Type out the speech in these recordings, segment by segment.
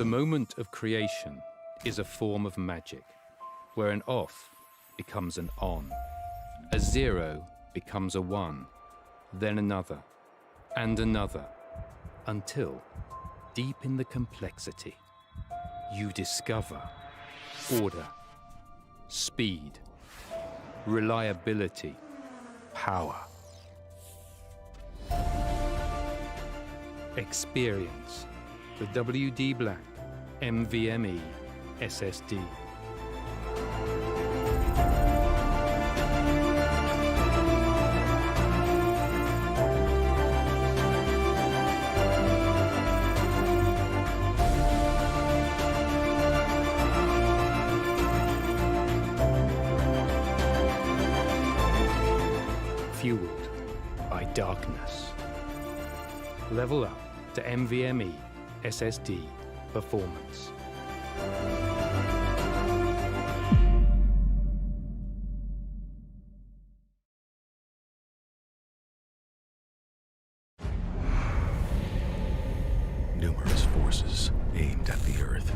moment of creation is a form of magic, where an off becomes an on, a 0 becomes a 1, then another, and another, until, deep in the complexity, you discover order, speed, reliability, power. Experience the WD Black NVMe SSD. Fueled by darkness. Level up to NVMe SSD performance. Numerous forces aimed at the Earth.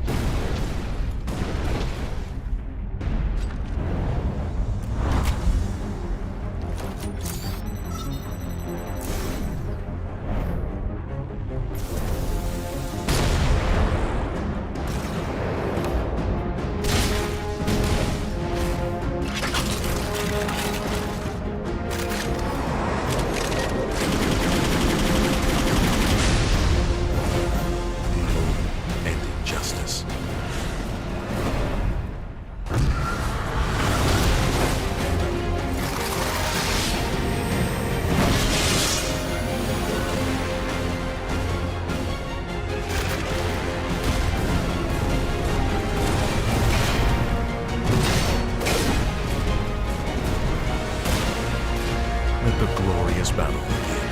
Let the glorious battle begin.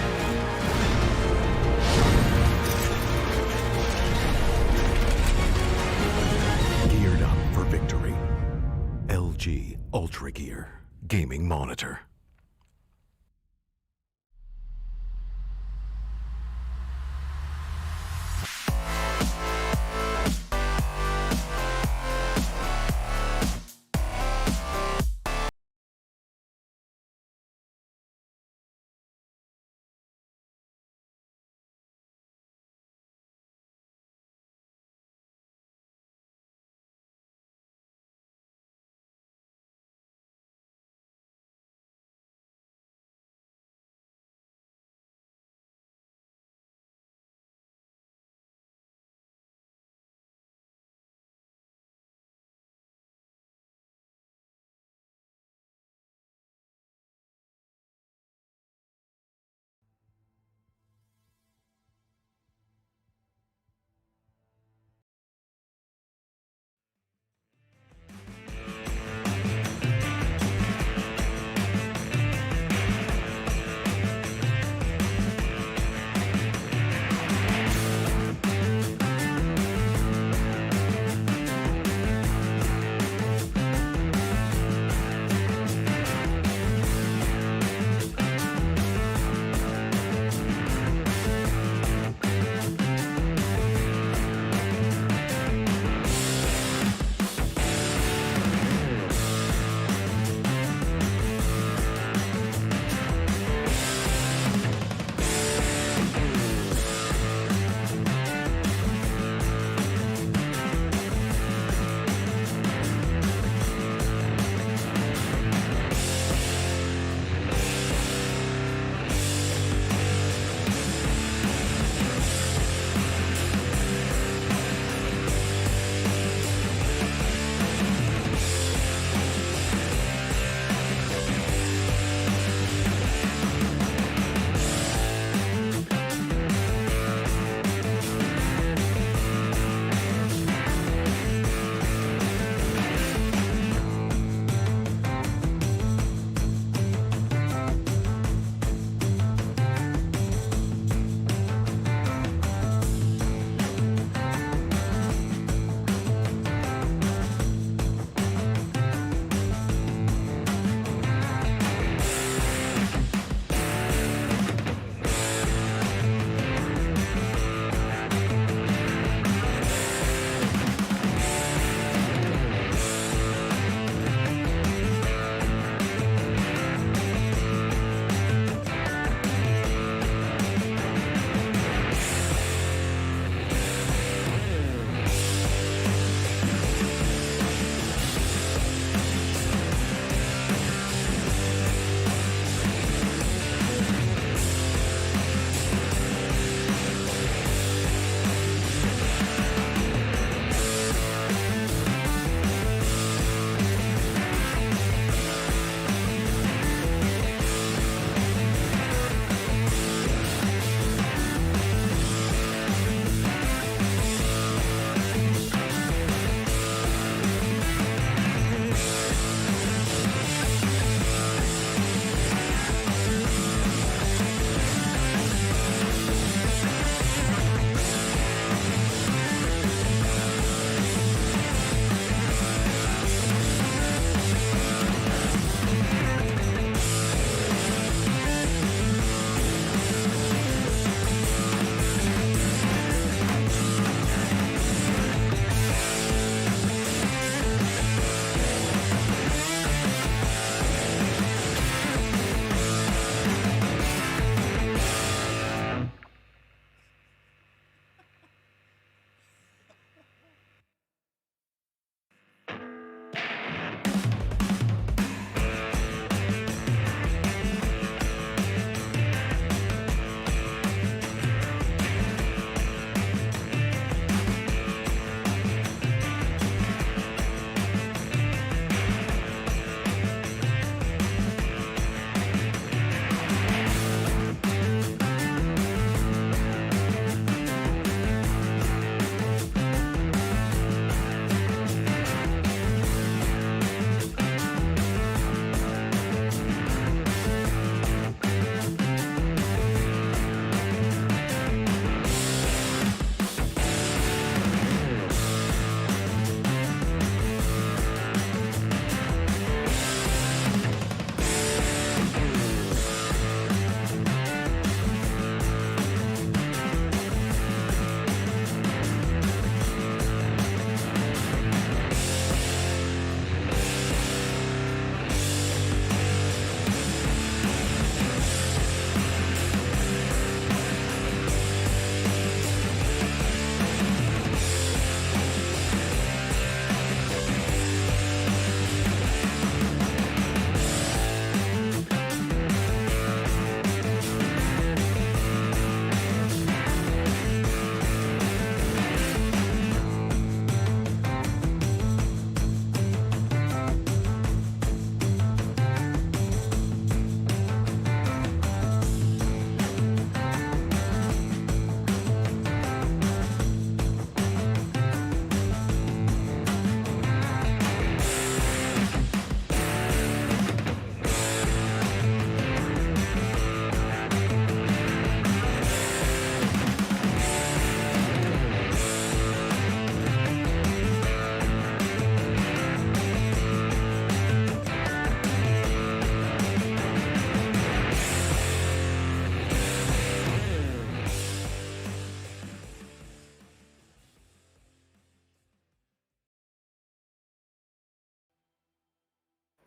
Geared up for victory. LG Ultra Gear Gaming Monitor.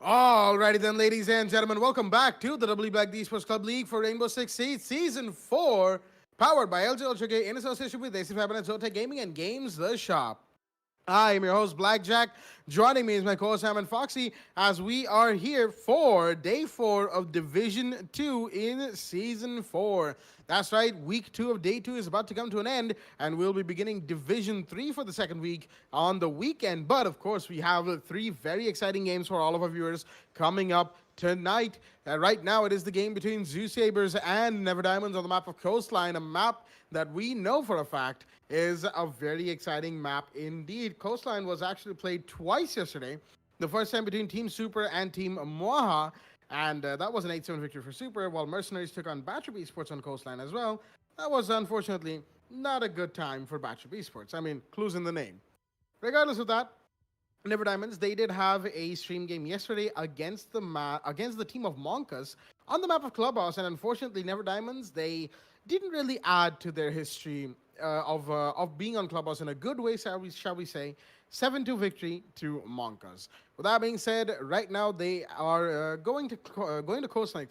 Alrighty then, ladies and gentlemen, welcome back to the W Black Esports Club League for Rainbow Six Siege Season 4, powered by LG Ultra K in association with ZeusaberZ and ZeusaberZ Gaming and Games The Shop. I am your host, Blackjack. Joining me is my co-host, Sam and Foxy, as we are here for Day 4 of Division 2 in Season 4. That's right, Week 2 of Day 2 is about to come to an end, and we'll be beginning Division 3 for the second week on the weekend. But, of course, we have 3 very exciting games for all of our viewers coming up tonight. Right now, it is the game between ZeusaberZ and Never Diamonds on the map of Coastline, a map that we know for a fact is a very exciting map indeed. Coastline was actually played twice yesterday. The first time between Team Super and Team Mwaha, and that was an 8-7 victory for Super, while Mercenaries took on Batchup Esports on Coastline as well. That was unfortunately not a good time for Batchup Esports. I mean, clues in the name. Regardless of that, Never Diamonds, they did have a stream game yesterday against the team of Monkas on the map of Clubhouse, and unfortunately, Never Diamonds, they didn't really add to their history of being on Clubhouse in a good way, shall we say. 7-2 victory to Monkas. With that being said, right now they are going to Coastline,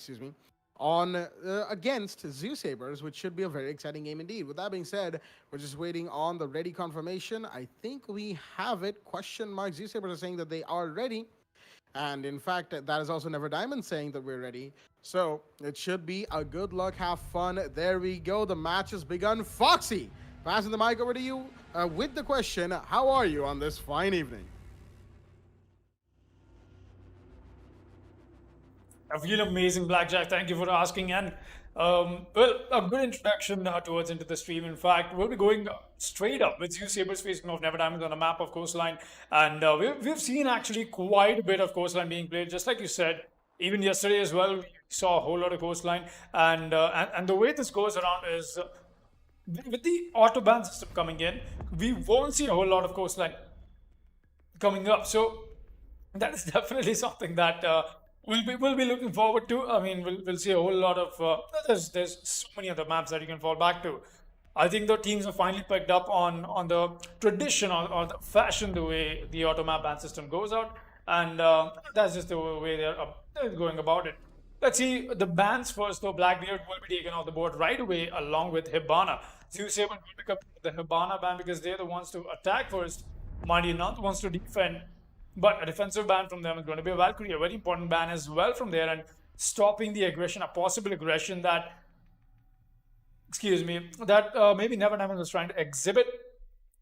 on against ZeusaberZ, which should be a very exciting game indeed. With that being said, we're just waiting on the ready confirmation. I think we have it. Question mark. ZeusaberZ are saying that they are ready. And in fact, that is also Never Diamond saying that we're ready. So it should be a good luck, have fun. There we go. The match has begun. Foxy, passing the mic over to you with the question, how are you on this fine evening? I feel amazing, Blackjack. Thank you for asking. And well, a good introduction towards into the stream. In fact, we'll be going straight up with ZeusaberZ facing off Never Diamonds on a map of Coastline. And we've seen actually quite a bit of Coastline being played, just like you said. Even yesterday as well, we saw a whole lot of Coastline. And the way this goes around is with the auto ban system coming in, we won't see a whole lot of Coastline coming up. So that is definitely something that we'll be looking forward to. I mean, we'll see a whole lot of there's so many other maps that you can fall back to. I think the teams have finally picked up on the tradition or the fashion, the way the auto map ban system goes out, and that's just the way they're going about it. Let's see the bans first, though. Blackbeard will be taken off the board right away along with Hibana. ZeusaberZ will pick up the Hibana ban because they're the ones to attack first. Mind you, not the ones to defend. But a defensive ban from them is going to be a Valkyrie, a very important ban as well from there, and stopping the aggression, a possible aggression that, maybe Never Diamond was trying to exhibit,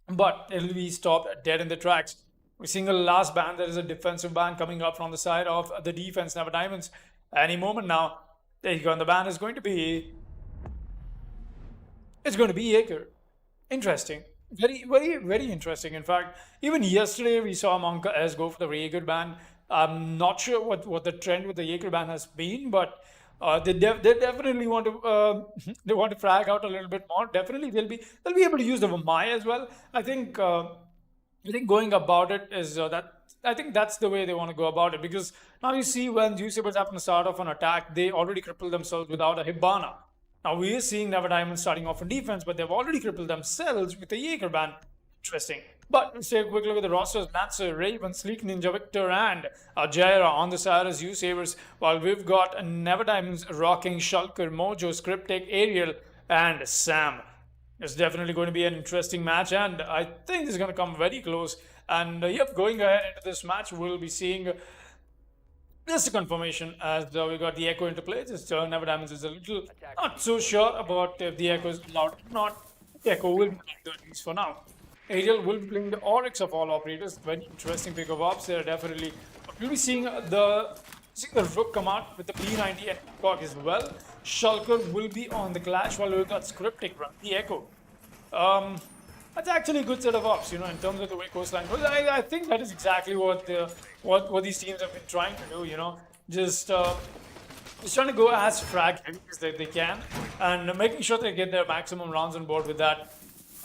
but it'll be stopped dead in the tracks. We're seeing a last ban. There is a defensive ban coming up from the side of the defense, Never Diamonds. Any moment now, there you go, and the ban is going to be, it's going to be Jaeger. Interesting. Very, very, very interesting. In fact, even yesterday we saw Monka S go for the Jaeger ban. I'm not sure what the trend with the Jaeger ban has been, but they definitely want to frag out a little bit more. Definitely they'll be able to use the Vamai as well. I think going about it is I think that's the way they want to go about it, because now you see when ZeusaberZ happen to start off an attack, they already cripple themselves without a Hibana. Now we are seeing Never Diamonds starting off on defense, but they've already crippled themselves with the Jaeger ban. Interesting. But let's take a quick look at the rosters. Lancer, Raven, Sleek Ninja, Victor, and Jaira on the side as ZeusaberZ, while we've got Never Diamonds rocking Shulker, Mojo, Scriptech, Ariel, and Sam. It's definitely going to be an interesting match, and I think it's going to come very close. And yep, going ahead into this match, we'll be seeing just a confirmation as we got the Echo into play. Just Never Diamonds is a little not so sure about if the Echo is allowed or not. The Echo will be playing the least for now. Ariel will be playing the Oryx of all operators. Very interesting pick of ops there, definitely. But we'll be seeing the Rook come out with the P90 and Peacock as well. Shulker will be on the Clash, while we've got Scriptic run the Echo. That's actually a good set of ops, in terms of the way Coastline goes. I think that is exactly what these teams have been trying to do, just trying to go as frag heavy as they can, and making sure they get their maximum rounds on board with that.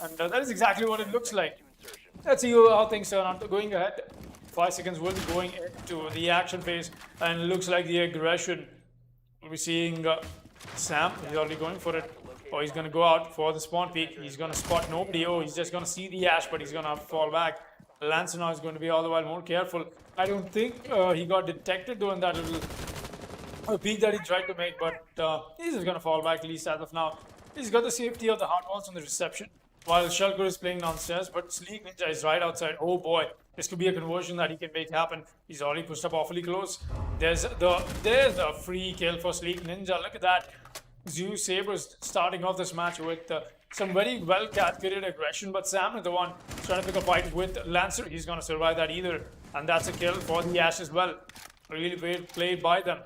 And that is exactly what it looks like. Let's see how things turn out. Going ahead, 5 seconds will be going into the action phase, and it looks like the aggression. We'll be seeing Sam, he's already going for it. Oh, he's going to go out for the spawn peek. He's going to spot nobody. Oh, he's just going to see the Ash, but he's going to fall back. Lancer now is going to be all the while more careful. I don't think he got detected though in that little peek that he tried to make, but he's just going to fall back, at least as of now. He's got the safety of the hard walls on the reception, while Shulker is playing downstairs, but Sleek Ninja is right outside. Oh boy, this could be a conversion that he can make happen. He's already pushed up awfully close. There's a free kill for Sleek Ninja. Look at that. ZeusaberZ starting off this match with some very well calculated aggression, but Sam is the one trying to pick a fight with Lancer. He's going to survive that either, and that's a kill for the Ash as well. Really great played by them.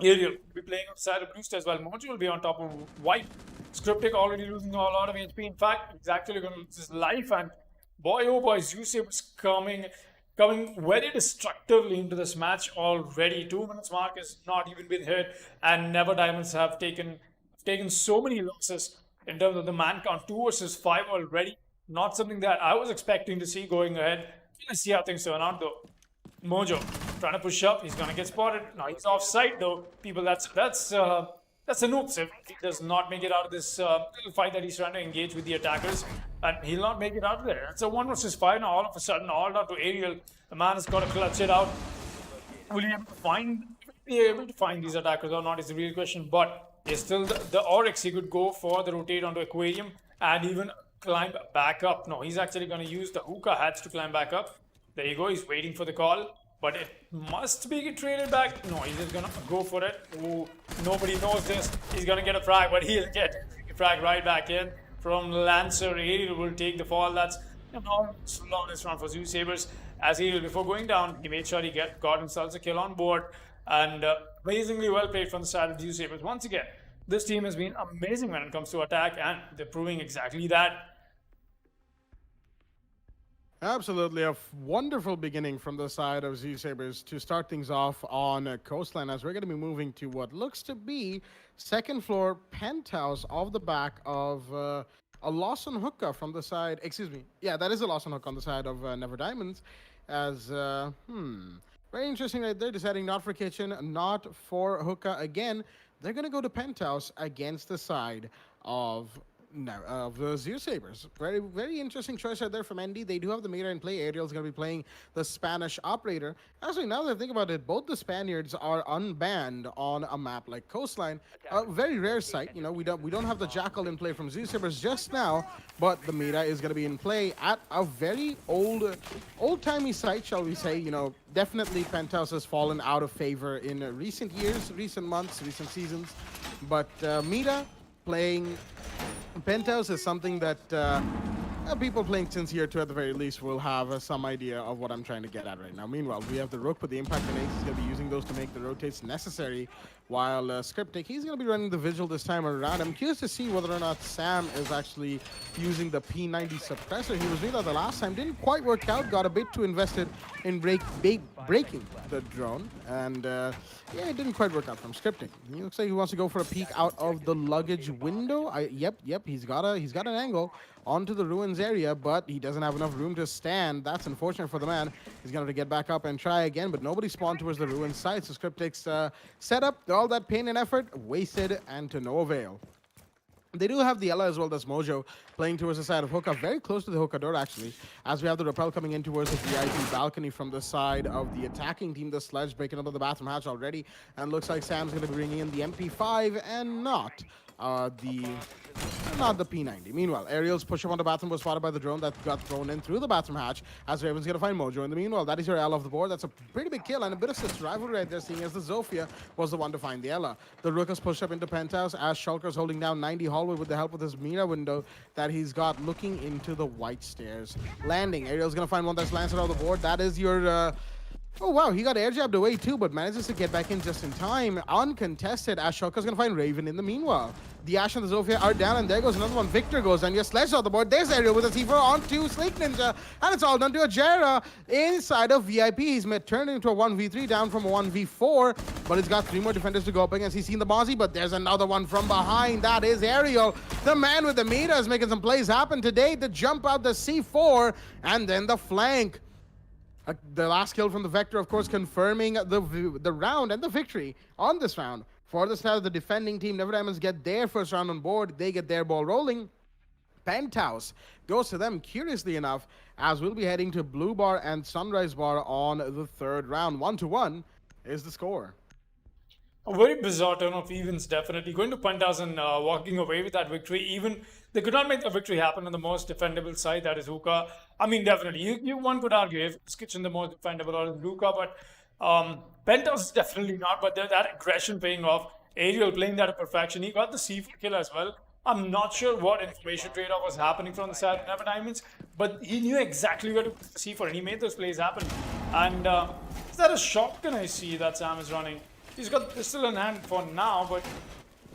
Ariel will be playing on the side of Brewster as well. Mojo will be on top of White. Scriptic already losing a lot of HP. In fact, he's actually going to lose his life. And boy, oh boy, ZeusaberZ coming very destructively into this match already. 2 minutes mark has not even been hit. And Never Diamonds have taken so many losses in terms of the man count. 2 versus 5 already. Not something that I was expecting to see going ahead. Let's see how things turn out though. Mojo trying to push up. He's gonna get spotted. Now he's offside though. People, that's an oops if he does not make it out of this little fight that he's trying to engage with the attackers, and he'll not make it out of there. It's a 1 versus 5 now. All of a sudden, all down to Ariel. The man has got to clutch it out. Will he be able to find these attackers or not is the real question. But there's still the Oryx. He could go for the rotate onto Aquarium and even climb back up. No, he's actually going to use the hookah hats to climb back up. There you go. He's waiting for the call. But it must be traded back. No, he's just going to go for it. Ooh, nobody knows this. He's going to get a frag, but he'll get a frag right back in from Lancer. Ariel will take the fall. That's a longest round for ZeusaberZ. As Ariel, before going down, he made sure he got himself a kill on board. And amazingly well played from the side of ZeusaberZ. Once again, this team has been amazing when it comes to attack, and they're proving exactly that. Absolutely, a wonderful beginning from the side of ZeusaberZ to start things off on Coastline, as we're going to be moving to what looks to be second floor penthouse off the back of a Lawson hookah from the side. Excuse me, yeah, that is a Lawson hook on the side of Never Diamonds. As very interesting right there. Deciding not for kitchen, not for hookah again. They're going to go to penthouse against the side of the ZeusaberZ. Very, very interesting choice right there from Andy. They do have the meter in play. Ariel's going to be playing the Spanish operator. Actually, now that I think about it, both the Spaniards are unbanned on a map like Coastline. A very rare sight. You know, we don't have the Jackal in play from ZeusaberZ just now, but the meta is going to be in play at a very old-timey site, shall we say. You know, definitely Penthouse has fallen out of favor in recent years, recent months, recent seasons. But meta playing Penthouse is something that people playing since year 2 at the very least will have some idea of what I'm trying to get at right now. Meanwhile, we have the Rook with the impact grenades. He's going to be using those to make the rotates necessary, while Scriptic, he's going to be running the Vigil this time around. I'm curious to see whether or not Sam is actually using the P90 suppressor. He was doing that the last time. Didn't quite work out. Got a bit too invested in breaking the drone. And yeah, it didn't quite work out from Scripting. He looks like he wants to go for a peek out of the luggage window. Yep, he's got an angle onto the ruins area, but he doesn't have enough room to stand. That's unfortunate for the man. He's going to have to get back up and try again, but nobody spawned towards the ruins side. So Scriptic's setup, all that pain and effort, wasted and to no avail. They do have the Ella as well. That's Mojo playing towards the side of Hookah, very close to the Hookah door actually, as we have the Rappel coming in towards the VIP balcony from the side of the attacking team. The Sledge breaking up the bathroom hatch already, and looks like Sam's going to be bringing in the MP5 and not the P90. Meanwhile, Ariel's push up on the bathroom was spotted by the drone that got thrown in through the bathroom hatch, as Raven's going to find Mojo. In the meanwhile, that is your Ella off the board. That's a pretty big kill and a bit of sister rivalry right there, seeing as the Zofia was the one to find the Ella. The Rook has pushed up into Penthouse as Shulker's holding down 90 hallway with the help of his Mira window that he's got looking into the white stairs. Landing. Ariel's going to find one that's landed off the board. That is your... Oh wow, he got air jabbed away too, but manages to get back in just in time. Uncontested, as Shulker's gonna find Raven in the meanwhile. The Ash and the Zofia are down, and there goes another one. Victor goes, and your Sledge off the board. There's Ariel with a C4 onto Sleek Ninja, and it's all done to Ajera inside of VIP. He's turned into a 1v3 down from a 1v4, but he's got 3 more defenders to go up against. He's seen the Mozzie, but there's another one from behind. That is Ariel. The man with the meter is making some plays happen today to jump out the C4, and then the flank. The last kill from the Vector, of course, confirming the round and the victory on this round. For the side of the defending team, Never Diamonds get their first round on board. They get their ball rolling. Penthouse goes to them, curiously enough, as we'll be heading to Blue Bar and Sunrise Bar on the third round. 1-1 is the score. A very bizarre turn of events, definitely. Going to Penthouse and walking away with that victory. Even they could not make the victory happen on the most defendable side, that is Hookah. I mean, definitely. One could argue if it's Kitchen the most defendable or Hookah, but Penthouse is definitely not. But that aggression paying off. Ariel playing that to perfection. He got the C4 kill as well. I'm not sure what information trade-off was happening from the side of Never Diamonds, but he knew exactly where to put the C4 and he made those plays happen. And is that a shotgun I see that Sam is running? He's got the pistol in hand for now, but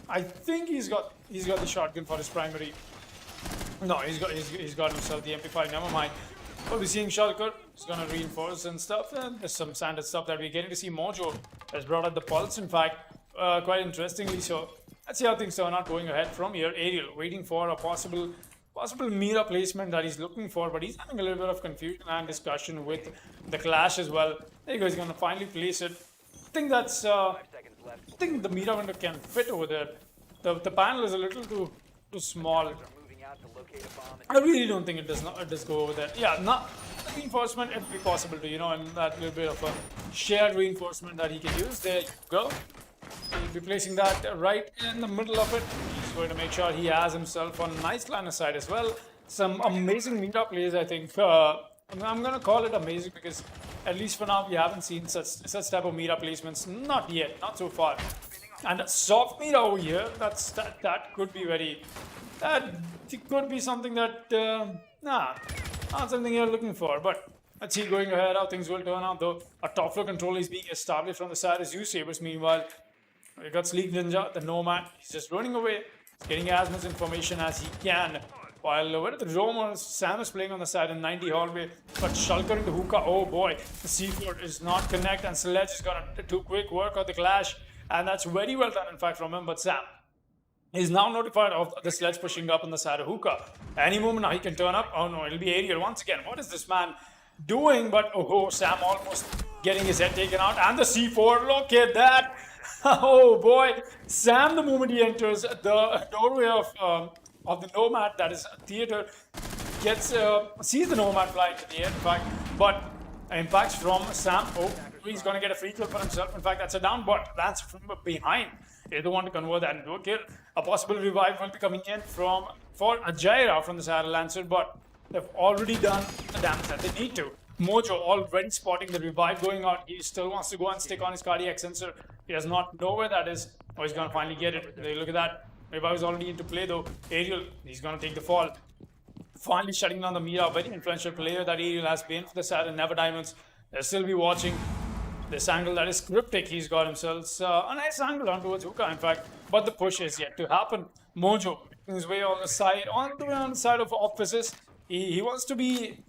I think he's got the shotgun for his primary. No, he's got himself the MP5. Never mind. We'll be seeing Shulker. He's gonna reinforce and stuff. And there's some standard stuff that we're getting to see. Mojo has brought out the pulse. In fact, quite interestingly. So let's see how things turn out going ahead from here. Ariel waiting for a possible Mira placement that he's looking for, but he's having a little bit of confusion and discussion with the Clash as well. There you go. He's gonna finally place it. I think that's. I think the Mira window can fit over there. The panel is a little too small. I really don't think it does go over there. Yeah, not reinforcement. It would be possible to, and that little bit of a shared reinforcement that he can use. There you go. He'll be placing that right in the middle of it. He's going to make sure he has himself a nice line of sight as well. Some amazing Mira plays, I think. I'm going to call it amazing because at least for now we haven't seen such type of Mira placements. Not yet, not so far. And a soft Mira over here, that could be very. That could be something that not something you're looking for. But let's see going ahead how things will turn out. Though a top floor control is being established from the side as ZeusaberZ. Meanwhile, we got Sleek Ninja, the Nomad. He's just running away, he's getting as much information as he can. While where the Romer, Sam is playing on the side in 90 hallway, but Shulker into Hookah. Oh boy, the C4 is not connect, and Sledge is gonna do quick work on the Clash, and that's very well done in fact from him. But Sam is now notified of the Sledge pushing up on the side of Hookah. Any moment now he can turn up. Oh no, it'll be Ariel once again. What is this man doing? But oh, Sam almost getting his head taken out, and the C4. Look at that. Oh boy, Sam, the moment he enters the doorway of the Nomad, that is theater, sees the Nomad fly into the air, in fact, but impacts from Sam. Oh, he's going to get a free kill for himself. In fact, that's a down, but that's from behind. He's the one to convert that into a kill. A possible revive will be coming in for a Jaira from the side of Lancer, but they've already done the damage that they need to. Mojo already spotting the revive going out. He still wants to go and stick on his cardiac sensor. He does not know where that is. Oh, he's going to finally get it. Look at that. Revive is already into play though. Ariel, he's going to take the fall. Finally shutting down the Mira. Very influential player that Ariel has been for the side of Never Diamonds. They'll still be watching this angle that is cryptic. He's got himself a nice angle on towards Hookah, in fact. But the push is yet to happen. Mojo making his way on the side of offices. He wants to be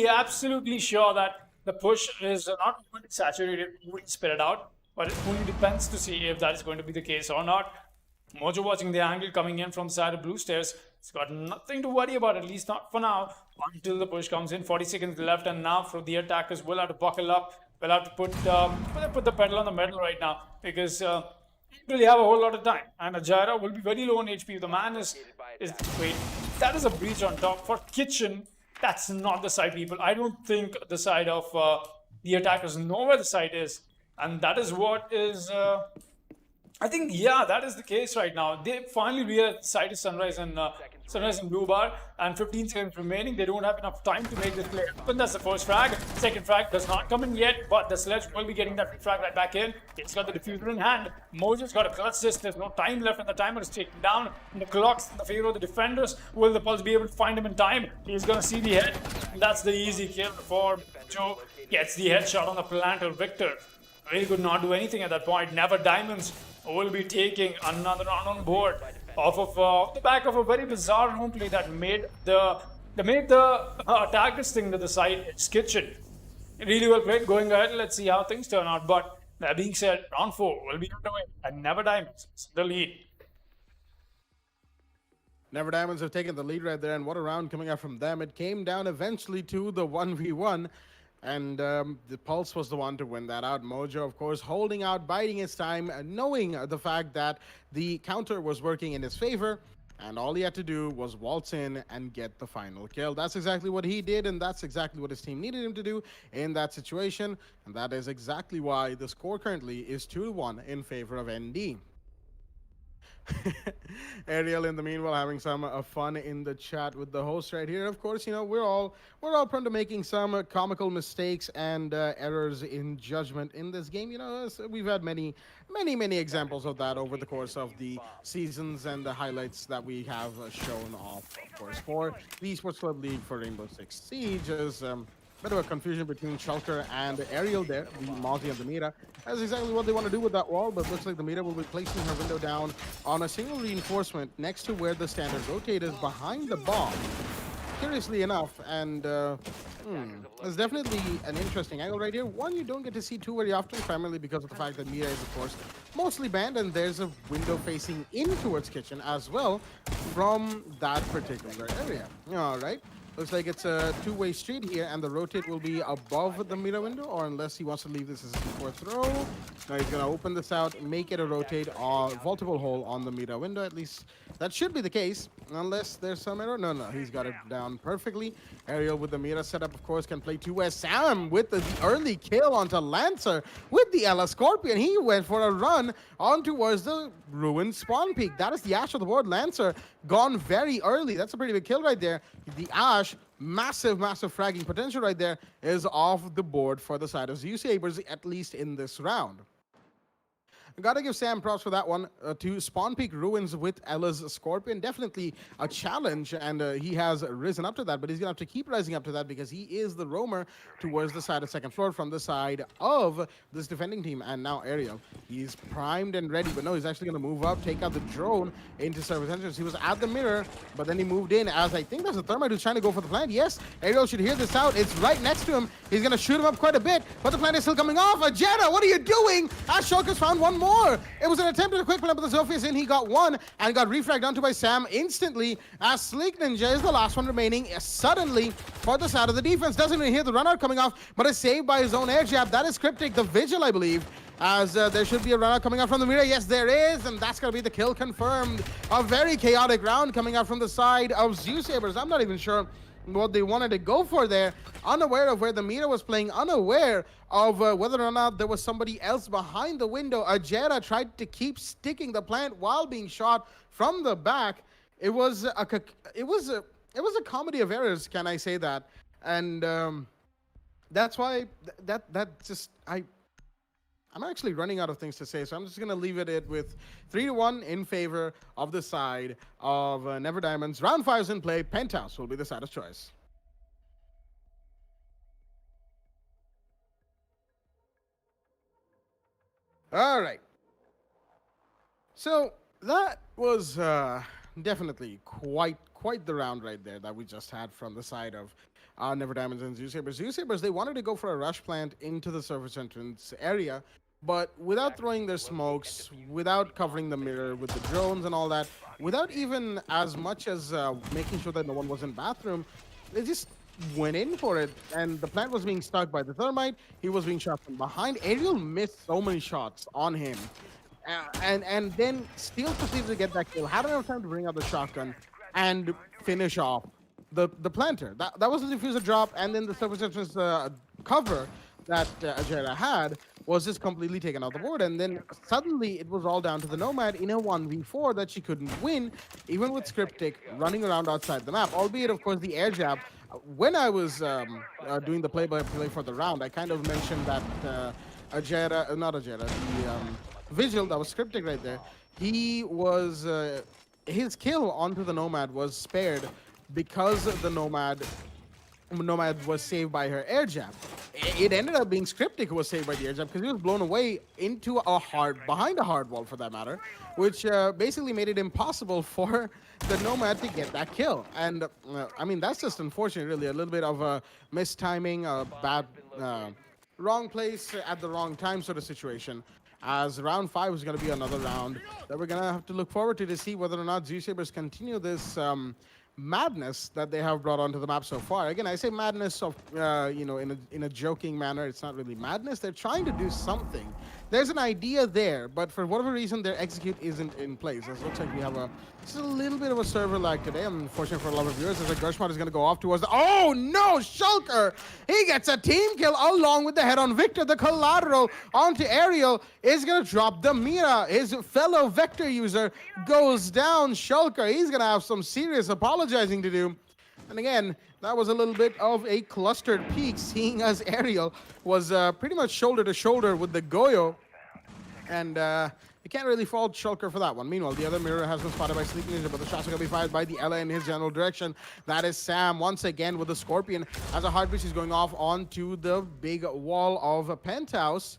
absolutely sure that the push is not going to saturate it, will spit it out, but it only depends to see if that is going to be the case or not. Mojo watching the angle coming in from the side of Blue Stairs. He's got nothing to worry about, at least not for now, until the push comes in. 40 seconds left, and now for the attackers will have to buckle up. We'll have to put the pedal on the metal right now because they don't really have a whole lot of time. And Ajira will be very low on HP. The man is wait, that is a breach on top for Kitchen. That's not the side, people. I don't think the side of the attackers know where the side is. And that is what is... I think, yeah, that is the case right now. They finally realized the side is Sunrise and Blue Bar. And 15 seconds remaining. They don't have enough time to make this play happen. That's the first frag. Second frag does not come in yet. But the Sledge will be getting that frag right back in. It's got the diffuser in hand. Mojo's got a clutch this. There's no time left and the timer is taken down. And the clock's in the favor of the defenders. Will the Pulse be able to find him in time? He's going to see the head. And that's the easy kill for Joe. Gets the headshot on the planter. Victor really could not do anything at that point. Never Diamonds will be taking another round on board off of the back of a very bizarre home play that made the attackers think that the side is Kitchen. Really well played. Going ahead, let's see how things turn out. But that being said, round 4 will be underway and Never Diamonds the lead. Never Diamonds have taken the lead right there, and what a round coming out from them. It came down eventually to the 1v1. And the Pulse was the one to win that out. Mojo, of course, holding out, biding his time, knowing the fact that the counter was working in his favor. And all he had to do was waltz in and get the final kill. That's exactly what he did, and that's exactly what his team needed him to do in that situation. And that is exactly why the score currently is 2-1 in favor of ND. Ariel, in the meanwhile, having some fun in the chat with the host right here. Of course, you know, we're all prone to making some comical mistakes and errors in judgment in this game. You know, we've had many examples of that over the course of the seasons and the highlights that we have shown off, of course, for the Esports Club League for Rainbow Six Siege. As bit of a confusion between Shulker and Ariel there, the Mozzie and the Mira. That's exactly what they want to do with that wall, but looks like the Mira will be placing her window down on a single reinforcement next to where the standard rotate is behind the bomb. Curiously enough, and it's definitely an interesting angle right here. One you don't get to see too very often, primarily because of the fact that Mira is, of course, mostly banned, and there's a window facing in towards kitchen as well from that particular area. All right. Looks like it's a two-way street here, and the rotate will be above the Mira window, or unless he wants to leave this as a C4 throw. Now he's going to open this out, make it a rotate or multiple hole on the Mira window. At least that should be the case, unless there's some error. No, he's got it down perfectly. Ariel with the Mira setup, of course, can play 2S. Sam with the early kill onto Lancer with the Ella Scorpion. He went for a run on towards the ruined spawn peak. That is the Ash of the board. Lancer gone very early. That's a pretty big kill right there. The Ash, massive fragging potential right there, is off the board for the side of ZeusaberZ, at least in this round. I gotta give Sam props for that one. To Spawn Peak Ruins with Ella's Scorpion. Definitely a challenge, and he has risen up to that, but he's gonna have to keep rising up to that because he is the roamer towards the side of second floor from the side of this defending team. And now Ariel, he's primed and ready, but no, he's actually gonna move up, take out the drone into service entrance. He was at the mirror, but then he moved in as I think there's a thermite who's trying to go for the plant. Yes, Ariel should hear this out. It's right next to him. He's gonna shoot him up quite a bit, but the plant is still coming off. Ajeta, what are you doing? As Shulker's found one more. It was an attempt at a quick plant, but the Zophia's in. He got one and got refragged onto by Sam instantly as Sleek Ninja is the last one remaining. Suddenly, for the side of the defense, doesn't even hear the run out coming off, but is saved by his own air jab. That is Cryptic, the Vigil, I believe, as there should be a run out coming out from the Mira. Yes, there is, and that's going to be the kill confirmed. A very chaotic round coming out from the side of ZeusaberZ. I'm not even sure what they wanted to go for there, unaware of where the Mira was playing, unaware of whether or not there was somebody else behind the window. Ajeta tried to keep sticking the plant while being shot from the back. It was a comedy of errors, can I say that? And that's why I'm actually running out of things to say, so I'm just going to leave it with 3-1 in favor of the side of Never Diamonds. Round 5 is in play. Penthouse will be the side of choice. All right. So that was definitely quite the round right there that we just had from the side of Never Diamonds and ZeusaberZ. ZeusaberZ, they wanted to go for a rush plant into the service entrance area, but without throwing their smokes, without covering the mirror with the drones and all that, without even as much as making sure that no one was in bathroom, they just went in for it. And the plant was being stuck by the thermite. He was being shot from behind. Ariel missed so many shots on him. And then still proceeded to get that kill. Had enough time to bring out the shotgun and finish off the planter. That was the diffuser drop, and then the service entrance cover that Ajera had was just completely taken out the board. And then suddenly it was all down to the Nomad in a 1v4 that she couldn't win, even with Cryptic running around outside the map. Albeit, of course, the air jab. When I was doing the play-by-play for the round, I kind of mentioned that the Vigil, that was Cryptic right there, he was, his kill onto the Nomad was spared because the Nomad was saved by her air jab. It ended up being Cryptic who was saved by the air jab because he was blown away into behind a hard wall for that matter, which basically made it impossible for the Nomad to get that kill. And I mean, that's just unfortunate, really. A little bit of a mistiming, a bad, wrong place at the wrong time sort of situation. As round 5 is going to be another round that we're going to have to look forward to see whether or not ZeusaberZ continue this madness that they have brought onto the map so far. Again, I say madness of in a joking manner. It's not really madness. They're trying to do something. There's an idea there, but for whatever reason, their execute isn't in place. It looks like we have just a little bit of a server lag today. I'm unfortunate for a lot of viewers. As a Gershmot is going to go off towards the... Oh, no! Shulker! He gets a team kill along with the head on Victor. The collateral onto Ariel is going to drop the Mira. His fellow Vector user goes down. Shulker, he's going to have some serious apologizing to do. And again, that was a little bit of a clustered peak, seeing as Ariel was pretty much shoulder to shoulder with the Goyo. And you can't really fault Shulker for that one. Meanwhile, the other mirror has been spotted by Sleeping Ninja, but the shots are going to be fired by the Ella in his general direction. That is Sam once again with the Scorpion as a Heartbeat is going off onto the big wall of a penthouse.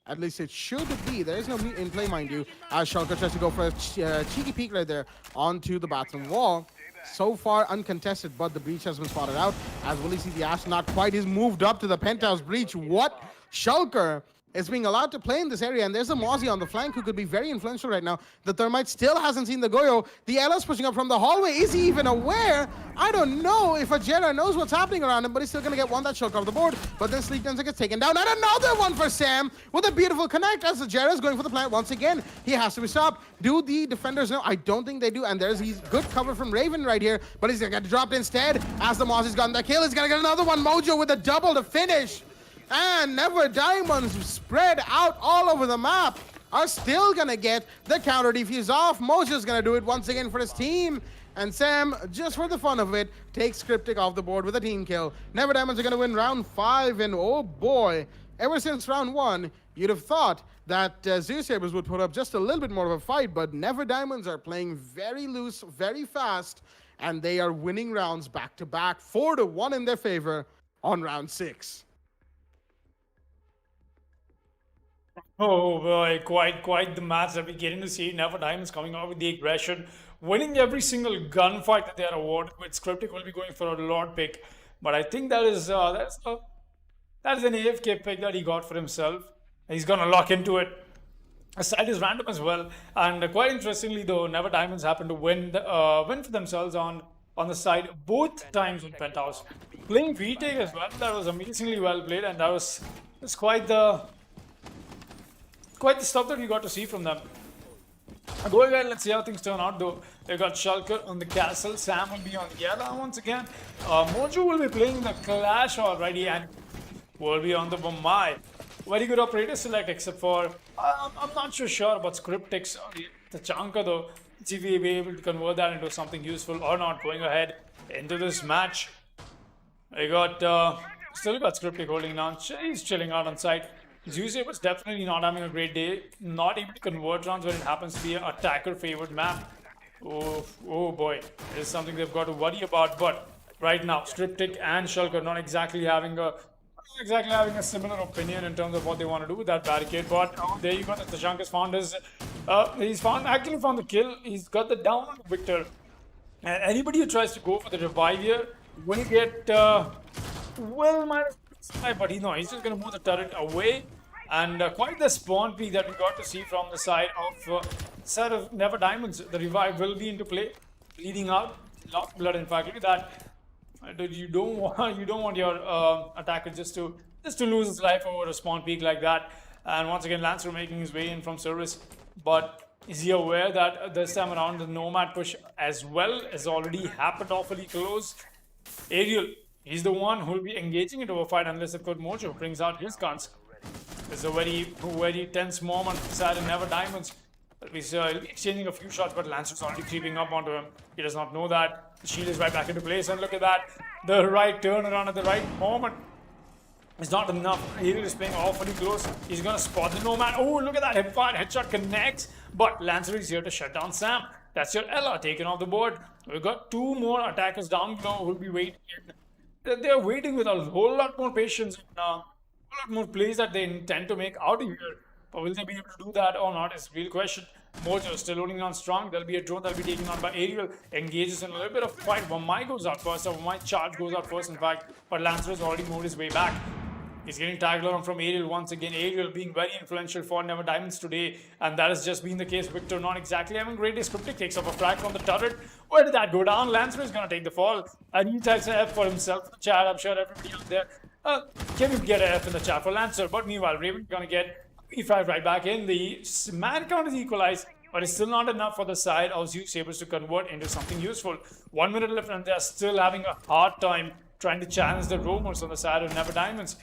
At least it should be. There is no meat in play, mind you, as Shulker tries to go for a cheeky peek right there onto the bathroom wall. So far uncontested, but the breach has been spotted out as Willie see the astronaut quite is moved up to the penthouse breach. What? Shulker is being allowed to play in this area, and there's a Mozzie on the flank who could be very influential right now. The Thermite still hasn't seen the Goyo. The Ella's pushing up from the hallway. Is he even aware? I don't know if Ajera knows what's happening around him, but he's still going to get one that Shulker off the board. But then Sleep Ninja gets taken down, and another one for Sam with a beautiful connect as Ajera is going for the plant once again. He has to be stopped. Do the defenders know? I don't think they do, and he's good cover from Raven right here, but he's going to get dropped instead as the Mozzie's gotten the kill. He's going to get another one. Mojo with a double to finish. And Never Diamonds spread out all over the map are still gonna get the counter defuse off. Mojo's gonna do it once again for his team. And Sam, just for the fun of it, takes Cryptic off the board with a team kill. Never Diamonds are gonna win round 5, and oh boy, ever since round 1, you'd have thought that ZeusaberZ would put up just a little bit more of a fight, but Never Diamonds are playing very loose, very fast, and they are winning rounds back to back, 4-1 in their favor on round 6. Oh boy, quite the match that we're getting to see. Never Diamonds coming out with the aggression, winning every single gunfight that they are awarded with. Cryptic will be going for a Lord pick, but I think that is an AFK pick that he got for himself. He's gonna lock into it. The side is random as well, and quite interestingly though, Never Diamonds happened to win for themselves on the side both times with Penthouse. Playing retake as well, that was amazingly well played, and that was quite the stuff that we got to see from them. Going ahead, let's see how things turn out though. They got Shulker on the castle, Sam will be on the Yella once again. Mojo will be playing the Clash already and will be on the Bombay. Very good operator select except for, I'm not sure about Scriptix, the Chanka though. See if we'll be able to convert that into something useful or not. Going ahead into this match. We got, still got Scriptic holding down, he's chilling out on site. ZeusaberZ definitely not having a great day, not able to convert rounds when it happens to be an attacker favored map. Oh boy, it is something they've got to worry about. But right now, Scriptic and Shulker not exactly having a similar opinion in terms of what they want to do with that barricade. But there you go, the Tashank has found his, actually found the kill. He's got the down on Victor. And anybody who tries to go for the revive here will get, minus. But he's just going to move the turret away, and quite the spawn peak that we got to see from the side of Never Diamonds. The revive will be into play, bleeding out, lot of blood. In fact, look at that. You don't want your attacker just to lose his life over a spawn peak like that. And once again, Lancer making his way in from service. But is he aware that this time around the Nomad push as well has already happened awfully close? Ariel. He's the one who will be engaging into a fight unless of course Mojo brings out his guns. It's a very tense moment inside of Never Diamonds. He'll be exchanging a few shots, but Lancer's already creeping up onto him. He does not know that. The shield is right back into place, and look at that. The right turnaround at the right moment. It's not enough. Ariel is playing awfully close. He's going to spot the Nomad. Oh, look at that. Hipfire headshot connects, but Lancer is here to shut down Sam. That's your Ella taken off the board. We've got 2 more attackers down below who will be waiting. They're waiting with a whole lot more patience and a whole lot more plays that they intend to make out of here. But will they be able to do that or not is the real question. Mojo still holding on strong. There'll be a drone that'll be taken on by Ariel. Engages in a little bit of fight. Vamai goes out first. Or Vamai charge goes out first, in fact. But Lancer has already moved his way back. He's getting tagged along from Aerial once again. Aerial being very influential for Never Diamonds today, and that has just been the case. Victor not exactly having great days. Cryptic takes off a frag from the turret. Where did that go down? Lancer is going to take the fall, and he takes a F for himself in the chat. I'm sure everybody out there, can you get a F in the chat for Lancer? But meanwhile, Raven going to get P5 right back in. The man count is equalized, but it's still not enough for the side of ZeusaberZ to convert into something useful. 1 minute left, and they're still having a hard time trying to challenge the roamers on the side of Never Diamonds.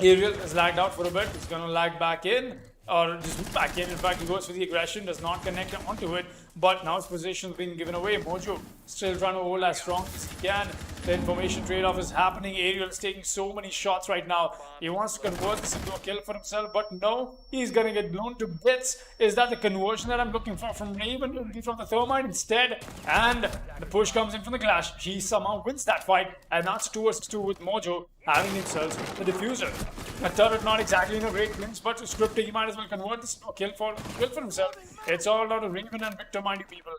Aerial is lagged out for a bit. He's going to lag back in, or just back in. In fact, he goes for the aggression, does not connect onto it, but now his position's been given away. Mojo still trying to hold as strong as he can. The information trade-off is happening. Aerial is taking so many shots right now. He wants to convert this into a kill for himself, but no, he's going to get blown to bits. Is that the conversion that I'm looking for from Raven? It will be from the Thermite instead, and the push comes in from the Clash. He somehow wins that fight, and that's 2 vs 2 with Mojo having himself the diffuser. A turret not exactly in a great glimpse, but to Scripty, he might as well convert this into a kill for himself. It's all out of Raven and Victor, mind you people.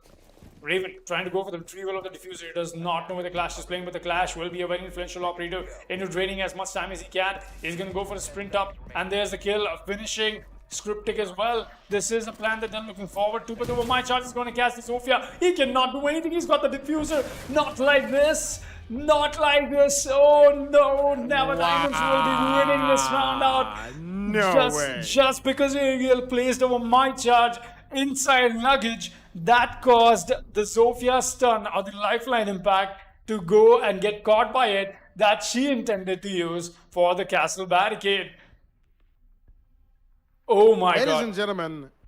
Raven trying to go for the retrieval of the diffuser. He does not know where the Clash is playing, but the Clash will be a very influential operator into draining as much time as he can. He's going to go for a sprint up, and there's the kill of finishing Scriptic as well. This is a plan that they're looking forward to, but over my charge is going to cast the Sophia. He cannot do anything. He's got the diffuser. Not like this. Not like this. Oh no, Never Diamonds will be winning this round out. No way. Just because Aerial placed over my charge inside luggage, that caused the Sophia stun or the lifeline impact to go and get caught by it that she intended to use for the castle barricade. Oh my god.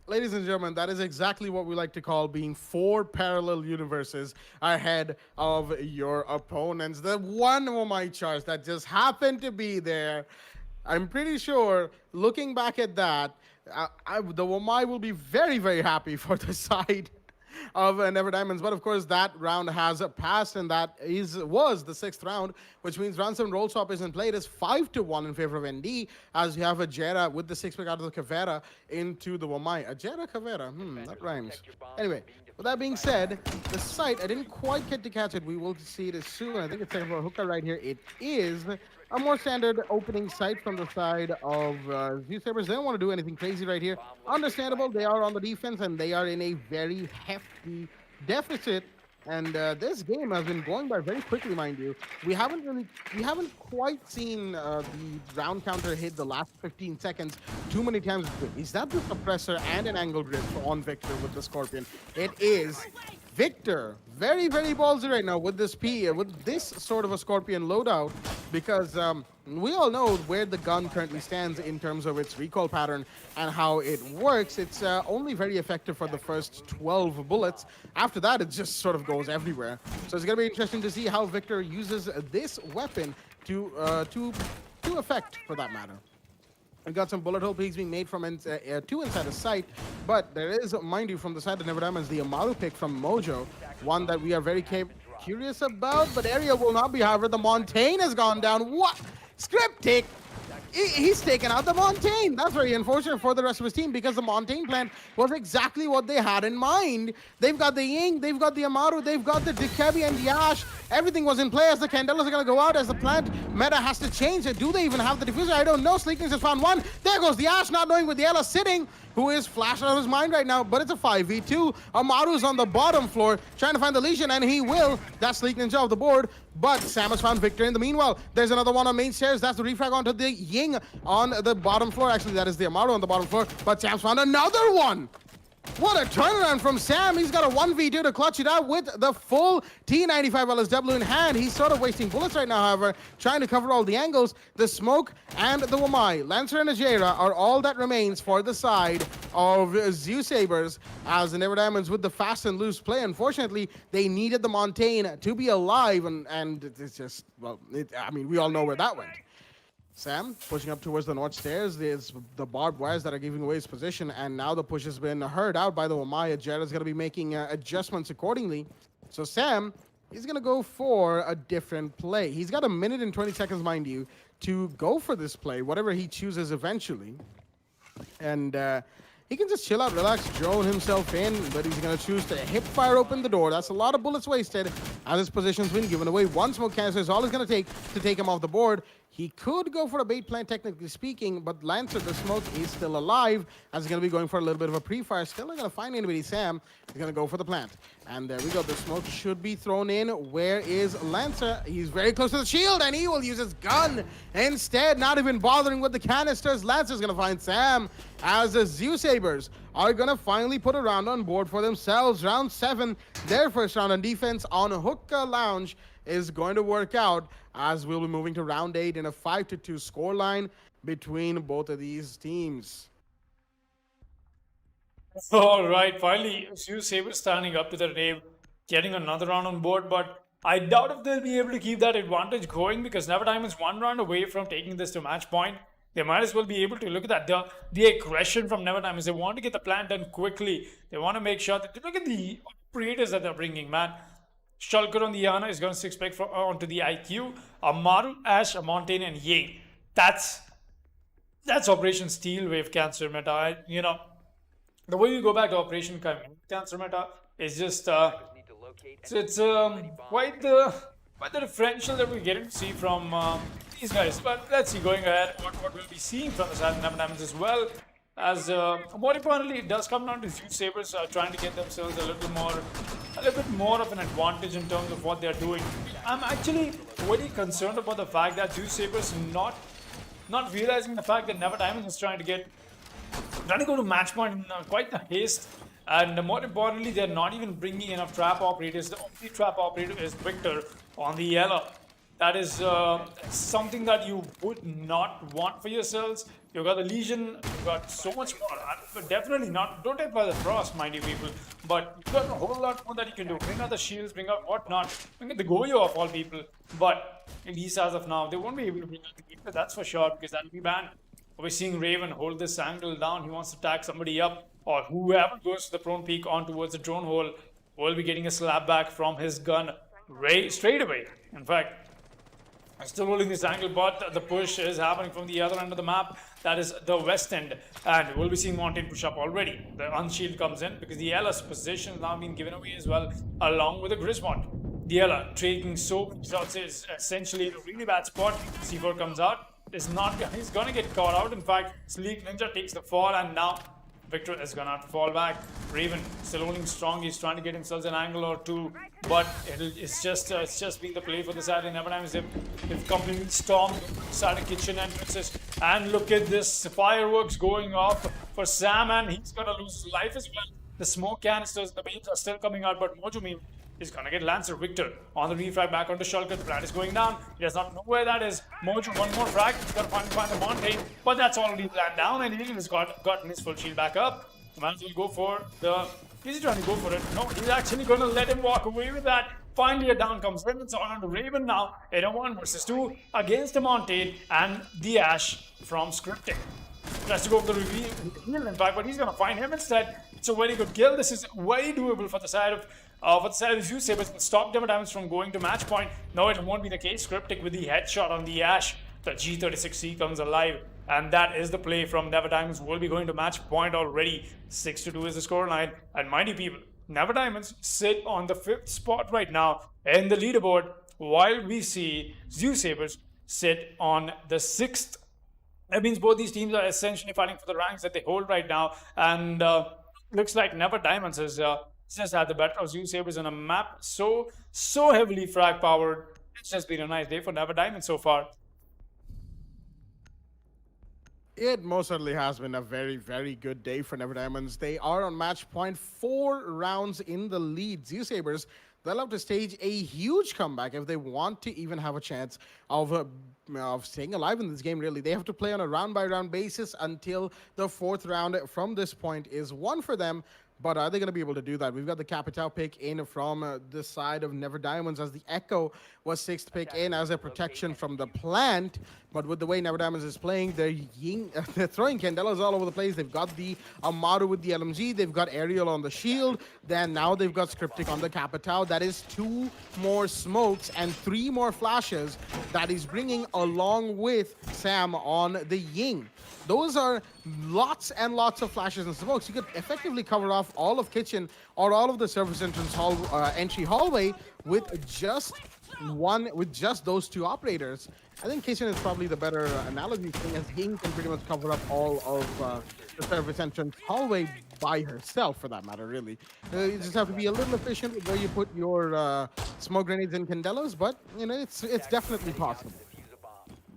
Ladies and gentlemen, that is exactly what we like to call being 4 parallel universes ahead of your opponents. The one on my charge that just happened to be there. I'm pretty sure, looking back at that, the Wamai will be very, very happy for the side of Never Diamonds. But of course, that round has passed, and that was the 6th round, which means round 7 roll swap is in play. It is 5-1 in favor of ND, as you have a Jera with the 6-pick out of the Kavera into the Wamai. A Jera Kavera, that rhymes. Anyway, with that being said, the site, I didn't quite get to catch it. We will see it soon. I think it's time for a hookah right here. It is a more standard opening site from the side of ZeusaberZ. They don't want to do anything crazy right here. Understandable, they are on the defense and they are in a very hefty deficit. And this game has been going by very quickly, mind you. We haven't quite seen the round counter hit the last 15 seconds too many times. Is that the suppressor and an angle grip on Victor with the Scorpion? It is. Victor, very, very ballsy right now with this sort of a Scorpion loadout, because we all know where the gun currently stands in terms of its recoil pattern and how it works. It's only very effective for the first 12 bullets. After that, it just sort of goes everywhere. So it's going to be interesting to see how Victor uses this weapon to effect, for that matter. We've got some bullet hole peaks being made from two inside the site, but there is, mind you, from the side of Never Diamonds, the Amaru pick from Mojo, one that we are very curious about, but area will not be. However, the Montaigne has gone down. What? Scriptic! He's taken out the Montaigne. That's very unfortunate for the rest of his team, because the Montaigne plan was exactly what they had in mind. They've got the Ying, they've got the Amaru, they've got the Dikebi and the Ash. Everything was in play as the Candelas are going to go out, as the plant meta has to change. Do they even have the diffuser? I don't know. Sleekness has found one. There goes the Ash, not knowing where the Ella sitting, who is flashed out of his mind right now, but it's a 5v2. Amaru's on the bottom floor trying to find the Legion, and he will. That's Sleek Ninja off the board, but Sam has found Victor in the meanwhile. There's another one on main stairs. That's the refrag onto the Ying on the bottom floor. Actually, that is the Amaru on the bottom floor, but Sam's found another one. What a turnaround from Sam. He's got a 1v2 to clutch it out with the full T95 LSW in hand. He's sort of wasting bullets right now, however, trying to cover all the angles. The smoke and the Wamai, Lancer and Ajera are all that remains for the side of ZeusaberZ, as the Never Diamonds with the fast and loose play. Unfortunately, they needed the Montaigne to be alive, and it's just, well, I mean, we all know where that went. Sam pushing up towards the north stairs. There's the barbed wires that are giving away his position, and now the push has been heard out by the Wamai. Jared's going to be making adjustments accordingly. So Sam is going to go for a different play. He's got 1 minute and 20 seconds, mind you, to go for this play, whatever he chooses eventually. And he can just chill out, relax, drone himself in, but he's going to choose to hip fire open the door. That's a lot of bullets wasted, as his position's been given away. One smoke canister is all he's going to take him off the board. He could go for a bait plant, technically speaking, but Lancer, the smoke, is still alive, as he's going to be going for a little bit of a pre-fire. Still not going to find anybody. Sam is going to go for the plant. And there we go. The smoke should be thrown in. Where is Lancer? He's very close to the shield, and he will use his gun instead, not even bothering with the canisters. Lancer's going to find Sam, as the ZeusaberZ are going to finally put a round on board for themselves. Round 7, their first round on defense on Hookah Lounge is going to work out, as we'll be moving to round 8 in a 5-2 scoreline between both of these teams. All right, finally, ZeusaberZ standing up to the name, getting another round on board, but I doubt if they'll be able to keep that advantage going, because Never Diamond's one round away from taking this to match point. They might as well be able to look at that. The aggression from Never Diamonds, they want to get the plan done quickly. They want to make sure that, look at the operators that they're bringing, man. Shulker on the Yana is going to 6-pick onto the IQ. Amaru, Ash, Montaigne, and Ying. That's Operation Steel Wave Cancer Meta. You know, the way you go back to Operation Cancer Meta is just it's quite the differential that we're getting to see from these guys. But let's see, going ahead, what we'll be seeing from the side of Never Diamonds as well. As more importantly, it does come down to ZeusaberZ trying to get themselves a little bit more of an advantage in terms of what they're doing. I'm actually very concerned about the fact that ZeusaberZ not realizing the fact that Never Diamond is trying to go to match point in quite a haste. And more importantly, they're not even bringing enough trap operators. The only trap operator is Victor on the yellow. That is something that you would not want for yourselves. You've got the Legion, you've got so much more. But definitely not, don't take by the frost, mind you people. But you've got a whole lot more that you can do. Bring out the shields, bring out whatnot. Bring out the Goyo of all people. But at least as of now, they won't be able to bring out the Keeper, that's for sure, because that'll be banned. We're seeing Raven hold this angle down. He wants to tag somebody up. Or whoever goes to the prone peak on towards the drone hole will be getting a slap back from his gun straight away. In fact, still holding this angle, but the push is happening from the other end of the map. That is the west end. And we'll be seeing Mountain push up already. The unshield comes in because the LS position is now being given away as well, along with the Grismont. The Ella taking so many shots is essentially a really bad spot. C4 comes out. He's gonna get caught out. In fact, Sleek Ninja takes the fall, and now Victor is gonna have to fall back. Raven still holding strong. He's trying to get himself an angle or two, but it's just been the play for the side. And Never Diamond they've completely stormed the side of kitchen entrances. And look at this, fireworks going off for Sam, and he's gonna lose his life as well. The smoke canisters, the baits are still coming out, but Mojo is gonna get Lancer. Victor on the refrag back onto Shulker. The plan is going down. He does not know where that is. Mojo, one more frag. He's gonna find the Montaigne, but that's already planned down, and he has gotten his full shield back up. The man will go for the. Is he trying to go for it? No, he's actually gonna let him walk away with that. Finally, a down comes in. It's on to Raven now. In a 1 versus 2 against the Montaigne and the Ash from Scripting. Tries to go for the reveal, in fact, but he's gonna find him instead. It's a very good kill. This is very doable for the side of ZeusaberZ. And stop Never Diamonds from going to match point. No, it won't be the case. Cryptic with the headshot on the Ash. The G36C comes alive, and that is the play from Never Diamonds. Will be going to match point already. 6-2 is the scoreline. And mind you, people, Never Diamonds sit on the 5th spot right now in the leaderboard, while we see ZeusaberZ sit on the 6th. That means both these teams are essentially fighting for the ranks that they hold right now, and looks like Never Diamonds has just had the better of ZeusaberZ on a map so heavily frag powered. It's just been a nice day for Never Diamonds so far. It most certainly has been a very, very good day for Never Diamonds. They are on match point, 4 rounds in the lead. ZeusaberZ, they'll have to stage a huge comeback if they want to even have a chance of staying alive in this game, really. They have to play on a round-by-round basis until the 4th round from this point is won for them. But are they going to be able to do that? We've got the Capital pick in from the side of Never Diamonds, as the Echo was 6th pick in as a protection from the plant. But with the way Never Diamonds is playing, they're throwing Candelas all over the place. They've got the Amaru with the LMG. They've got Aerial on the shield. Then now they've got Scriptic on the Capital. That is 2 more smokes and 3 more flashes that he's bringing along with Sam on the Ying. Those are lots and lots of flashes and smokes. You could effectively cover off all of kitchen or all of the surface entrance entry hallway with just one with just those two operators, I think Kitchen is probably the better analogy thing, as Ying can pretty much cover up all of the service entrance hallway by herself, for that matter, really. You just have to be a little efficient with where you put your smoke grenades and candelas, but, you know, it's definitely possible.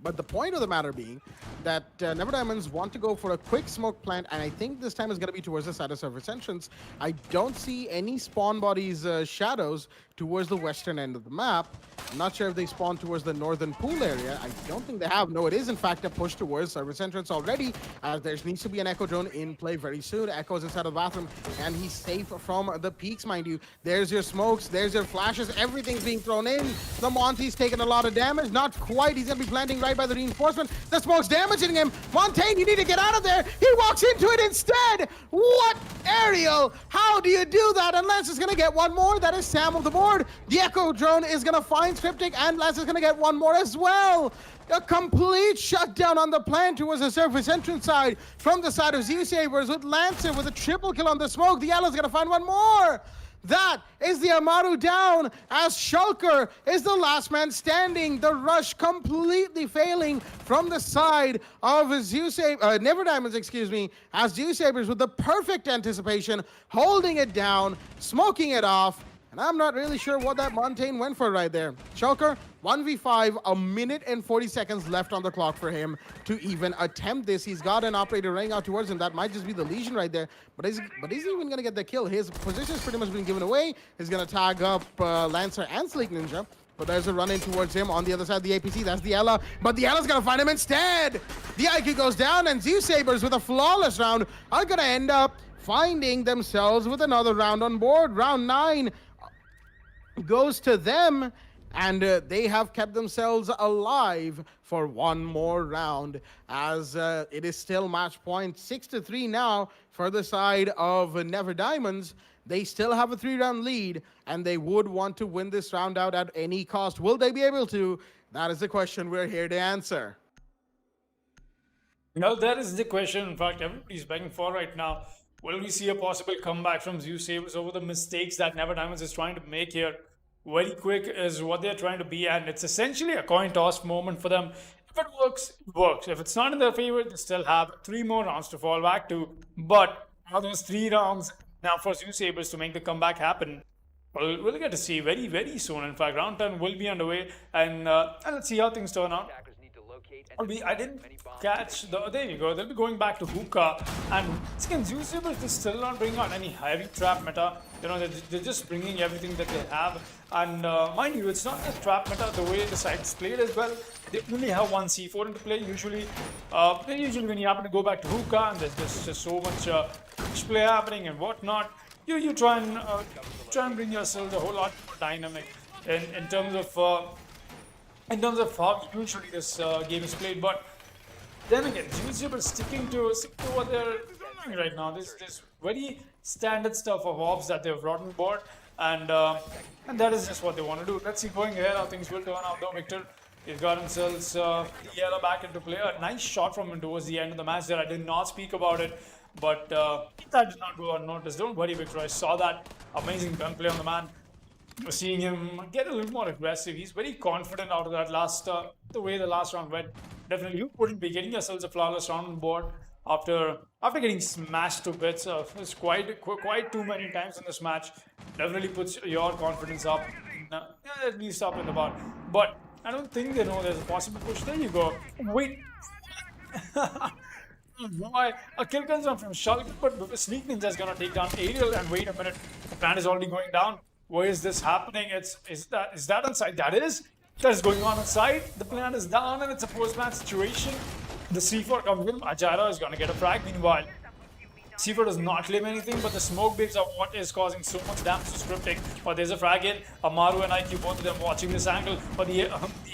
But the point of the matter being that Never Diamonds want to go for a quick smoke plant, and I think this time is going to be towards the side of service entrance. I don't see any spawn bodies shadows towards the western end of the map. I'm not sure if they spawn towards the northern pool area. I don't think they have. No, it is in fact a push towards service entrance already, as there needs to be an Echo drone in play very soon. Echo's inside of the bathroom, and he's safe from the peaks, mind you. There's your smokes, there's your flashes, everything's being thrown in. The Monty's taking a lot of damage. Not quite. He's going to be planting right by the reinforcement. The smoke's damaging him. Montaigne, you need to get out of there. He walks into it instead. What? Ariel, how do you do that? And Lance is going to get one more. That is Sam of the board. The Echo drone is going to find Cryptic, and Lance is going to get one more as well. A complete shutdown on the plan towards the surface entrance side from the side of ZeusaberZ with Lancer with a triple kill on the smoke. The Yellow's going to find one more. That is the Amaru down, as Shulker is the last man standing. The rush completely failing from the side of Never Diamonds, excuse me, as ZeusaberZ with the perfect anticipation, holding it down, smoking it off. And I'm not really sure what that Montaigne went for right there. Shulker, 1v5, a minute and 40 seconds left on the clock for him to even attempt this. He's got an operator running out towards him. That might just be the Legion right there. But is he even going to get the kill? His position's pretty much been given away. He's going to tag up Lancer and Sleek Ninja. But there's a run in towards him on the other side of the APC. That's the Ella. But the Ella's going to find him instead. The IQ goes down, and ZeusaberZ with a flawless round are going to end up finding themselves with another round on board. Round 9 goes to them, and they have kept themselves alive for one more round, as it is still match point 6-3 now for the side of Never Diamonds. They still have a 3-round lead, and they would want to win this round out at any cost. Will they be able to? That is the question we're here to answer. You know, that is the question, in fact, everybody's begging for right now. Will we see a possible comeback from ZeusaberZ over the mistakes that Never Diamonds is trying to make here? Very quick is what they're trying to be, and it's essentially a coin toss moment for them. If it works, it works. If it's not in their favor, they still have 3 more rounds to fall back to. But are those 3 rounds now for ZeusaberZ to make the comeback happen? Well, we'll get to see very, very soon. In fact, round 10 will be underway, and let's see how things turn out. I didn't catch the. There you go. They'll be going back to hookah, and again, ZeusaberZ is still not bringing out any heavy trap meta. You know, they're just bringing everything that they have, and mind you, it's not just trap meta the way the side's played as well. They only have one C4 into play. Usually when you happen to go back to hookah, and there's just so much play happening and whatnot, you try and bring yourself a whole lot more dynamic in terms of how usually this game is played. But then again, ZeusaberZ sticking to what they're doing right now. This very standard stuff of ops that they've brought on board, and that is just what they want to do. Let's see going ahead how things will turn out though. Victor, he's got himself Yellow back into play. A nice shot from him towards the end of the match there. I did not speak about it, but that did not go unnoticed. Don't worry, Victor. I saw that amazing gunplay on the man. Seeing him get a little more aggressive. He's very confident out of that last, the way the last round went. Definitely, you wouldn't be getting yourselves a flawless round on board after getting smashed to bits. It's quite too many times in this match. Definitely puts your confidence up, at least up in the bar. But I don't think they know there's a possible push. There you go. Wait. Boy, a kill comes on from Shulk, but Sneak Ninja is gonna take down Ariel. And wait a minute, the plan is already going down. Where is this happening? Is that on site? That is going on site. The plan is down, and it's a post-plan situation. The C4 comes in. Ajara is gonna get a frag. Meanwhile, C4 does not claim anything, but the smoke baits are what is causing so much damage to Cryptic. But there's a frag hit. Amaru and IQ, both of them watching this angle. But the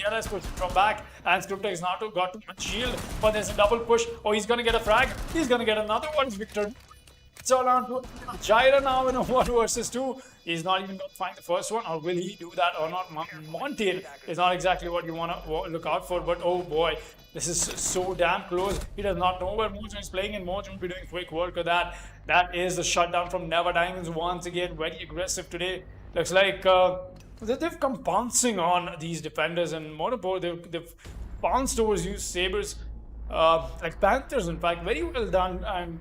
LS push from back, and Cryptic has not got too much shield. But there's a double push. Oh, he's gonna get a frag. He's gonna get another one. Victor. It's all down to Jaira now in a 1 versus 2. He's not even going to find the first one, or will he do that or not? Montiel is not exactly what you want to look out for, but oh boy, this is so damn close. He does not know where Mojo is playing, and Mojo will be doing quick work of that. That is the shutdown from Never Diamonds once again. Very aggressive today. Looks like they've come pouncing on these defenders, and more importantly, they've pounced over ZeusaberZ, like Panthers, in fact. Very well done, and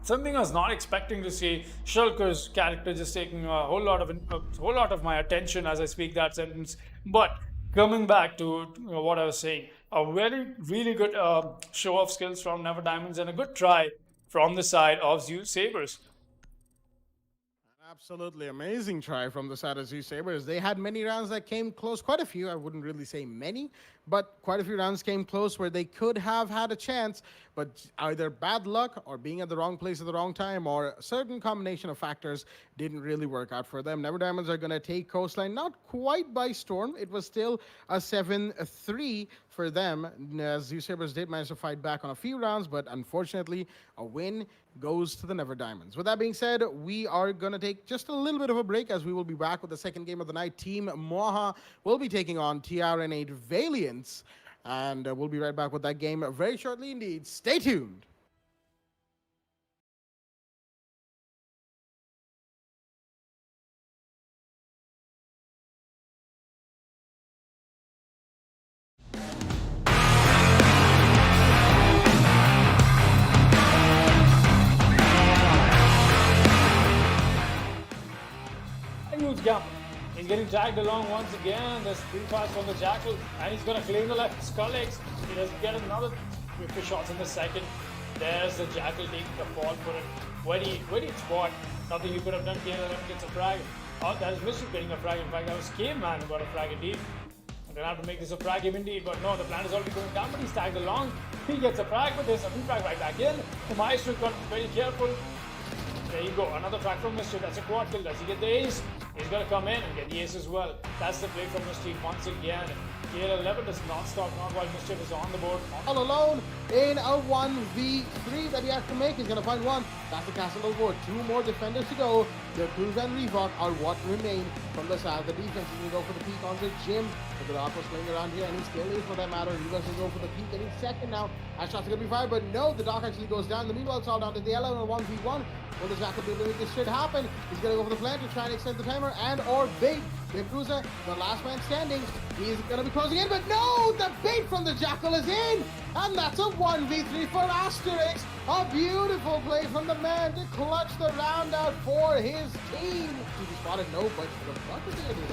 something I was not expecting to see. Shulker's character just taking a whole lot of my attention as I speak that sentence. But coming back to what I was saying, a very really good show of skills from Never Diamonds and a good try from the side of ZeusaberZ. Absolutely amazing try from the side of ZeusaberZ. They had many rounds that came close, quite a few. I wouldn't really say many, but quite a few rounds came close where they could have had a chance, but either bad luck or being at the wrong place at the wrong time or a certain combination of factors didn't really work out for them. Never Diamonds are going to take Coastline not quite by storm. It was still a 7-3 for them, as ZeusaberZ did manage to fight back on a few rounds, but unfortunately, a win goes to the Never Diamonds. With that being said, we are going to take just a little bit of a break as we will be back with the second game of the night. Team Mwaha will be taking on TRN8 Valiants, and we'll be right back with that game very shortly indeed. Stay tuned. Huge gap. He's getting dragged along once again. There's 3 fast from the Jackal, and he's going to claim the left Skull X. He doesn't get another 50 shots in the second. There's the Jackal taking the fall for it. Very spot. Nothing he could have done. KLM gets a frag. Oh, that is Mystery getting a frag. In fact, that was Caveman who got a frag indeed. I'm going to have to make this a frag game indeed, but no, the plan is already going down, but he's tagged along. He gets a frag, but there's a frag right back in. The Maestro got very careful. There you go, another frag from Mystery. That's a quad kill. Does he get the ace? He's going to come in and get the ace as well. That's the play from Mystery once again. KL11 does not stop, not while Mystery is on the board. All alone in a 1v3 that he has to make. He's going to find one. That's the castle board. 2 more defenders to go. The Cruz and Reebok are what remain from the side. The defense is going to go for the peak on the Jim. The Dark was playing around here, and he still is for that matter. Reebok will go for the peak, getting second now. As shots are going to be fired, but no, the Dark actually goes down. The meanwhile, it's all down to the yellow in a 1v1. Will the Jackal be able to make this shit happen? He's going to go for the flank to try and extend the timer and or bait. Bib Cruiser, the last man standing. He's going to be closing in, but no! The bait from the Jackal is in! And that's a 1v3 for Asterix. A beautiful play from the man to clutch the round out for his team. He spotted no, but the buck is going to be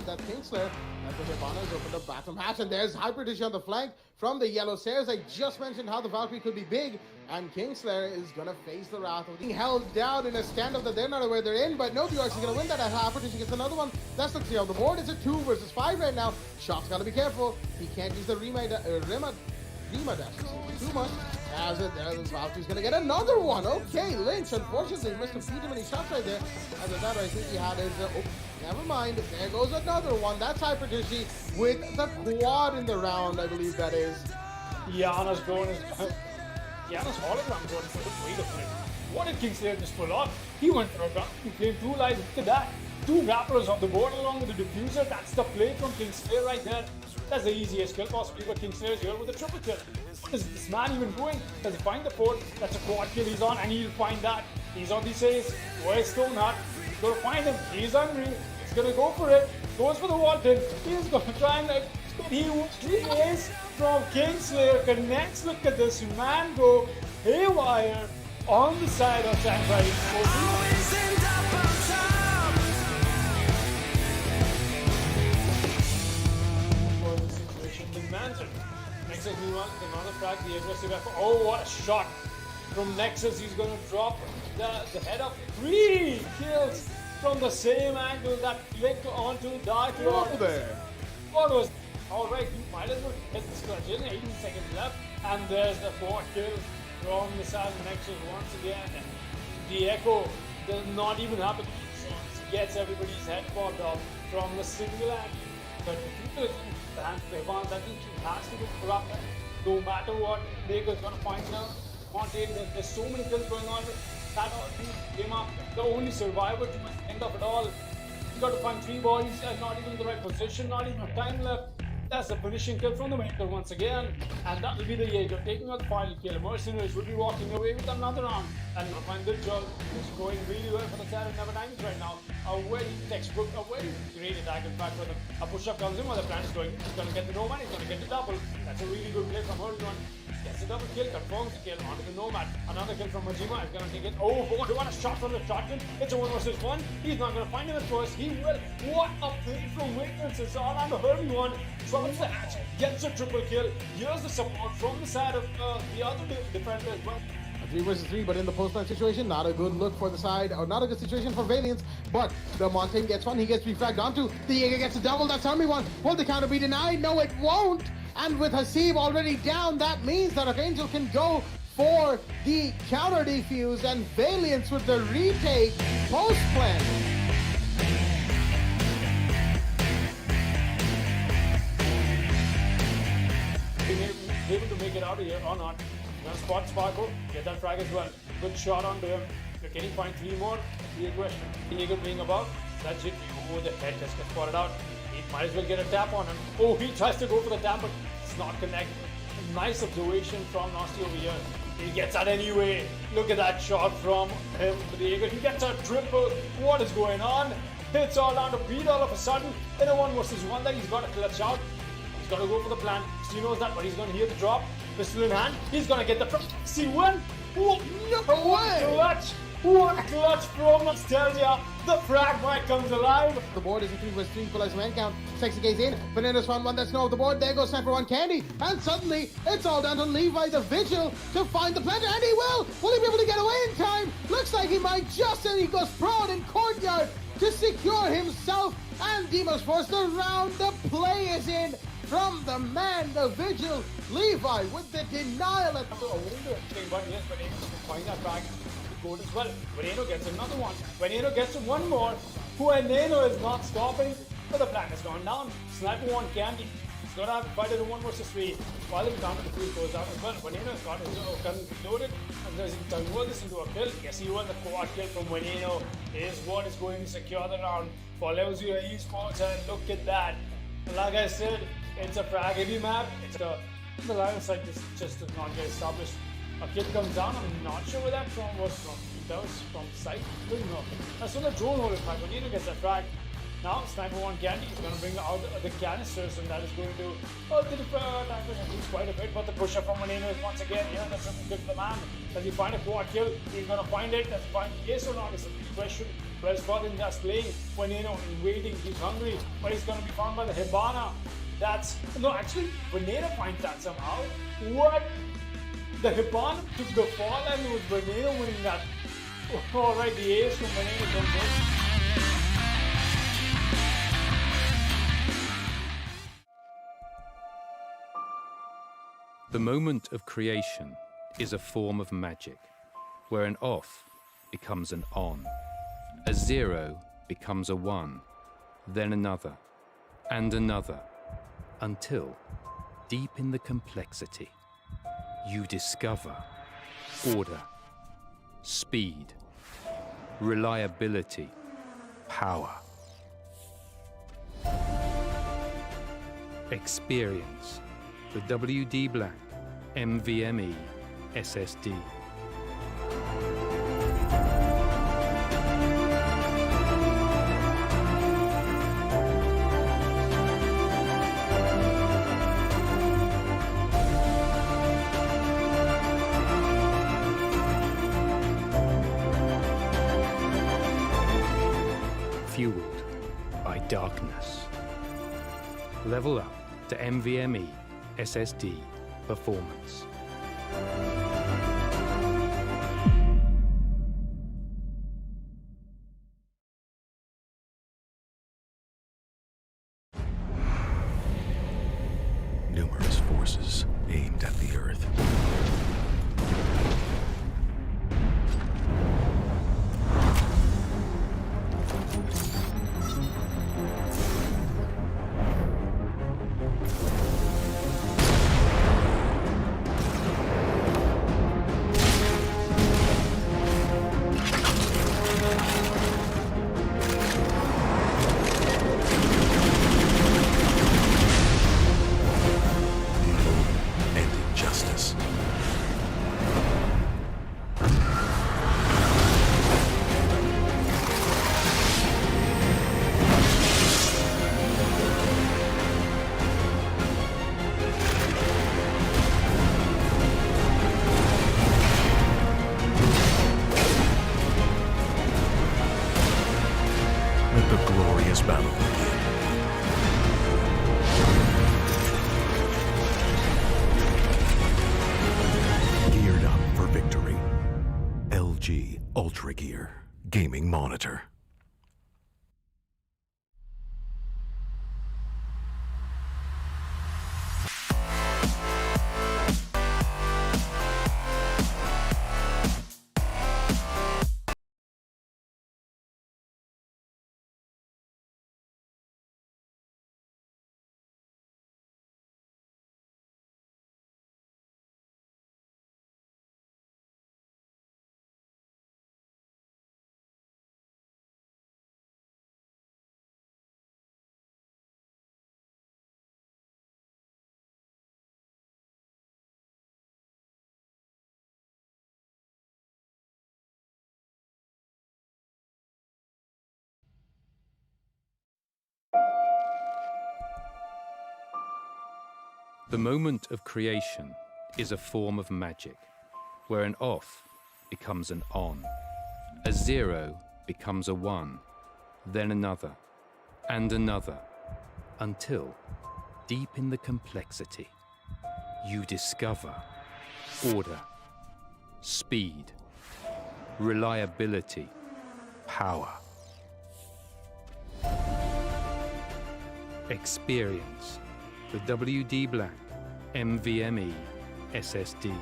that Kingslayer. That's the Hibana has opened up bottom hatch, and there's Hyperdish on the flank from the yellow stairs. I just mentioned how the Valkyrie could be big, and Kingslayer is going to face the wrath of being held down in a standoff that they're not aware they're in, but no, the Orcs is going to win that. Hyperdish gets another one. That's the 3 on the board. It's a 2 versus 5 right now. Shot's got to be careful. He can't use the Rima dash too much. As it there, the Valkyrie's going to get another one. Okay, Lynch, unfortunately, missed a few too many shots right there. As of that, I think he had his... never mind. There goes another one. That's Hyperdishi with the quad in the round, I believe that is. Yana's hologram going for the way to play. What did Kingslayer just pull off? He went for a round. He claimed 2 lives. Look at that. 2 grapplers on the board along with the diffuser. That's the play from Kingslayer right there. That's the easiest kill possibly, but Kingslayer's here with a triple kill. What is this man even doing? Does he find the port? That's a quad kill he's on, and he'll find that. He's on the ace. Where's Stonehart? He's going to find him. He's hungry. He's going to go for it. Goes for the Walton. He's going to try and he is from Kingslayer. Connects. Look at this man go haywire on the side of Shanghai. Nexus meanwhile cannot frag the aggressive effort. Oh, what a shot from Nexus. He's going to drop the head of 3 kills from the same angle that flicked onto Dark Lord. What was alright, you might as well hit this clutch in. 18 seconds left, and there's the 4th kill from the side of Nexus once again. The Echo does not even have to gets everybody's head popped off from the single angle. But people and Devon, that means he has to be corrupt. No matter what, Baker's gonna find out. There's so many kills going on. That came up. The only survivor to the end of it all. You got to find 3 bodies and not even the right position, not even time left. That's the finishing kill from the Maker once again, and that will be the Jaeger taking out the final kill. Mercenaries will be walking away with another round, and you'll find the job is going really well for the side of number 9 right now. A very textbook, a very great attack in fact for them. A push-up comes in while the plan is going. He's going to get the Nomad, he's going to get the double. That's a really good play from everyone. Gets a double kill, confirms the kill onto the Nomad. Another kill from Majima is going to take it. Oh, what a shot from the shotgun. It's a 1 versus 1. He's not going to find him at first. He will. What a play from Wiggins. It's all on the Herbie one. Drops the hatch, gets a triple kill. Here's the support from the side of the other defender as well. A 3 versus 3, but in the post-match situation, not a good look for the side, or not a good situation for Valiants. But the Montaigne gets one, he gets refragged onto. The Jaeger gets a double, that's Army one. Will the counter be denied? No, it won't. And with Hasib already down, that means that Archangel can go for the counter defuse, and Valiants with the retake post-plan. Able to make it out of here or not. Gonna spot Sparkle, get that frag as well. Good shot onto him. Can he find 3 more? That's the question. Jaeger being above. That's it. Oh, the head just got spotted out. He might as well get a tap on him. Oh, he tries to go for the tap, but it's not connect. Nice observation from Nasty over here. He gets that anyway. Look at that shot from him for the Jaeger. He gets a triple. What is going on? It's all down to beat all of a sudden. In a 1 versus 1 that he's got a clutch out. He's got to go for the plan. He knows that, but he's going to hear the drop. Pistol in hand. He's going to get the C1. What? No way! Clutch. What a clutch from Nostalgia. The frag might comes alive. The board is a 3 versus 3 equalized man count. Sexy Gaze in. Bananas found one that's no off the board. There goes Sniper one Candy. And suddenly, it's all down to Levi the Vigil to find the planter. And he will! Will he be able to get away in time? Looks like he might just, and he goes prone in courtyard to secure himself. And Demon's forced the round. The play is in from the man, the Vigil. Levi with the denial at But yes, Veneno can find that frag. Good as well. Veneno gets another one. Veneno gets one more. Veneno is not stopping, but the plan has gone down. Sniper one Candy. He's got to have fight in a 1 versus 3. While the counter defuse goes out as well. Veneno's got his gun loaded, and does he convert this into a kill? Yes, he will. The quad kill from Veneno is what is going to secure the round for Leusia Esports, and look at that. Like I said, it's a frag heavy map. It's the Valiants side just does not get established. A kid comes down, I'm not sure where that was from. That was from sight, didn't know. That's when the drone hole is back. Veneno gets that frag. Now, Sniper 1 Candy is going to bring out the canisters, and that is going to damage at least quite a bit. But the push up from Veneno is once again, yeah, that's something good for the man. Does he find a quad kill? He's going to find it. Does he find yes or not? It's a big question. Well, Scott is just playing. Veneno is waiting, he's hungry, but he's going to be found by the Hibana. That's no, actually, Veneno finds that somehow. What? The Hibana took the fall, and it was Veneno winning that. Alright, the ace from Veneno comes in. The moment of creation is a form of magic, where an off becomes an on, a 0 becomes a 1, then another, and another, until, deep in the complexity, you discover order, speed, reliability, power. Experience the WD Black NVMe SSD. Fueled by darkness. Level up to NVMe SSD performance. Numerous forces aimed at the Earth. battle begin. Geared up for victory. LG Ultra Gear Gaming Monitor. The moment of creation is a form of magic, where an off becomes an on, a zero becomes a one, then another, and another, until, deep in the complexity, you discover order, speed, reliability, power. Experience the WD Black NVMe SSD.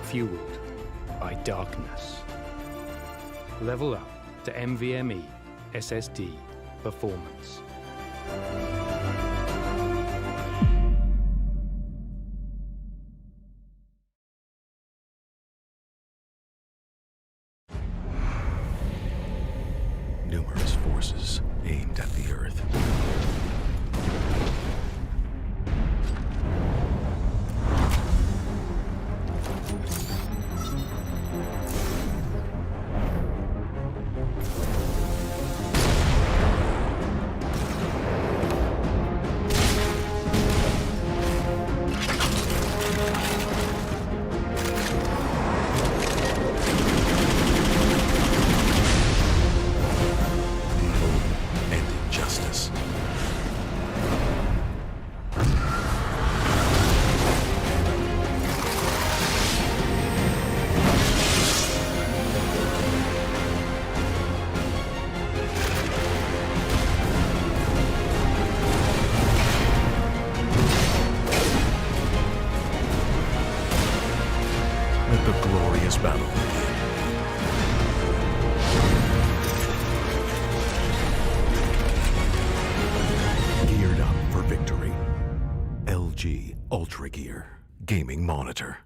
Fueled by darkness. Level up to NVMe SSD performance. Numerous forces aimed at the Earth. And injustice. Let the glorious battle begin. Geared up for victory. LG Ultra Gear Gaming Monitor.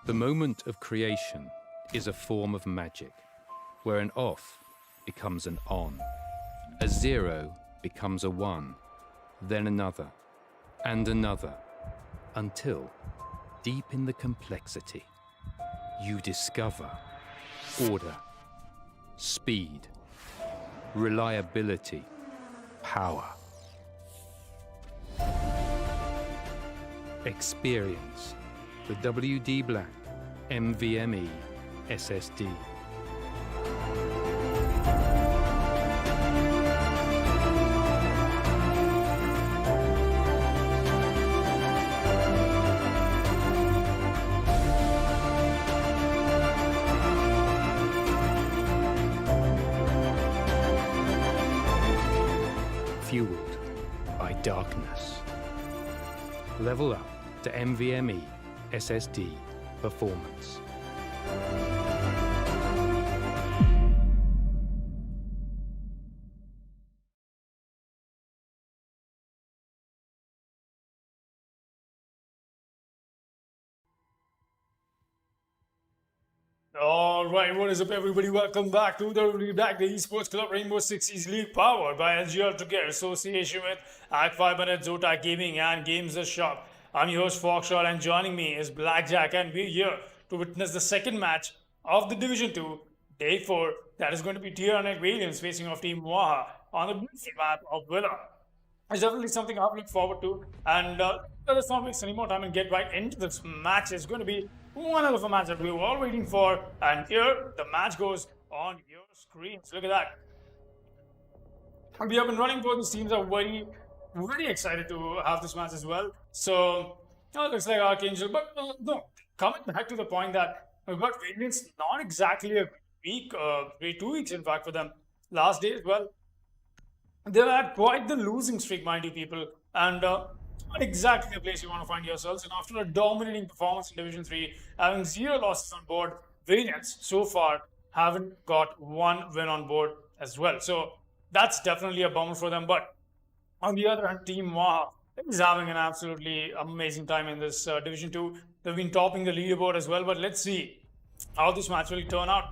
The moment of creation is a form of magic, where an off becomes an on, a zero becomes a one, then another, and another, until, deep in the complexity, you discover order, speed, reliability, power. Experience the WD Black NVMe SSD. fueled by darkness. Level up to NVMe SSD performance. Alright, what is up everybody? Welcome back to the Esports Club Rainbow Six Siege League, powered by LGL together association with Act 5 and Zota Gaming and Games The Shop. I'm your host Foxshot, and joining me is Blackjack, and we're here to witness the second match of the Division 2, Day 4. That is going to be Tier-1 Valiants facing off Team Mwaha on the beautiful map of Villa. It's definitely something I've looked forward to, and let's not waste any more time and get right into this match. It's going to be one hell of a match that we were all waiting for, and here the match goes on your screens. Look at that. We have been running both these teams. Are very excited to have this match as well. So it looks like Archangel, but no, coming back to the point that we've got Valiants, not exactly a week, 2 weeks in fact for them. Last day as well. They've had quite the losing streak, mind you, people, and not exactly the place you want to find yourselves. And after a dominating performance in Division 3, having 0 losses on board, Valiants so far haven't got 1 win on board as well. So that's definitely a bummer for them. But on the other hand, Team Mwaha is having an absolutely amazing time in this Division 2. They've been topping the leaderboard as well. But let's see how this match will turn out.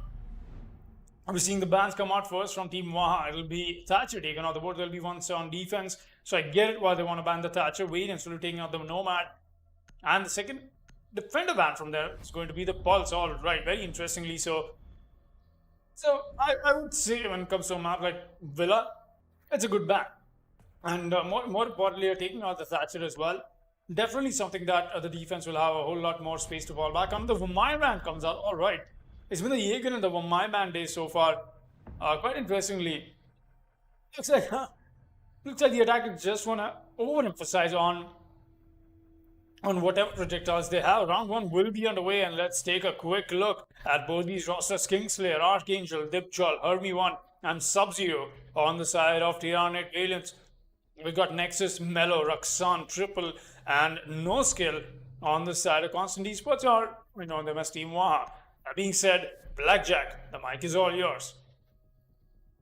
We're seeing the bans come out first from Team Mwaha. It'll be Thatcher taken off the board. There'll be one on defense. So I get it why they want to ban the Thatcher. Valiants will be taking out the Nomad. And the second defender ban from there is going to be the Pulse. All right, very interestingly so. So I would say when it comes to a map like Villa, it's a good ban. And more importantly, you're taking out the Thatcher as well. Definitely something that the defense will have a whole lot more space to fall back on. The Vamai ban comes out. All right. It's been the Jaeger and the Vamai ban days so far. Quite interestingly, looks like the attackers just want to overemphasize on whatever projectiles they have. Round 1 will be underway, and let's take a quick look at both these rosters. Kingslayer, Archangel, Dipchol, Hermy1, and Sub-Zero on the side of Tier-1 Valiants. We've got Nexus, Mellow, Raksan, Triple, and No Skill on the side of Constant Esports, or we know them as Team Mwaha. That being said, Blackjack, the mic is all yours.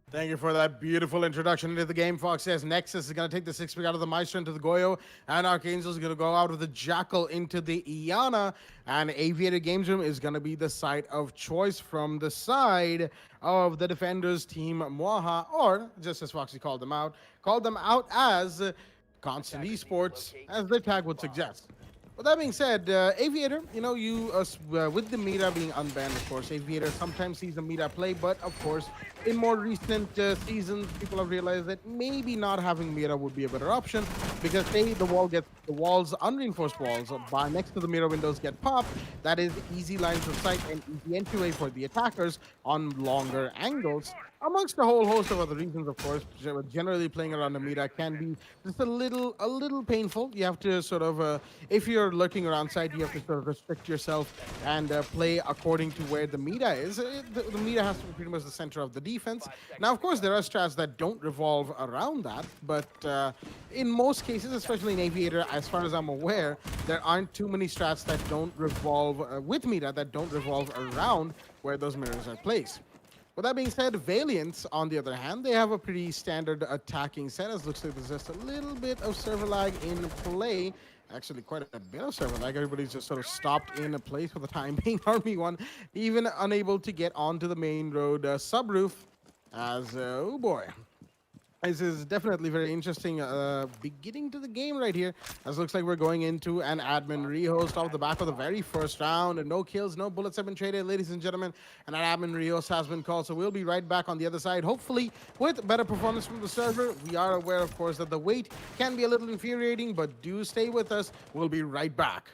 Thank you for that beautiful introduction into the game, Fox. Says Nexus is going to take the 6-pick out of the Maestro into the Goyo, and Archangel is going to go out with the Jackal into the Iana, and Aviator Games Room is going to be the site of choice from the side of the defenders, Team Mwaha, or just as Foxy called them out as Constant Esports, as the tag would suggest. With that being said, Aviator, with the meta being unbanned, of course, Aviator sometimes sees the meta play, but of course, in more recent seasons, people have realized that maybe not having meta would be a better option, because say the walls, unreinforced walls by next to the mirror windows get popped. That is easy lines of sight and easy entryway for the attackers on longer angles. Amongst a whole host of other reasons, of course, generally playing around the meta can be just a little painful. You have to sort of, if you're lurking around side, you have to sort of restrict yourself and play according to where the meta is. The meta has to be pretty much the center of the defense. Now, of course, there are strats that don't revolve around that, but in most cases, especially in Aviator, as far as I'm aware, there aren't too many strats that don't revolve with meta, that don't revolve around where those mirrors are placed. With that being said, Valiants, on the other hand, they have a pretty standard attacking set, as looks like there's just a little bit of server lag in play. Actually, quite a bit of server lag. Everybody's just sort of stopped in a place for the time being. Hermy1 even unable to get onto the main road subroof, as, oh boy. This is definitely very interesting beginning to the game right here, as looks like we're going into an admin rehost off the back of the very first round, and no kills, no bullets have been traded, ladies and gentlemen, and an admin rehost has been called. So we'll be right back on the other side, hopefully with better performance from the server. We are aware, of course, that the wait can be a little infuriating, but do stay with us. We'll be right back.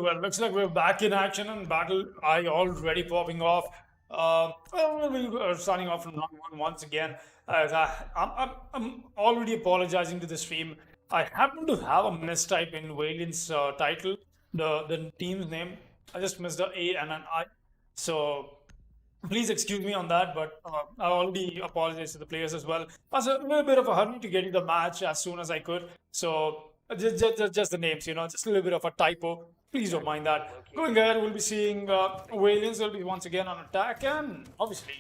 well. Looks like we're back in action and battle eye already popping off. We are starting off from round one once again. I'm already apologizing to the stream. I happen to have a mistype in Valiant's title, the team's name. I just missed the A and an I. So please excuse me on that, but I already apologize to the players as well. I was a little bit of a hurry to get you the match as soon as I could. So just the names, just a little bit of a typo. Please don't mind that. Going ahead, we'll be seeing Valiants will be once again on attack, and obviously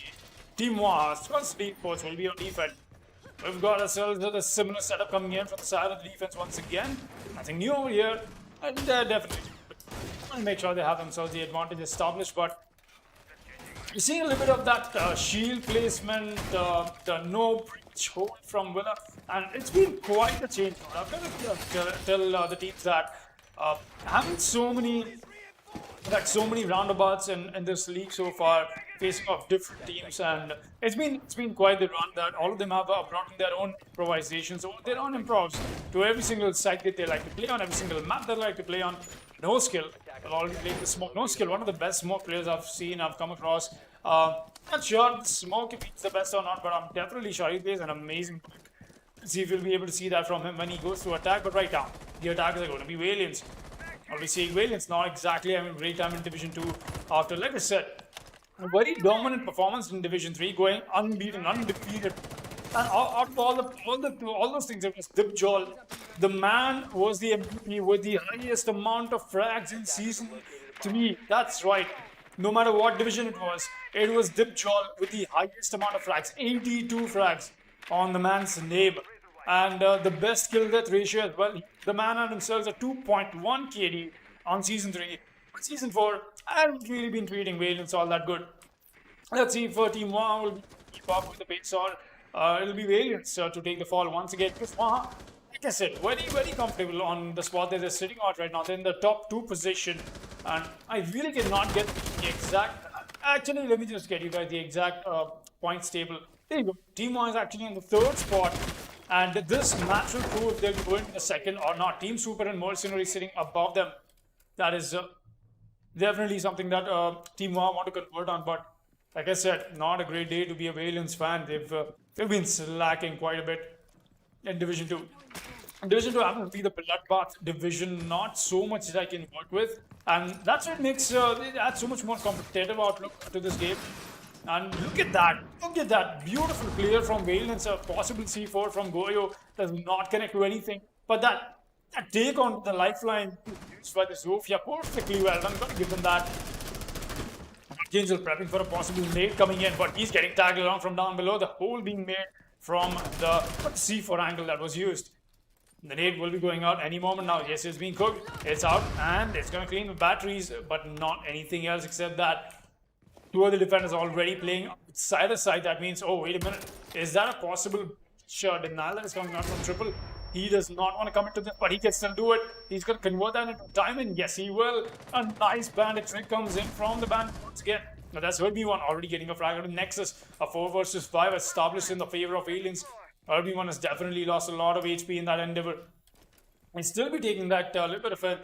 Team Mwaha, Esports will be on defense. We've got ourselves a similar setup coming in from the side of the defense once again. Nothing new over here, and definitely want to make sure they have themselves the advantage established, but you're seeing a little bit of that shield placement, the no breach hold from Villa, and it's been quite a change. I've got to tell the teams that having so many roundabouts in this league so far, facing off different teams, and it's been quite the run that all of them have brought in their own improvisations or their own improvs to every single site that they like to play on, every single map they like to play on. No skill. I've already played the smoke. No skill. One of the best smoke players I've come across. Not sure the smoke if he's the best or not, but I'm definitely sure he plays an amazing pick. See if you'll be able to see that from him when he goes to attack. But right now, the attackers are going to be Valiants. I'll be seeing Valiants not exactly having a great time in Division 2 after, like I said, a very dominant performance in Division 3, going unbeaten, undefeated. And out of all those things, it was Dipjol. The man was the MVP with the highest amount of frags in Season 3. That's right. No matter what division it was Dipjol with the highest amount of frags. 82 frags on the man's name. And the best kill-death ratio as well. The man had himself a 2.1 KD on Season 3. But Season 4, I haven't really been treating Valiants all that good. Let's see if Team Mwaha will keep up with the pace or it'll be Valiants to take the fall once again. Because Mwaha, like I said, very, very comfortable on the spot that they're sitting out right now. They're in the top 2 position. And I really cannot get the exact... Actually, let me just get you guys the exact points table. There you go. Team Mwaha is actually in the 3rd spot. And this match will prove if they'll go into the 2nd or not. Team Super and Mercenary sitting above them. That is definitely something that Team Mwaha want to convert on. But like I said, not a great day to be a Valiants fan. They've been slacking quite a bit in Division 2. In Division 2 happens to be the Bloodbath division, not so much that I can work with. And that's what makes it add so much more competitive outlook to this game. And look at that beautiful player from Valiants, a possible C4 from Goyo, does not connect to anything. But that take on the lifeline used by the Zofia perfectly well. I'm going to give them that. Angel prepping for a possible nade coming in, but he's getting tagged around from down below. The hole being made from the C4 angle that was used. The nade will be going out any moment now. Yes, it's being cooked. It's out, and it's going to clean the batteries, but not anything else except that. 2 other defenders already playing side to side. That means, oh, wait a minute. Is that a possible denial that is coming out from Triple? He does not want to commit to this, but he can still do it. He's going to convert that into diamond. Yes, he will. A nice bandit trick comes in from the bandit once again. Now that's RB1 already getting a frag out of Nexus. A 4 versus 5 established in the favor of Aliens. RB1 has definitely lost a lot of HP in that endeavor. He'll still be taking that little bit of a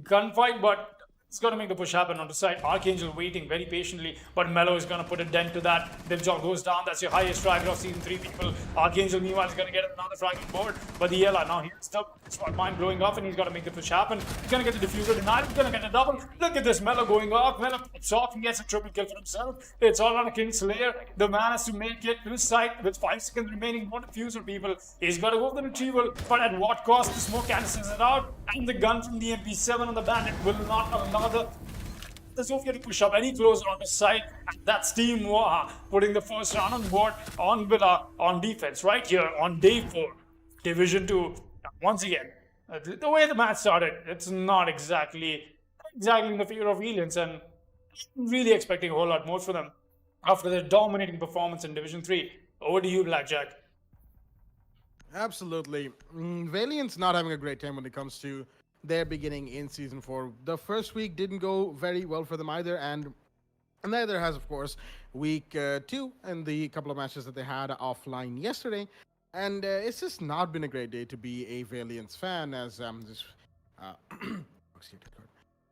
gunfight, but it's going to make the push happen on the side. Archangel waiting very patiently, but Mello is going to put a dent to that. Dipjol goes down. That's your highest frag of Season 3, people. Archangel, meanwhile, is going to get another frag on board. But the Ella, now he's stuck. Smart mind blowing off, and he's got to make the push happen. He's going to get the diffuser denied. He's going to get a double. Look at this Mello going off. Mello pops off and gets a triple kill for himself. It's all on a Kingslayer. The man has to make it to his side with 5 seconds remaining. More diffuser, people. He's got to go for the retrieval, but at what cost? The smoke canisters it out, and the gun from the MP7 on the bandit will not allow the Zofia to push up any closer on the side, and that's Team Mwaha putting the first round on board on Villa on defense right here on day 4, Division 2. Once again, the way the match started, it's not exactly in the favor of Valiants, and really expecting a whole lot more for them after their dominating performance in Division 3. Over to you, Blackjack. Absolutely. Valiant's not having a great time when it comes to their beginning in Season 4. The first week didn't go very well for them either, and neither has, of course, week 2 and the couple of matches that they had offline yesterday. And it's just not been a great day to be a Valiants fan, as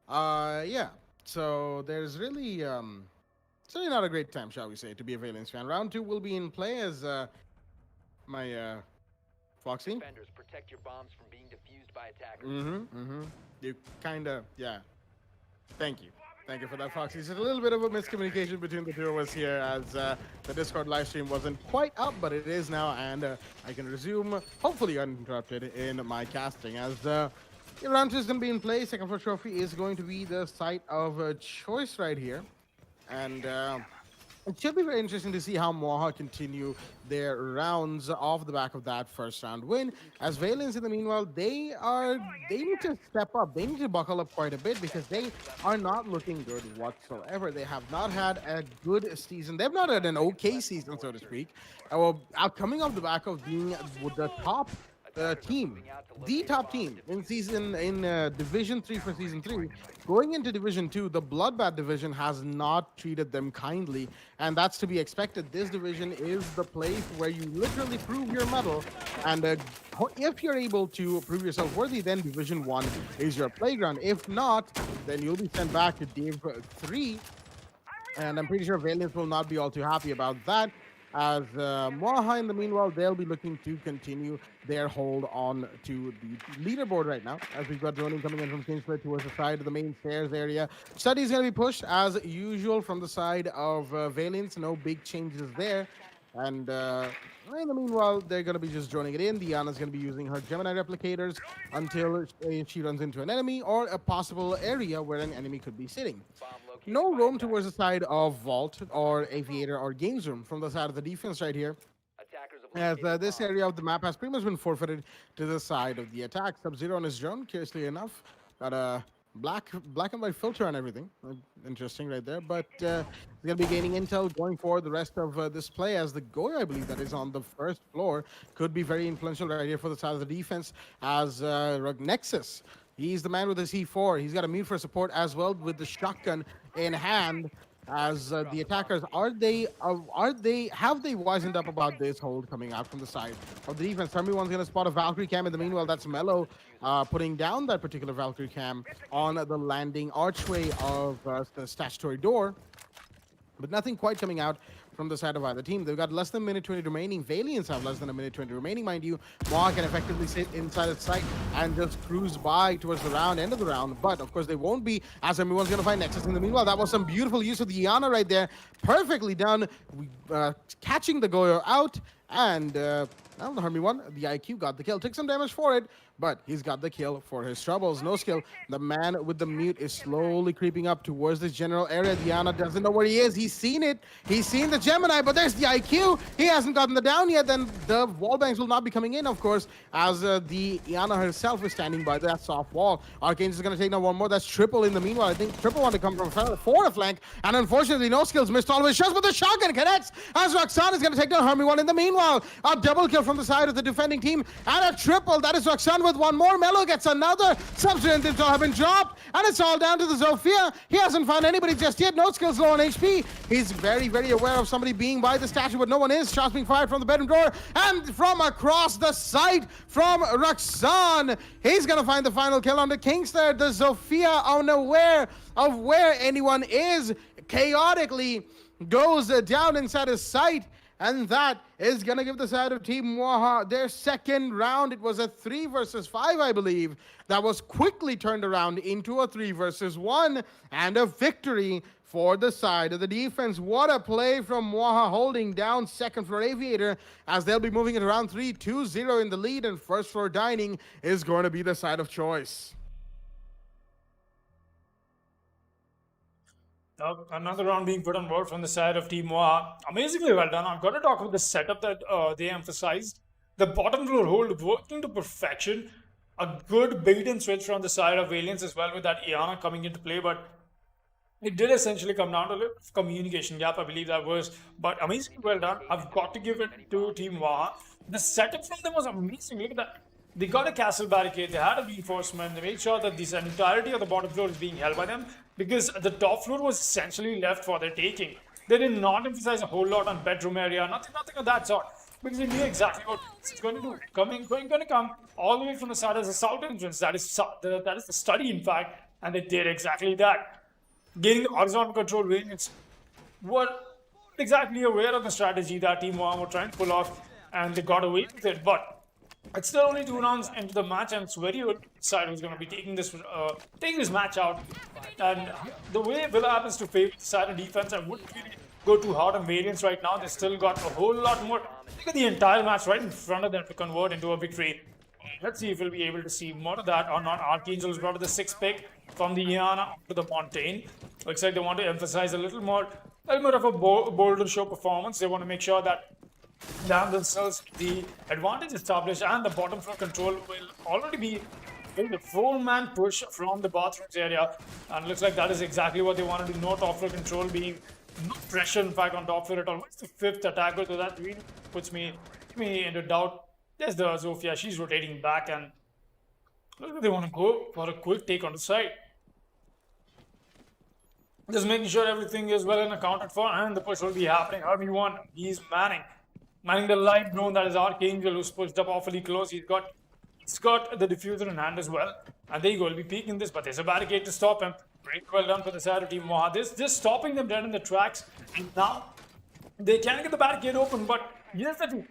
Yeah. So there's really it's really not a great time, shall we say, to be a Valiants fan. Round 2 will be in play as my Foxy. Defenders, protect your bombs from being defused by attackers. You kind of, yeah. Thank you. Thank you for that, Foxy. It's a little bit of a miscommunication between the two of us here as the Discord live stream wasn't quite up, but it is now, and I can resume, hopefully uninterrupted, in my casting. As round 2 is going to be in play, second floor trophy is going to be the site of choice right here. And it should be very interesting to see how Mwaha continue their rounds off the back of that first round win. As Valiants, in the meanwhile, they need to step up. They need to buckle up quite a bit because they are not looking good whatsoever. They have not had a good season. They've not had an okay season, so to speak. Coming off the back of being the top team, the top team in Division 3 for Season 3. Going into Division 2, the Bloodbath division has not treated them kindly, and that's to be expected. This division is the place where you literally prove your mettle, and if you're able to prove yourself worthy, then Division 1 is your playground. If not, then you'll be sent back to Div 3, and I'm pretty sure Valiants will not be all too happy about that. As Mwaha, in the meanwhile, they'll be looking to continue their hold on to the leaderboard right now. As we've got droning coming in from Kingsford towards the side of the main stairs area. Study is going to be pushed as usual from the side of Valiants. No big changes there. And in the meanwhile, they're going to be just droning it in. Diana's going to be using her Gemini replicators until she runs into an enemy or a possible area where an enemy could be sitting. No roam towards the side of Vault or Aviator or Games Room from the side of the defense right here. As this area of the map has pretty much been forfeited to the side of the attack. Sub-Zero on his drone, curiously enough. Got a black and white filter on everything. Interesting right there. But he's going to be gaining intel going forward the rest of this play as the Goyo, I believe, that is on the first floor could be very influential right here for the side of the defense as Nexus. He's the man with the C4. He's got a mute for support as well with the shotgun in hand. As the attackers, have they wisened up about this hold coming out from the side of the defense? Everyone's going to spot a Valkyrie cam. In the meanwhile, that's Mello putting down that particular Valkyrie cam on the landing archway of the statutory door. But nothing quite coming out from the side of either team. They've got less than a minute 20 remaining. Valiants have less than a minute 20 remaining, mind you. Mwaha can effectively sit inside its sight and just cruise by towards the end of the round. But, of course, they won't be, as everyone's going to find Nexus. In the meanwhile, that was some beautiful use of the Iana right there. Perfectly done. Catching the Goyo out. And now the Hermie one, the IQ got the kill. Took some damage for it, but he's got the kill for his troubles. No skill. The man with the mute is slowly creeping up towards this general area. Diana doesn't know where he is. He's seen it. He's seen the Gemini, but there's the IQ. He hasn't gotten the down yet. Then the wall bangs will not be coming in, of course, as the Iana herself is standing by that soft wall. Arcane is going to take down one more. That's Triple in the meanwhile. I think Triple wanted to come from for a flank, and unfortunately, no skills. Missed all of his shots, but the shotgun connects as Roxanne is going to take down Hermie one in the meanwhile. A double kill from the side of the defending team and a triple. That is Roxanne with one more. Mello gets another. Substitute have been dropped, and it's all down to the Zofia. He hasn't found anybody just yet. No skills, low on HP. He's very, very aware of somebody being by the statue, but no one is. Shots being fired from the bedroom door and from across the site from Roxanne. He's going to find the final kill on the Kings there. The Zofia, unaware of where anyone is, chaotically goes down inside his sight. And that is going to give the side of Team Mwaha their second round. It was a 3 versus 5, I believe, that was quickly turned around into a 3 versus 1 and a victory for the side of the defense. What a play from Mwaha holding down second floor Aviator as they'll be moving it around 3-2-0 in the lead, and first floor Dining is going to be the side of choice. Another round being put on board from the side of Team Mwaha. Amazingly well done. I've got to talk about the setup that they emphasized. The bottom floor hold working to perfection. A good bait and switch from the side of Valiants as well with that Iana coming into play. But it did essentially come down to a communication gap, I believe that was. But amazingly well done. I've got to give it to Team Mwaha. The setup from them was amazing. Look at that. They got a castle barricade, they had a reinforcement, they made sure that this entirety of the bottom floor is being held by them because the top floor was essentially left for their taking. They did not emphasize a whole lot on bedroom area, nothing of that sort, because they knew exactly what it's going to do. Going to come all the way from the side as a south entrance, that is the study in fact, And they did exactly that. Gaining the horizontal control Valiants were exactly aware of the strategy that Team Mwaha were trying to pull off, and they got away with it. But it's still only 2 rounds into the match, and it's very good side who's going to be taking this match out. And the way Villa happens to favor the side of defense, I wouldn't really go too hard on Valiants right now. They still got a whole lot more. Look at the entire match right in front of them to convert into a victory. Let's see if we'll be able to see more of that or not. Archangel's brought the 6th pick from the Iana to the Montaigne. Looks like they want to emphasize a little more of a bolder show performance. They want to make sure that they have themselves the advantage established, and the bottom floor control will already be in the 4-man push from the bathrooms area. And it looks like that is exactly what they want to do. No top floor control, being no pressure in fact on top floor at all. What's the 5th attacker? So that really puts me into doubt. There's the Zofia, she's rotating back, and looks like they want to go for a quick take on the side. Just making sure everything is well and accounted for, and the push will be happening. RB1, he's manning the light drone. That is Archangel, who's pushed up awfully close. He's got the diffuser in hand as well. And there you go, he'll be peeking this, but there's a barricade to stop him. Very well done for the side of Team Mwaha. This just stopping them dead in the tracks, and now they can get the barricade open, but here's the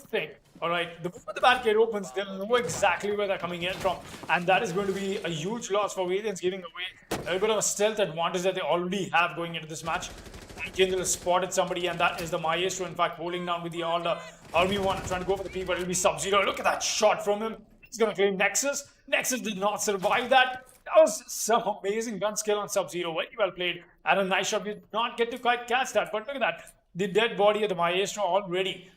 thing. Alright, the moment the barricade opens, they'll know exactly where they're coming in from, and that is going to be a huge loss for Valiants, giving away a bit of a stealth advantage that they already have going into this match. Archangel has spotted somebody, and that is the Maestro, in fact, holding down with the Army 1, trying to go for the P, but it'll be Sub-Zero. Look at that shot from him. He's going to claim Nexus. Nexus did not survive that. That was some amazing gun skill on Sub-Zero. Very well played. And a nice shot. We did not get to quite catch that, but look at that. The dead body of the Maestro already.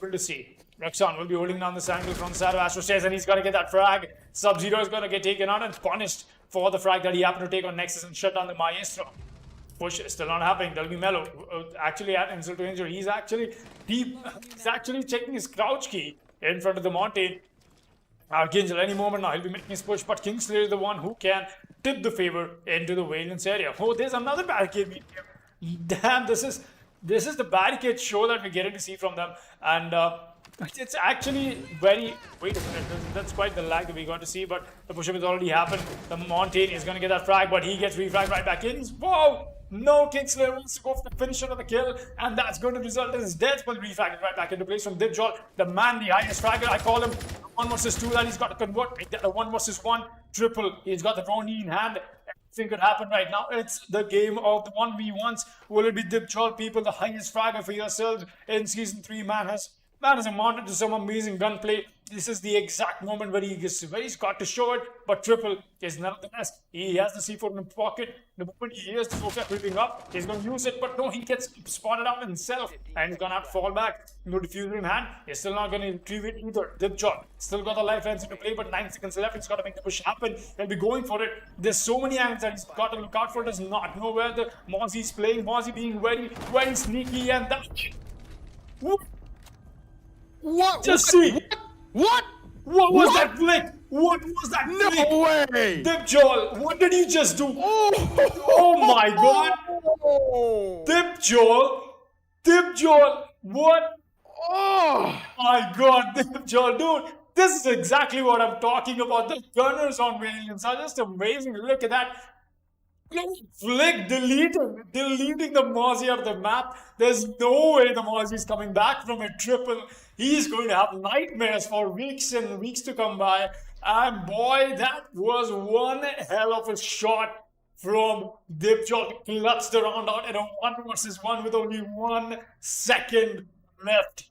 Good to see. Rexon will be holding down this angle from the side of Astro Stairs, and he's got to get that frag. Sub-Zero is going to get taken out and punished for the frag that he happened to take on Nexus and shut down the Maestro. Push is still not happening. There'll be Mello actually at insult to injury. He's actually deep. He's actually checking his crouch key in front of the Montaigne. Archangel any moment now, he'll be making his push, but Kingslayer is the one who can tip the favor into the Valiants area. Oh, there's another barricade medium. Damn, this is the barricade show that we're getting to see from them, and it's actually very. Wait a minute, that's quite the lag that we got to see, but the push-up has already happened. The Montaigne is going to get that frag, but he gets refragged right back in. Whoa! No, Kingslayer wants to go for the finisher of the kill, and that's going to result in his death, but refragged right back into place from Dibjol, the man, the highest fragger. I call him 1 versus 2 that he's got to convert. The 1 versus 1 triple. He's got the Ronnie in hand. Everything could happen right now. It's the game of the 1v1s. Will it be Dibjol, people, the highest fragger for yourselves in Season 3? Man has amounted to some amazing gunplay. This is the exact moment where he's got to show it, but Triple is nonetheless. He has the C4 in the pocket. The moment he hears the Sophia creeping up, he's going to use it, but no, he gets spotted out himself, and he's going to have to fall back. No diffuser in hand. He's still not going to retrieve it either. Dibjol still got the life ends into play, but 9 seconds left. He's got to make the push happen. He'll be going for it. There's so many angles that he's got to look out for. Does not know where the Mozzie's playing. Mozzie being very, very sneaky, and that. What? Just see. What? What was that flick? What was that flick? No way! Dibjol, what did you just do? Oh my god! Oh. Dibjol, what? Oh My god, Dibjol, dude, this is exactly what I'm talking about. The gunners on Valiants are just amazing. Look at that. Flick deleting the Mozzie out of the map. There's no way the Mozzie's coming back from a triple. He's going to have nightmares for weeks and weeks to come by. And boy, that was one hell of a shot from Dibjol. Clutched around out in a 1 versus 1 with only 1 second left.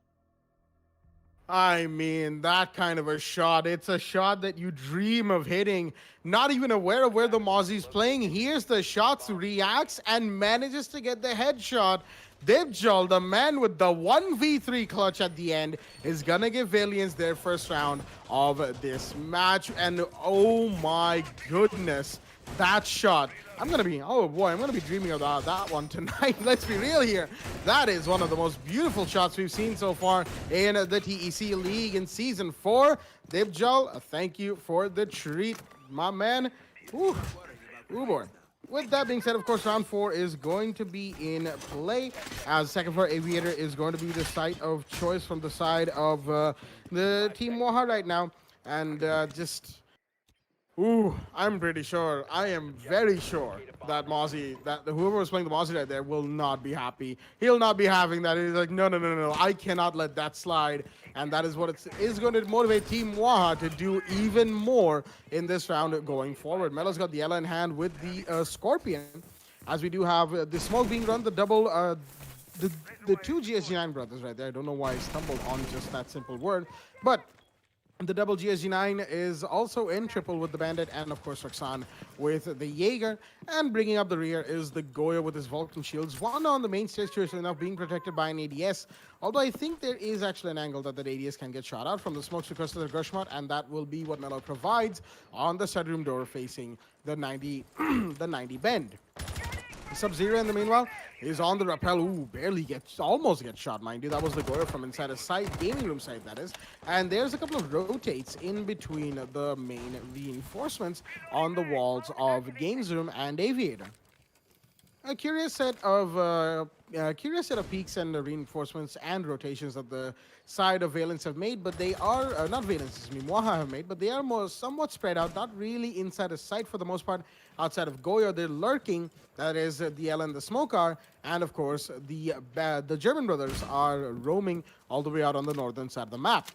I mean, that kind of a shot. It's a shot that you dream of hitting. Not even aware of where the Mozzie's playing. Hears the shots, reacts, and manages to get the headshot. Dibjol, the man with the 1v3 clutch at the end, is gonna give Valiants their first round of this match. And oh my goodness, that shot. I'm gonna be dreaming about that one tonight. Let's be real here. That is one of the most beautiful shots we've seen so far in the TEC League in Season 4. Dibjol, thank you for the treat, my man. Ooh boy. With that being said, of course, round 4 is going to be in play, as second floor Aviator is going to be the site of choice from the side of the Team Mwaha right now. And Ooh, I'm pretty sure. I am very sure that Mozzie, that whoever was playing the Mozzie right there, will not be happy. He'll not be having that. He's like, no, no, no, no, I cannot let that slide. And that is what is going to motivate Team Mwaha to do even more in this round going forward. Melo's got the yellow in hand with the Scorpion, as we do have the smoke being run, the double, the two GSG9 brothers right there. I don't know why I stumbled on just that simple word, but the double GSG9 is also in triple with the Bandit and, of course, Roxanne with the Jaeger. And bringing up the rear is the Goya with his Vulcan shields. One on the main stage, curiously enough, being protected by an ADS. Although I think there is actually an angle that ADS can get shot out from the smokes across to the Gershmot, and that will be what Melo provides on the study room door facing the 90, the 90 bend. Sub-Zero in the meanwhile is on the rappel. Ooh, almost gets shot, mind you. That was the Goya from inside a side, gaming room side, that is. And there's a couple of rotates in between the main reinforcements on the walls of Games Room and Aviator. A curious set of peaks and reinforcements and rotations that the side of Valiants have made, but they are not Valiants, excuse me, Mwaha have made, but they are somewhat spread out, not really inside a site for the most part. Outside of Goya, they're lurking. That is the L and the Smoke are, and of course the German brothers are roaming all the way out on the northern side of the map.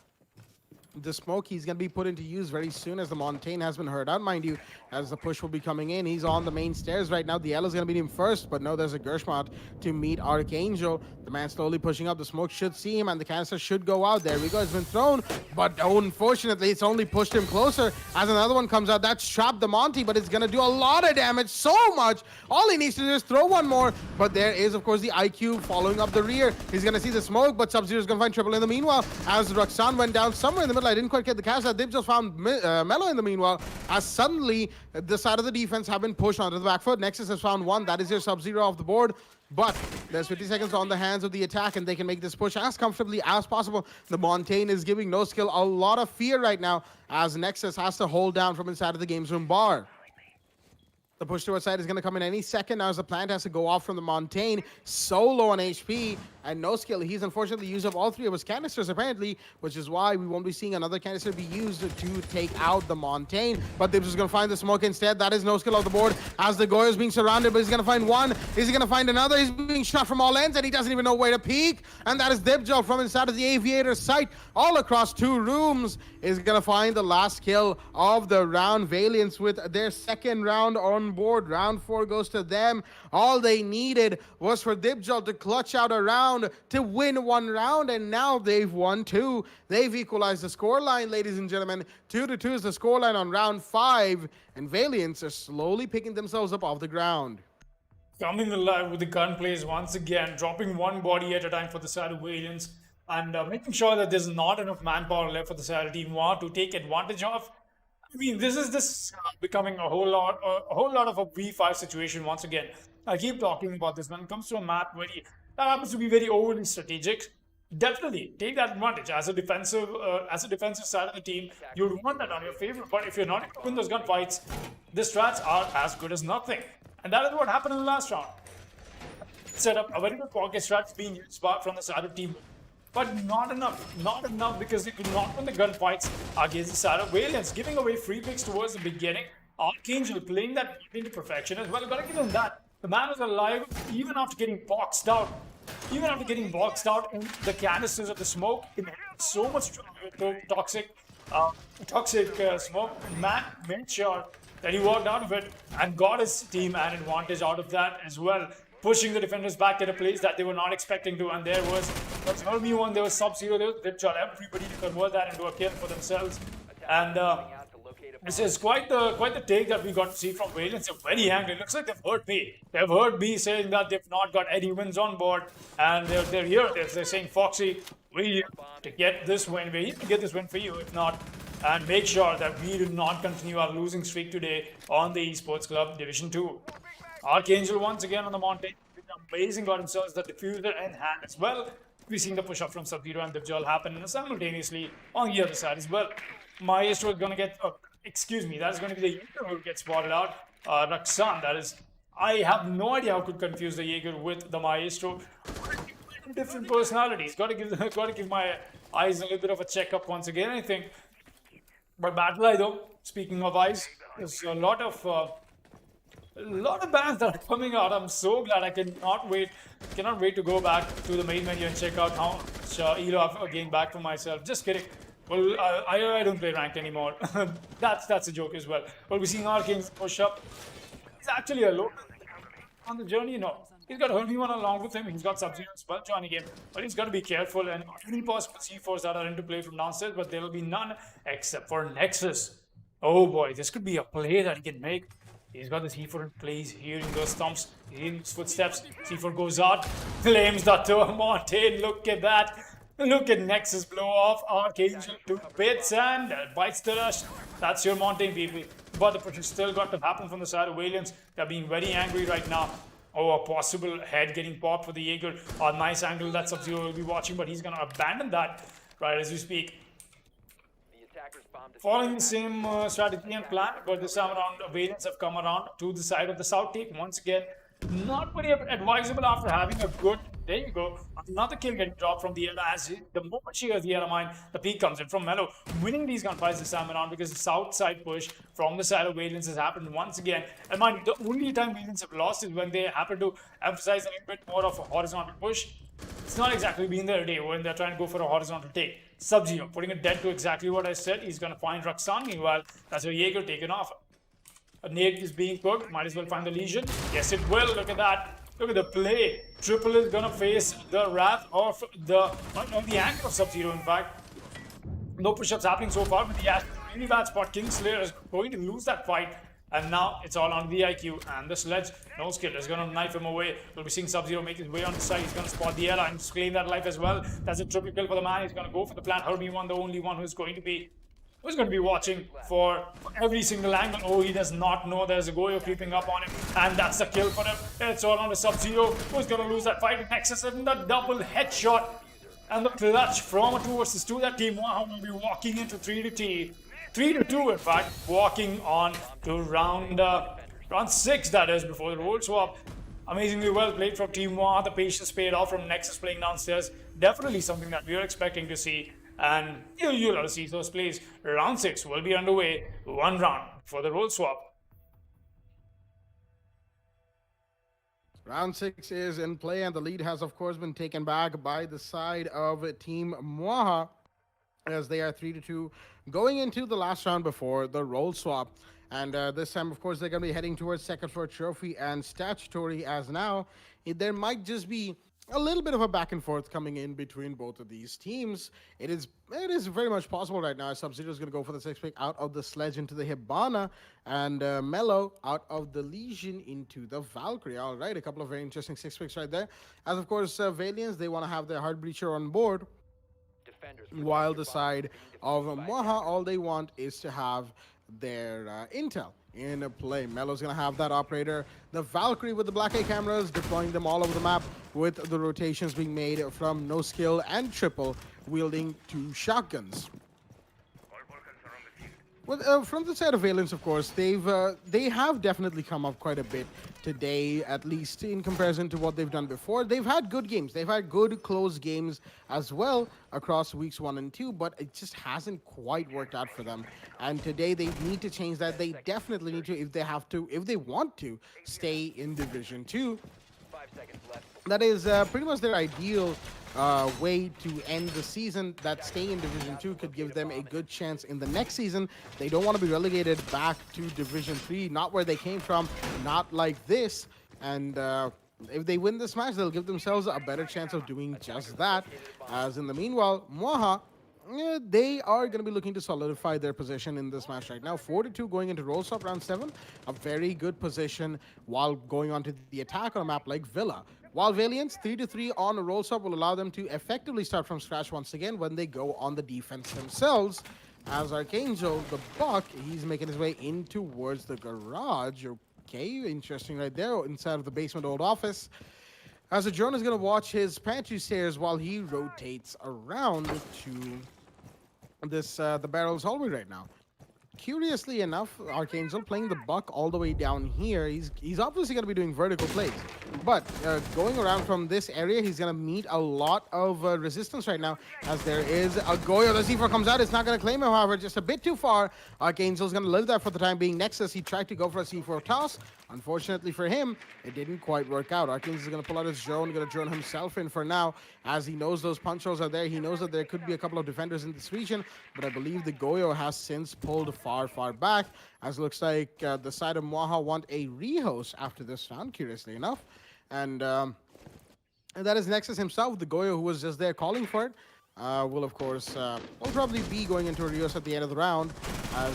The Smoke, he's going to be put into use very soon as the Montaigne has been heard out, mind you, as the push will be coming in. He's on the main stairs right now. The L is going to beat him first, but no, there's a Gershmot to meet Archangel. The man slowly pushing up. The Smoke should see him, and the canister should go out. There we go. It's been thrown, but unfortunately, it's only pushed him closer as another one comes out. That's trapped the Monty, but it's going to do a lot of damage, so much. All he needs to do is throw one more, but there is, of course, the IQ following up the rear. He's going to see the Smoke, but Sub-Zero is going to find triple in the meanwhile, as Roxanne went down somewhere in the middle. I didn't quite get the cast. They've just found Melo in the meanwhile, as suddenly the side of the defense have been pushed onto the back foot. Nexus has found one. That is your Sub-Zero off the board. But there's 50 seconds on the hands of the attack, and they can make this push as comfortably as possible. The Montaigne is giving No Skill a lot of fear right now, as Nexus has to hold down from inside of the Games Room bar. The push to our side is going to come in any second now, as the plant has to go off from the Montaigne. So low on HP and No Skill. He's unfortunately used up all three of his canisters apparently, which is why we won't be seeing another canister be used to take out the Montaigne. But they're just going to find the Smoke instead. That is No Skill off the board as the Goya is being surrounded, but he's going to find one. Is he going to find another? He's being shot from all ends, and he doesn't even know where to peek. And that is Dibjal from inside of the Aviator's sight, all across two rooms, is going to find the last kill of the round. Valiants with their second round on board. Round 4 goes to them. All they needed was for Dibjal to clutch out a round to win one round, and now they've won two. They've equalized the scoreline, ladies and gentlemen. 2-2 is the scoreline on round 5, and Valiants are slowly picking themselves up off the ground. Coming alive with the gunplays once again, dropping one body at a time for the side of Valiants, and making sure that there's not enough manpower left for the side of Team Mwaha to take advantage of. I mean, this is becoming a whole lot of a V5 situation once again. I keep talking about this when it comes to a map that happens to be very overly strategic. Definitely take that advantage as a defensive side of the team. You'd want that on your favor, but if you're not in those gunfights, the strats are as good as nothing, and that is what happened in the last round. Set up a very good pocket strats being used from the side of Team, but not enough because they could not win the gunfights against the side of Valiants, giving away free picks towards the beginning. Archangel playing that into perfection as well. You've got to give him that. The man was alive even after getting boxed out. Even after getting boxed out in the canisters of the Smoke, it had so much toxic smoke. Man made sure that he walked out of it and got his team an advantage out of that as well, pushing the defenders back at a place that they were not expecting to. And there was one, there was Sub-Zero, there was Dibjal, everybody to convert that into a kill for themselves. And this is quite the take that we got to see from Valiants. They're very angry. It looks like they've heard me. They've heard me saying that they've not got any wins on board, and they're here. They're saying, Foxy, we're here to get this win. We're here to get this win for you, if not, and make sure that we do not continue our losing streak today on the Esports Club Division 2. Archangel once again on the Mountain. Amazing got himself the diffuser in hand as well. We've seen the push up from Sub-Zero and Dibjal happen simultaneously on the other side as well. Maestro is going to get... that is going to be the Jaeger who gets spotted out. Roxanne, that is... I have no idea how could confuse the Jaeger with the Maestro. Different personalities. Got to give my eyes a little bit of a checkup once again, I think. But Battle Eye, though, speaking of eyes, There's a lot of bands that are coming out. I'm so glad. I cannot wait to go back to the main menu and check out how much elo I've gained back for myself. Just kidding. Well, I don't play ranked anymore. That's a joke as well. Well, we're seeing Arcane's push up. He's actually alone on the journey. No, he's got Hermione along with him. He's got Sub-Zero as well joining him. But he's got to be careful and any possible C4s that are into play from downstairs. But there will be none except for Nexus. Oh boy, this could be a play that he can make. He's got the C4 in play. He's hearing those stomps, hearing his footsteps. C4 goes out, claims the Mountain. Look at that. Look at Nexus blow off Archangel to bits and bites the rush. That's your Mountain, people. But the push has still got to happen from the side of Valiants. They're being very angry right now. Oh, a possible head getting popped for the Jaeger. A nice angle that Sub-Zero will be watching, but he's going to abandon that right as we speak. Following the same strategy and plan, but this time around, Valiants have come around to the side of the South take. Once again, not very advisable after having a good, there you go, another kill getting dropped from the Era as the moment she hears the Era mine, the peak comes in from Mellow, winning these gunfights this time around because the South side push from the side of Valiants has happened once again. And mind, the only time Valiants have lost is when they happen to emphasize a little bit more of a horizontal push. It's not exactly been their day when they're trying to go for a horizontal take. Sub-Zero putting it dead to exactly what I said. He's going to find Roxanne. Meanwhile, that's where Jaeger taken off. A nade is being cooked. Might as well find the Legion. Yes, it will. Look at that. Look at the play. Triple is going to face the wrath of the angle of Sub-Zero, in fact. No push-ups happening so far, but yeah, really bad spot. Kingslayer is going to lose that fight. And now it's all on the IQ and the sledge. No skill is going to knife him away. We'll be seeing Sub-Zero make his way on the side. He's going to spot the Ella and claim that life as well. That's a triple kill for the man. He's going to go for the plan. Hermione, the only one who's going to be watching for every single angle. Oh, he does not know there's a Goyo creeping up on him. And that's the kill for him. It's all on the Sub-Zero. Who's going to lose that fight? Nexus and the double headshot. And the clutch from a 2 versus 2. That team Mwaha will be walking into 3-2, in fact, walking on to round 6, that is, before the roll swap. Amazingly well played from Team Mwaha. The patience paid off from Nexus playing downstairs. Definitely something that we are expecting to see. And you'll see those plays. Round 6 will be underway. 1 round for the roll swap. Round 6 is in play, and the lead has, of course, been taken back by the side of Team Mwaha, as they are 3-2 going into the last round before the roll swap. And this time, of course, they're going to be heading towards second floor trophy and statutory, as now there might just be a little bit of a back and forth coming in between both of these teams. It is very much possible right now. Sub-Zero is going to go for the 6 pick out of the sledge into the Hibana, and Mellow out of the Legion into the Valkyrie. All right, a couple of very interesting 6 picks right there. As of course, Valiants, they want to have their Heart Breacher on board, while the side of Mwaha, all they want is to have their intel in play. Mellow's going to have that operator, the Valkyrie with the black eye cameras, deploying them all over the map with the rotations being made from no skill and triple, wielding 2 shotguns. Well, from the side of Valiants, of course, they have definitely come up quite a bit today, at least in comparison to what they've done before. They've had good games. They've had good close games as well across weeks 1 and 2, but it just hasn't quite worked out for them. And today they need to change that. They definitely need to, if they want to stay in Division 2. 5 seconds left. That is pretty much their ideal way to end the season. That staying in Division 2 could give them a good chance in the next season. They don't want to be relegated back to Division 3, not where they came from, not like this. And if they win this match, they'll give themselves a better chance of doing just that. As in the meanwhile, Mwaha, they are going to be looking to solidify their position in this match right now. 4-2 going into roll swap round 7. A very good position while going on to the attack on a map like Villa. While Valiants, 3-3 on a roll swap will allow them to effectively start from scratch once again when they go on the defense themselves. As Archangel, the Buck, he's making his way in towards the garage. Okay, interesting right there, inside of the basement old office. As the drone is going to watch his pantry stairs while he rotates around to this the barrels hallway right now. Curiously enough, Archangel playing the Buck all the way down here. He's obviously going to be doing vertical plays. But going around from this area, he's going to meet a lot of resistance right now, as there is a Goyo. The C4 comes out. It's not going to claim him, however, just a bit too far. Archangel's going to live there for the time being. Nexus, he tried to go for a C4 toss. Unfortunately for him, it didn't quite work out. Archangel is going to pull out his drone, going to drone himself in for now, as he knows those punch holes are there. He knows that there could be a couple of defenders in this region, but I believe the Goyo has since pulled far, far back, as it looks like the side of Mwaha want a rehost after this round, curiously enough. And that is Nexus himself, the Goyo, who was just there calling for it. Will, of course, will probably be going into a Rios at the end of the round, as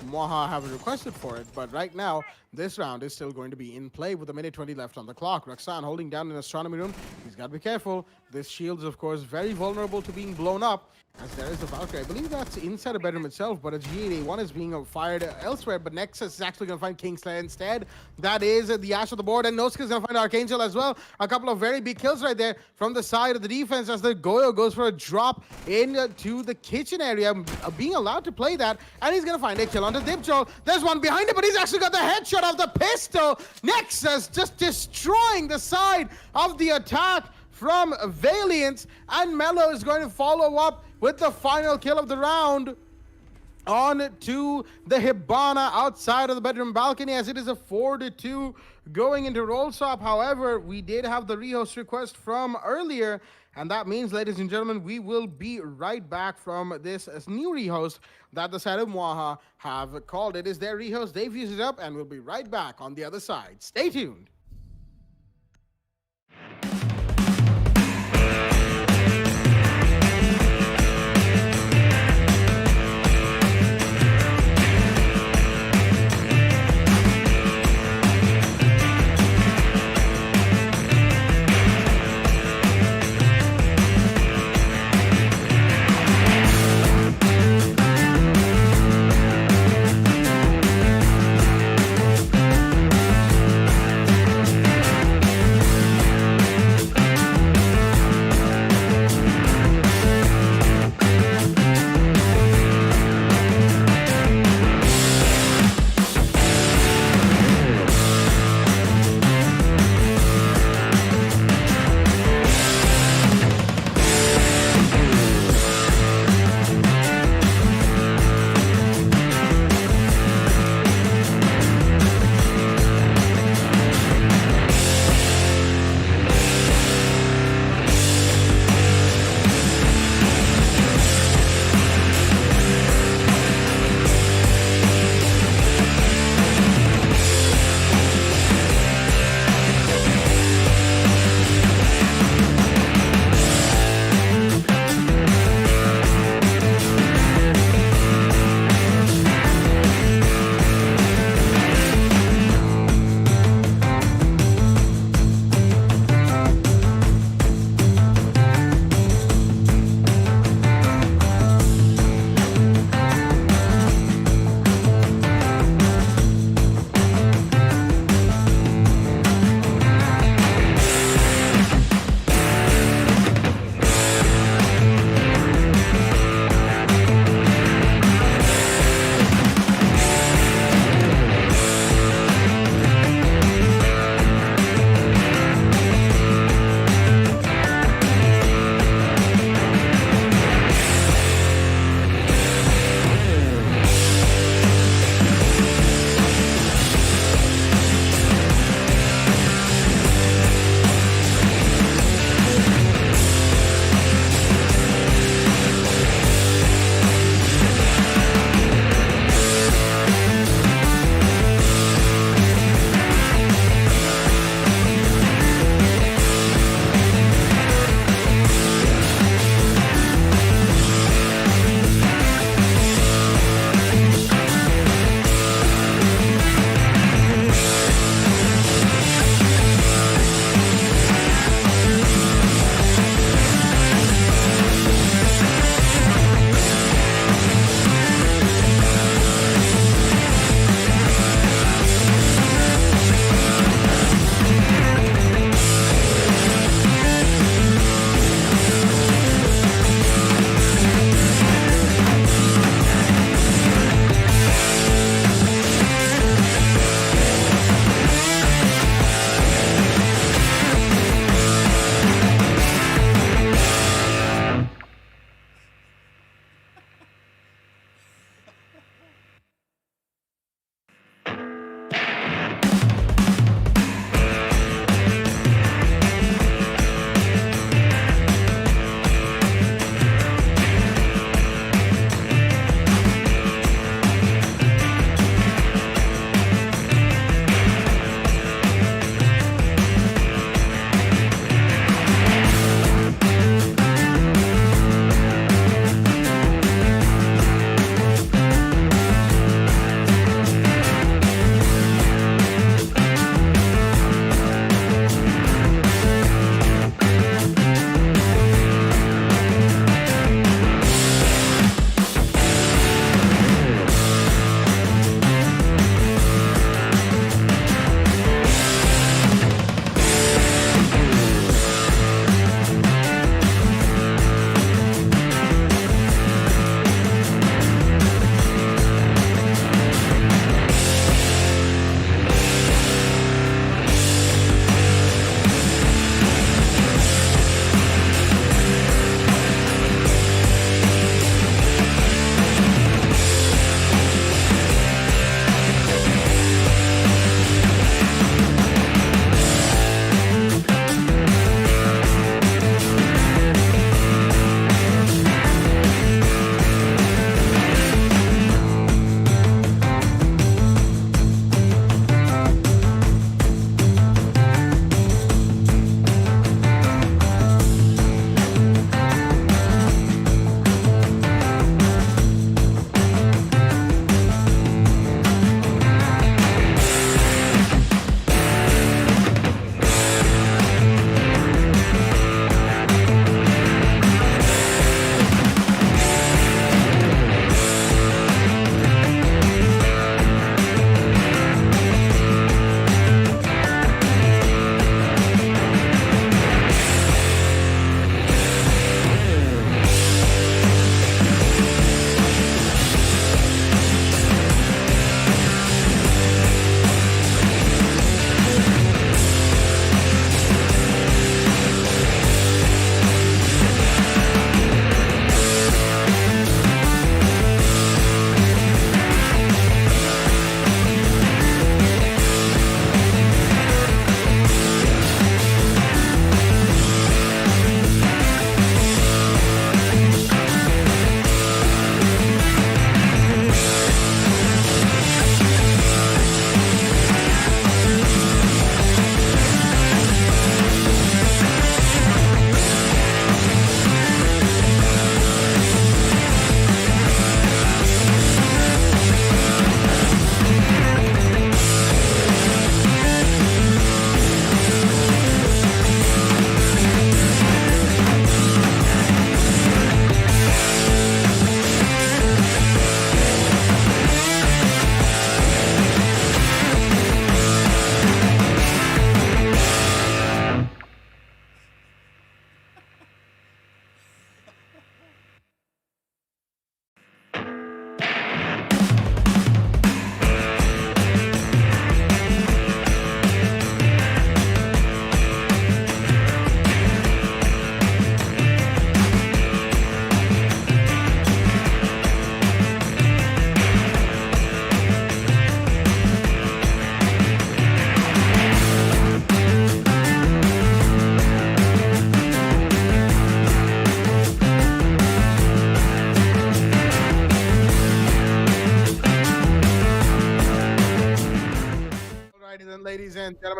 Mwaha have requested for it. But right now, this round is still going to be in play with a minute 20 left on the clock. Roxanne holding down in Astronomy Room. He's got to be careful. This shield is, of course, very vulnerable to being blown up, as there is a Valkyrie. I believe that's inside a bedroom itself, but a G8A1 is being fired elsewhere. But Nexus is actually going to find Kingslayer instead. That is the Ash of the board, and Nosuke is going to find Archangel as well. A couple of very big kills right there from the side of the defense, as the Goyo goes for a drop into the kitchen area, being allowed to play that, and he's going to find a kill on the Dipjol. There's one behind him, but he's actually got the headshot of the pistol. Nexus just destroying the side of the attack from Valiants, and Mello is going to follow up with the final kill of the round on to the Hibana outside of the bedroom balcony, as it is a 4-2 going into roll swap. However, we did have the rehost request from earlier, and that means, ladies and gentlemen, we will be right back from this new rehost that the side of Mwaha have called. It is their rehost. They've used it up, and we'll be right back on the other side. Stay tuned.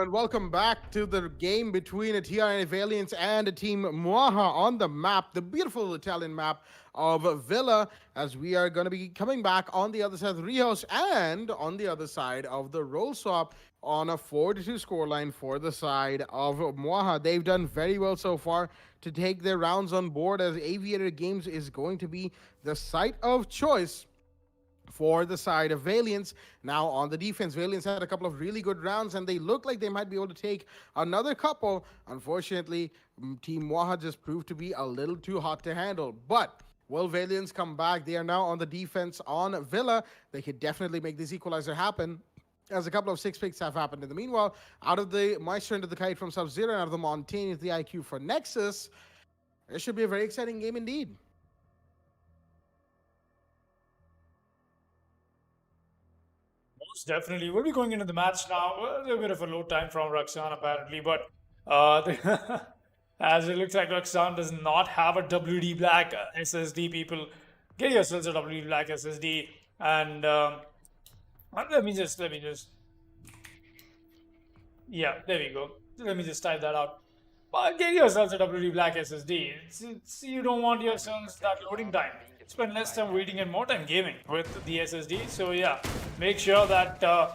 gentlemen, welcome back to the game between a TRN Valiants and a team Mwaha on the map, the beautiful Italian map of Villa, as we are going to be coming back on the other side of the Rios and on the other side of the roll swap on a 4-2 scoreline for the side of Mwaha. They've done very well so far to take their rounds on board, as Aviator Games is going to be the site of choice for the side of Valiants. Now on the defense, Valiants had a couple of really good rounds and they look like they might be able to take another couple. Unfortunately, Team Mwaha just proved to be a little too hot to handle. But will Valiants come back? They are now on the defense on Villa. They could definitely make this equalizer happen, as a couple of 6 picks have happened in the meanwhile. Out of the Maestro into the Kite from Sub-Zero, and out of the Montaigne into the IQ for Nexus. It should be a very exciting game indeed. Most definitely. We'll be going into the match now. A little bit of a low time from Raksan apparently, but as it looks like Raksan does not have a WD Black SSD, people. Get yourselves a WD Black SSD, and let me just yeah, there we go. Let me just type that out. But get yourselves a WD Black SSD. You don't want yourselves that loading time. Spend less time waiting and more time gaming with the SSD. So yeah, make sure that the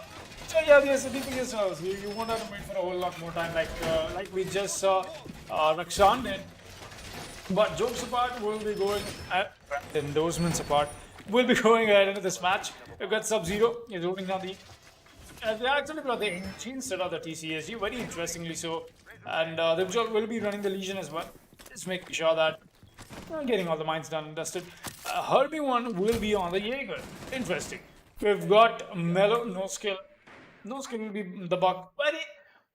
SSD for yourselves. You won't have to wait for a whole lot more time, like we just saw Raksan did. But jokes apart, we'll be going endorsements apart. We'll be going ahead into this match. We've got Sub-Zero. He's holding down the. They actually brought the NG instead of the TCSG, very interestingly so. And the will be running the Legion as well. Just making sure that getting all the mines done and dusted. Herbie 1 will be on the Jaeger. Interesting. We've got Mellow, no skill. No skill will be the buck.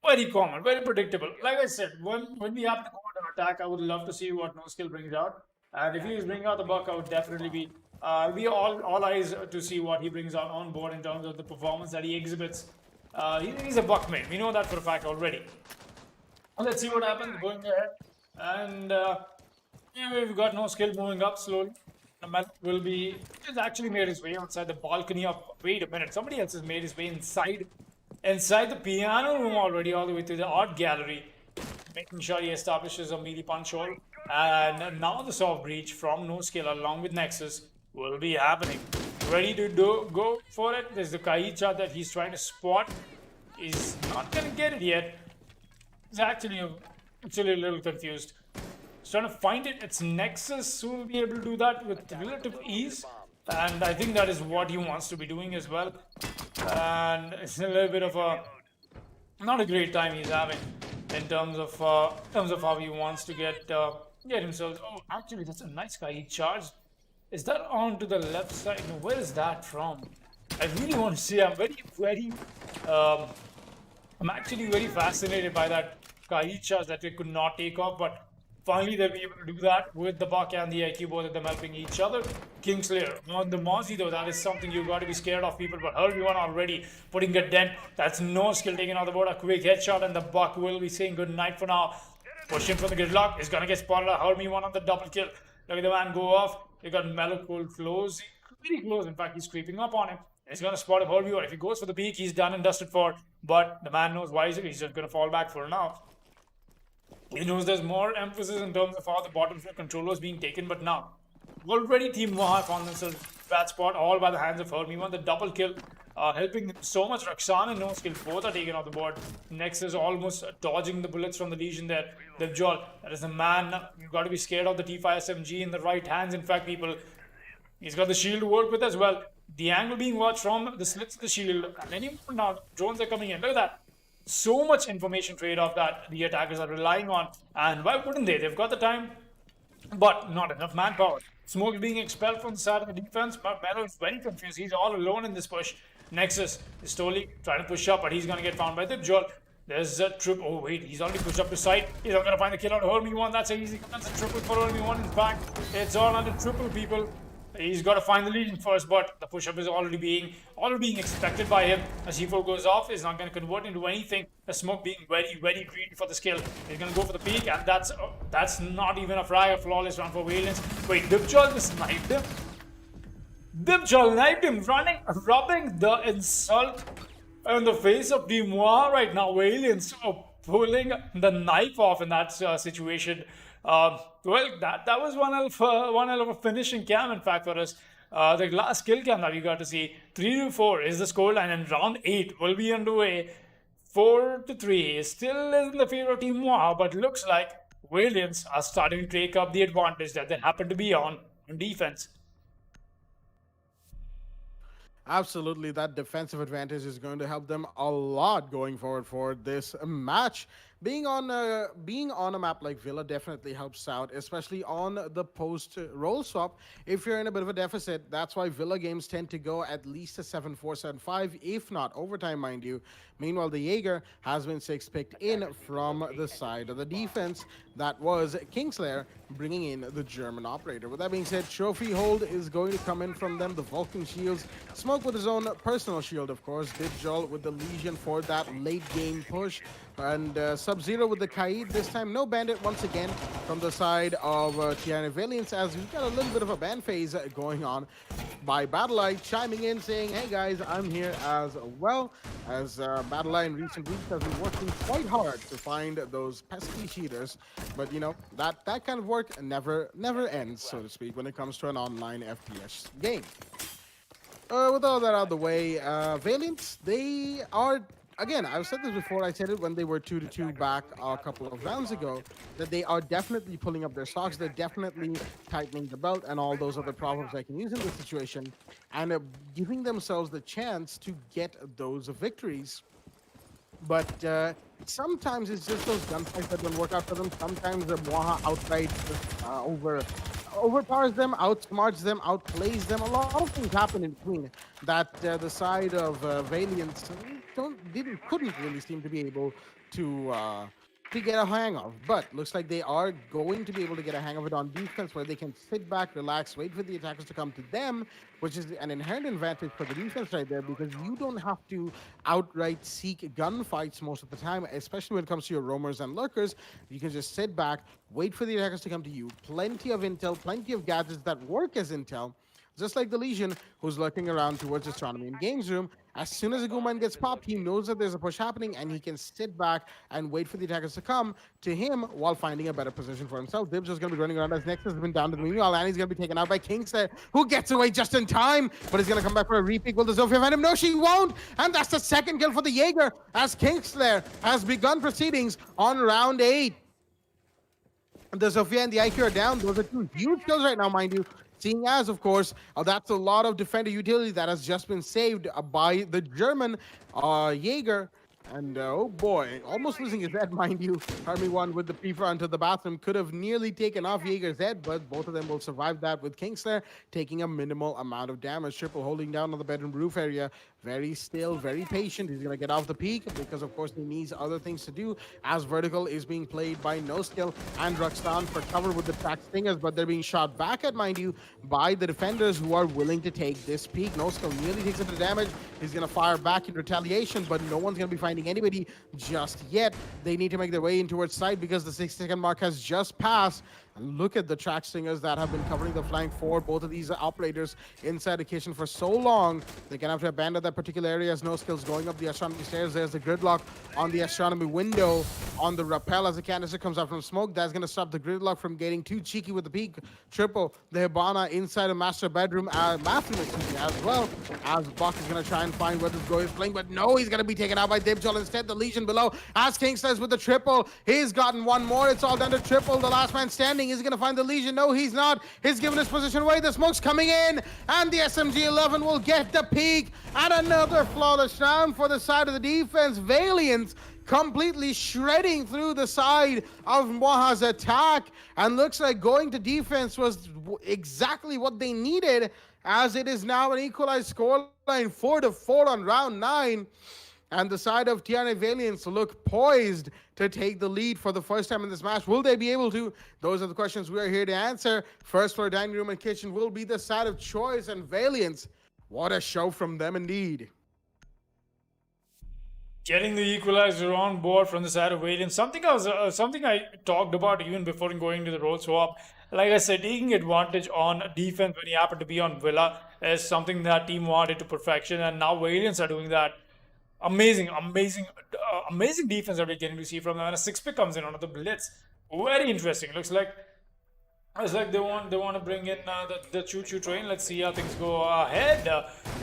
Very common, very predictable. Like I said, when we have to go on attack, I would love to see what no skill brings out. And if he's bringing out the buck, I would definitely be all eyes to see what he brings out on board in terms of the performance that he exhibits. He's a buck mate. We know that for a fact already. Let's see what happens going ahead. And yeah, we've got no skill moving up slowly. The man he's actually made his way outside the balcony of. Wait a minute, somebody else has made his way inside the piano room already, all the way to the art gallery, making sure he establishes a melee punch hole. And now the soft breach from No Skill along with Nexus will be happening. Ready to go for it. There's the Kaicha that he's trying to spot. He's not gonna get it yet. He's actually a little confused. He's trying to find it. It's Nexus who will be able to do that with relative ease. And I think that is what he wants to be doing as well. And it's a little bit of not a great time he's having in terms of how he wants to get himself. Oh, actually, that's a nice guy. He charged. Is that on to the left side? No, where is that from? I really want to see. I'm actually very fascinated by that Kaicha that they could not take off, but finally they'll be able to do that with the Buck and the IQ, both of them helping each other. Kingslayer on the Mozzie though, that is something you've got to be scared of, people, but Herbie 1 already putting a dent. That's no skill taken on the board, a quick headshot, and the Buck will be saying good night for now. Pushing from the gridlock, is gonna get spotted. Herbie 1 on the double kill. Look at the man go off. You got Mellow Cold close, pretty close, in fact he's creeping up on him. He's gonna spot Herbie 1. If he goes for the peak, he's done and dusted for, but the man knows wisely, he's just gonna fall back for now. He knows there's more emphasis in terms of how the bottom floor control is being taken, but now already Team Mwaha found themselves bad spot, all by the hands of Herbie 1. The double kill helping them so much. Raksan and No Skill both are taken off the board. Next is almost dodging the bullets from the Legion there. Devjol, that is the man. You've got to be scared of the T5 SMG in the right hands. In fact, people, he's got the shield to work with as well. The angle being watched from the slits of the shield. And any more now, drones are coming in. Look at that. So much information trade-off that the attackers are relying on. And why wouldn't they? They've got the time, but not enough manpower. Smoke is being expelled from the side of the defense, but Mellow is very confused. He's all alone in this push. Nexus is slowly trying to push up, but he's going to get found by Devjol. There's a triple. Oh, wait, he's already pushed up to side. He's not going to find the kill on Herbie 1. That's an easy. That's a triple for Herbie 1. In fact, it's all under triple, people. He's got to find the Legion first, but the push-up is already being expected by him. As C4 goes off, is not going to convert into anything. The Smoke being very, very greedy for the skill. He's going to go for the peak, and that's not even a frag. A flawless run for Valiants. Wait, Devjol just sniped him. Devjol knifed him, rubbing the insult On the face of the Mwaha right now, Valiants are pulling the knife off in that situation. Well, that was one hell of a finishing cam, in fact, for us. The last kill cam that we got to see, 3-4 is the scoreline, and round 8 will be underway. 4-3 is still in the favor of Team Mwaha, but looks like Valiants are starting to take up the advantage that they happen to be on defense. Absolutely, that defensive advantage is going to help them a lot going forward for this match. Being on a map like Villa definitely helps out, especially on the post roll swap. If you're in a bit of a deficit, that's why Villa games tend to go at least a 7-4, 7-5, if not overtime, mind you. Meanwhile, the Jaeger has been 6 picked in from the side of the defense. That was Kingslayer bringing in the German operator. With that being said, Trophy Hold is going to come in from them. The Vulcan shields, Smoke with his own personal shield, of course. Dijol with the Legion for that late game push. And Sub-Zero with the Kaid. This time, no Bandit once again from the side of Tiana Valiants, as we've got a little bit of a ban phase going on by Battleye chiming in saying, hey guys, I'm here as well. As Battleye in recent weeks has been working quite hard to find those pesky cheaters. But you know, that kind of work never ends, so to speak, when it comes to an online FPS game. With all that out of the way, Valiants, they are, again, I've said this before, I said it when they were 2-2 back a couple of rounds ago, that they are definitely pulling up their stocks, they're definitely tightening the belt and all those other problems they can use in this situation, and giving themselves the chance to get those victories. But sometimes it's just those gunfights that don't work out for them. Sometimes the Mwaha outright overpowers them, outsmarts them, outplays them. A lot of things happen in between that the side of Valiants couldn't really seem to be able to get a hang of. But looks like they are going to be able to get a hang of it on defense, where they can sit back, relax, wait for the attackers to come to them, which is an inherent advantage for the defense right there, because you don't have to outright seek gunfights most of the time, especially when it comes to your roamers and lurkers. You can just sit back, wait for the attackers to come to you. Plenty of intel, plenty of gadgets that work as intel. Just like the Legion, who's lurking around towards Astronomy and Games Room. As soon as a Gooman gets popped, he knows that there's a push happening, and he can sit back and wait for the attackers to come to him while finding a better position for himself. Dibs is going to be running around as Nexus has been down to the meanwhile, and he's going to be taken out by Kingslayer, who gets away just in time, but he's going to come back for a repeat. Will the Zofia find him? No, she won't! And that's the second kill for the Jaeger, as Kingslayer has begun proceedings on round 8. The Zofia and the IQ are down. Those are two huge kills right now, mind you. Seeing as, of course, that's a lot of defender utility that has just been saved by the German Jaeger. And oh boy, almost losing his head, mind you. Army 1 with the P-front to the bathroom could have nearly taken off Jaeger's head, but both of them will survive that with Kingslayer taking a minimal amount of damage. Triple holding down on the bedroom roof area. Very still, very patient. He's going to get off the peak because, of course, he needs other things to do, as Vertical is being played by No Skill and Ruxstan for cover with the track stingers, but they're being shot back at, mind you, by the defenders who are willing to take this peak. No Skill nearly takes it to damage. He's going to fire back in retaliation, but no one's going to be finding anybody just yet. They need to make their way in towards side because the 6-second mark has just passed. And look at the track stingers that have been covering the flank for both of these operators inside the kitchen for so long. They're going to have to abandon that particular area as No Skill's going up the astronomy stairs. There's the gridlock on the astronomy window on the rappel as the canister comes out from smoke. That's going to stop the gridlock from getting too cheeky with the peak. Triple the Hibana inside a master bedroom, bathroom as well, as Buck is going to try and find where this boy is playing, but no, he's going to be taken out by Dibjol instead. The Legion below as Kingslayer's with the triple. He's gotten one more. It's all down to Triple, the last man standing. Is he going to find the Legion? No, he's not. He's given his position away. The smoke's coming in, and the SMG-11 will get the peak. And another flawless round for the side of the defense. Valiants completely shredding through the side of Mwaha's attack, and looks like going to defense was exactly what they needed, as it is now an equalized scoreline 4-4 on round 9. And the side of TNA Valiants look poised to take the lead for the first time in this match. Will they be able to? Those are the questions we are here to answer. First floor dining room and kitchen will be the side of choice, and Valiants, what a show from them indeed. Getting the equalizer on board from the side of Valiants, something I talked about even before going to the role swap. Like I said, taking advantage on defense when he happened to be on Villa is something that team wanted to perfection, and now Valiants are doing that. amazing defense that we're getting to see from them. And a 6-pick comes in on the blitz. Very interesting. Looks like they want to bring in the choo-choo train. Let's see how things go ahead.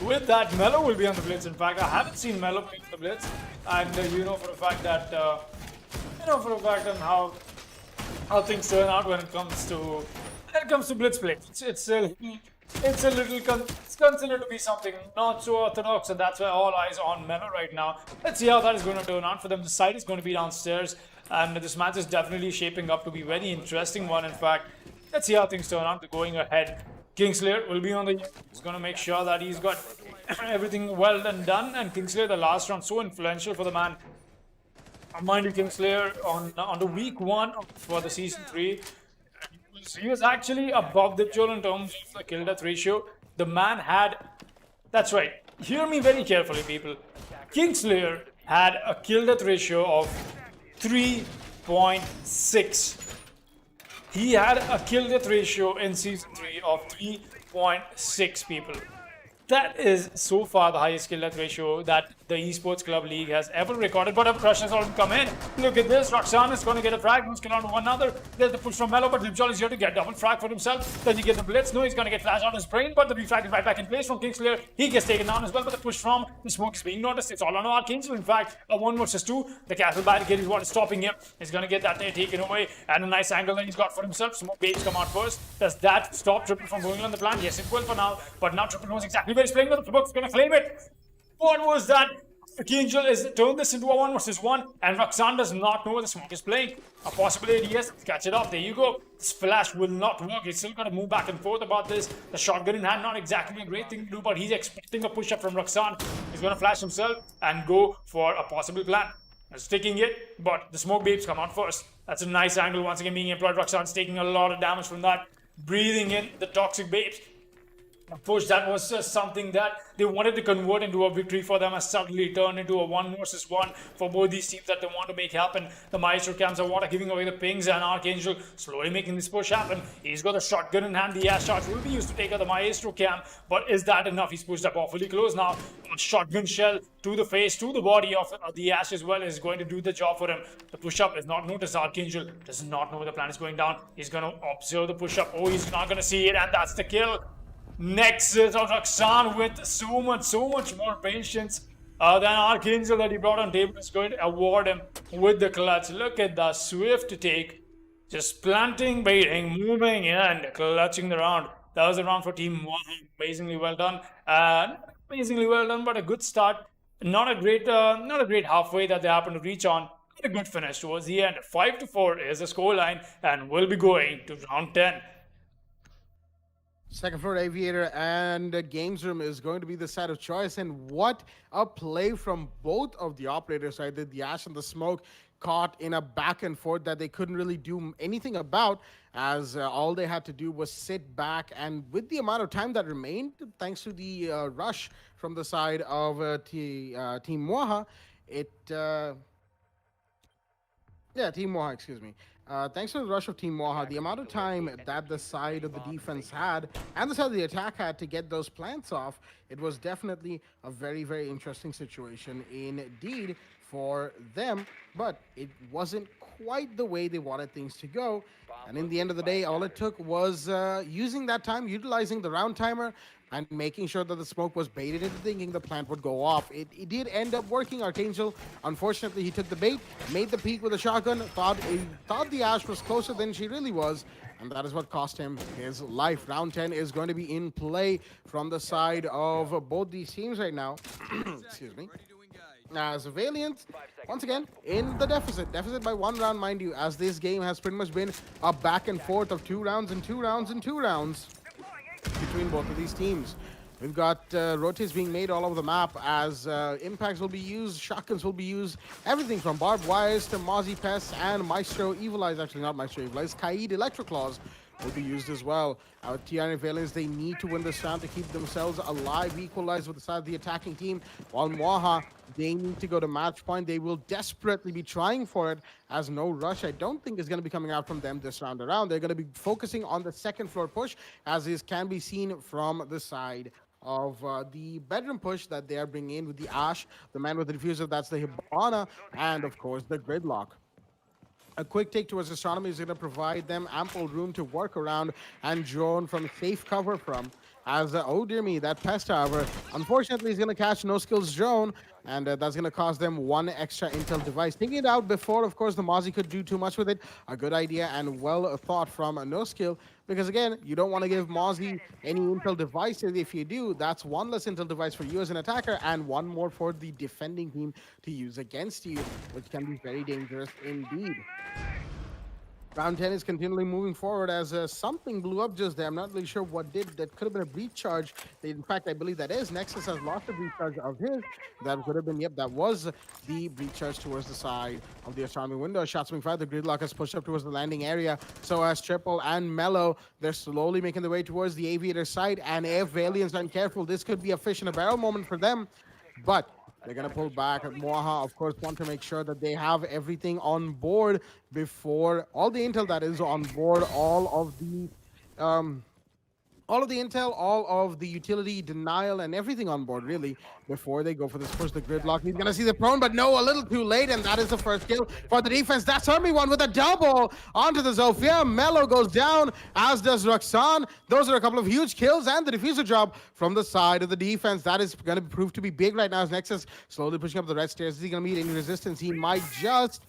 With that, Melo will be on the blitz. In fact, I haven't seen Melo play on the blitz, and you know for a fact that on how things turn out when it comes to blitz play. It's considered to be something not so orthodox, and that's why all eyes on Melo right now. Let's see how that is going to turn out for them. The side is going to be downstairs, and this match is definitely shaping up to be a very interesting one. In fact, let's see how things turn out. Going ahead, Kingslayer will be on the. He's going to make sure that he's got everything well done. And Kingslayer, the last round, so influential for the man. Mind you, Kingslayer on the week 1 for the season 3. He was actually above the Joel in terms of the kill death ratio. The man had. That's right. Hear me very carefully, people. Kingslayer had a kill death ratio of 3.6. He had a kill death ratio in season 3 of 3.6, people. That is so far the highest kill death ratio that the Esports Club League has ever recorded. But a rush has already come in. Look at this. Roxanne is going to get a frag. Who's going on one another? There's the push from Melo, but Limjol is here to get double frag for himself. Does he get the blitz? No, he's going to get flash out his brain, but the refrag is right back in place from Kingslayer. He gets taken down as well, but the push from the smoke is being noticed. It's all on Archangel. In fact, a 1 versus 2. The castle barricade is what is stopping him. He's going to get that there taken away. And a nice angle that he's got for himself. Smoke babes come out first. Does that stop Triple from going on the plan? Yes, it will for now. But now Triple knows exactly where he's playing. The smoke's going to claim it. What was that? Archangel is turned this into a 1 versus 1, and Roxanne does not know where the smoke is playing. A possible ADS, catch it up. There you go. This flash will not work. He's still got to move back and forth about this. The shotgun in hand, not exactly a great thing to do, but he's expecting a push up from Roxanne. He's going to flash himself and go for a possible plan. He's taking it, but the smoke babes come out first. That's a nice angle once again being employed. Roxanne's taking a lot of damage from that. Breathing in the toxic babes. Of course, that was something that they wanted to convert into a victory for them, has suddenly turned into a 1 versus 1 for both these teams that they want to make happen. The Maestro Cams are what are giving away the pings, and Archangel slowly making this push happen. He's got a shotgun in hand. The ash shots will be used to take out the Maestro Cam, but is that enough? He's pushed up awfully close now. A shotgun shell to the face, to the body of the ash as well is going to do the job for him. The push up is not noticed. Archangel does not know where the plan is going down. He's going to observe the push up. Oh, he's not going to see it, and that's the kill. Next is Roxanne with so much more patience than Archangel that he brought on table is going to award him with the clutch. Look at the swift take. Just planting, baiting, moving, and clutching the round. That was a round for Team Mwaha. Amazingly well done. Amazingly well done, but a good start. Not a great halfway that they happen to reach on. But a good finish towards the end. 5-4 is the scoreline, and we'll be going to round 10. Second floor Aviator and Games Room is going to be the side of choice. And what a play from both of the operators. Right? The Ash and the Smoke caught in a back and forth that they couldn't really do anything about, as all they had to do was sit back. And with the amount of time that remained, thanks to the rush from the side of Team Mwaha, Team Mwaha, excuse me. Thanks to the rush of Team Mwaha, the amount of time that the side of the defense had and the side of the attack had to get those plants off, it was definitely a very, very interesting situation indeed for them, but it wasn't quite the way they wanted things to go. And in the end of the day, all it took was using that time, utilizing the round timer, and making sure that the smoke was baited into thinking the plant would go off. It did end up working. Archangel, unfortunately, he took the bait, made the peek with a shotgun, thought the Ash was closer than she really was, and that is what cost him his life. Round 10 is going to be in play from the side of both these teams right now. Excuse me. As Valiants, once again, in the deficit by 1 round, mind you, as this game has pretty much been a back and forth of 2 rounds and 2 rounds and 2 rounds between both of these teams. We've got rotates being made all over the map as impacts will be used, shotguns will be used, everything from barbed wires to Mozzie Pests and Maestro Evil Eyes, actually not Maestro Evil Eyes, Kaid Electroclaws will be used as well. TR Valiants, they need to win this round to keep themselves alive, equalize with the side of the attacking team, while Mwaha, they need to go to match point. They will desperately be trying for it, as no rush I don't think is going to be coming out from them this round around. They're going to be focusing on the second floor push, as is can be seen from the side of the bedroom push that they are bringing in with the Ash, the man with the diffuser, that's the Hibana, and of course the Gridlock. A quick take towards Astronomy is going to provide them ample room to work around and drone from safe cover from. As, oh dear me, that Pest, however, unfortunately is going to catch No Skill's drone, and that's going to cost them one extra intel device. Thinking it out before, of course, the Mozzie could do too much with it. A good idea and well thought from No Skill, because again, you don't want to give Mozzie any intel devices. If you do, that's one less intel device for you as an attacker and one more for the defending team to use against you, which can be very dangerous indeed. Round 10 is continually moving forward as something blew up just there. I'm not really sure what did. That could have been a breach charge. In fact, I believe that is. Nexus has lost a breach charge of his. That could have been, yep, that was the breach charge towards the side of the Astronomy window. Shots being fired. The Gridlock has pushed up towards the landing area. So as Triple and Mellow, they're slowly making their way towards the Aviator side. And if Valiants aren't careful, this could be a fish in a barrel moment for them. But they're going to pull back. Mwaha, of course, want to make sure that they have everything on board before all the intel that is on board, all of the intel, all of the utility denial, and everything on board, really, before they go for this push. The Gridlock, he's going to see the prone, but no, a little too late, and that is the first kill for the defense. That's Hermy1 with a double onto the Zofia. Mello goes down, as does Roxanne. Those are a couple of huge kills, and the diffuser job from the side of the defense. That is going to prove to be big right now as Nexus slowly pushing up the red stairs. Is he going to meet any resistance? He might just.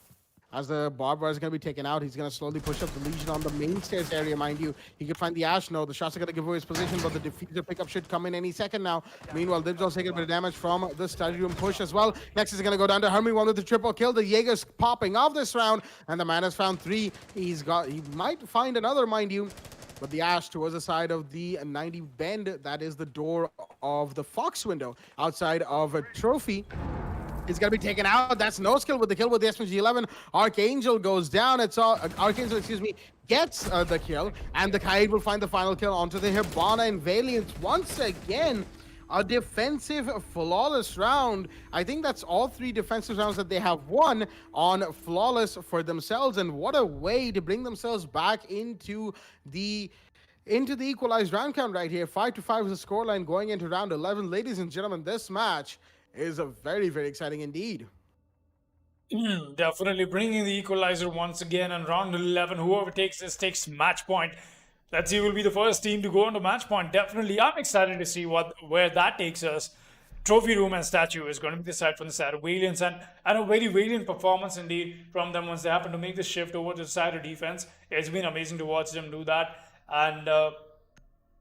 As the barbed wire is going to be taken out, he's going to slowly push up the Legion on the main stairs area, mind you. He could find the Ash. No, the shots are going to give away his position, but the diffuser pickup should come in any second now. Meanwhile, Dibs taking a bit of damage from the study room push as well. Next is going to go down to Hermy1 with the triple kill. The Jaeger's popping off this round, and the man has found 3. He might find another, mind you. But the Ash towards the side of the 90 bend, that is the door of the Fox window outside of a trophy. It's going to be taken out. That's No Skill with the kill with the SMG-11. Archangel goes down. It's all Archangel, excuse me, gets the kill, and the Kaid will find the final kill onto the Hibana and Valiants once again. A defensive flawless round. I think that's all 3 defensive rounds that they have won on flawless for themselves, and what a way to bring themselves back into the equalized round count right here. 5-5 is the scoreline going into round 11. Ladies and gentlemen, this match is a very, very exciting indeed. Definitely bringing the equalizer once again, and round 11, whoever takes this takes match point. Let's see who will be the first team to go on to match point. Definitely, I'm excited to see where that takes us. Trophy room and statue is going to be decided from the side of Valiants, and a very valiant performance indeed from them once they happen to make the shift over to the side of defense. It's been amazing to watch them do that, and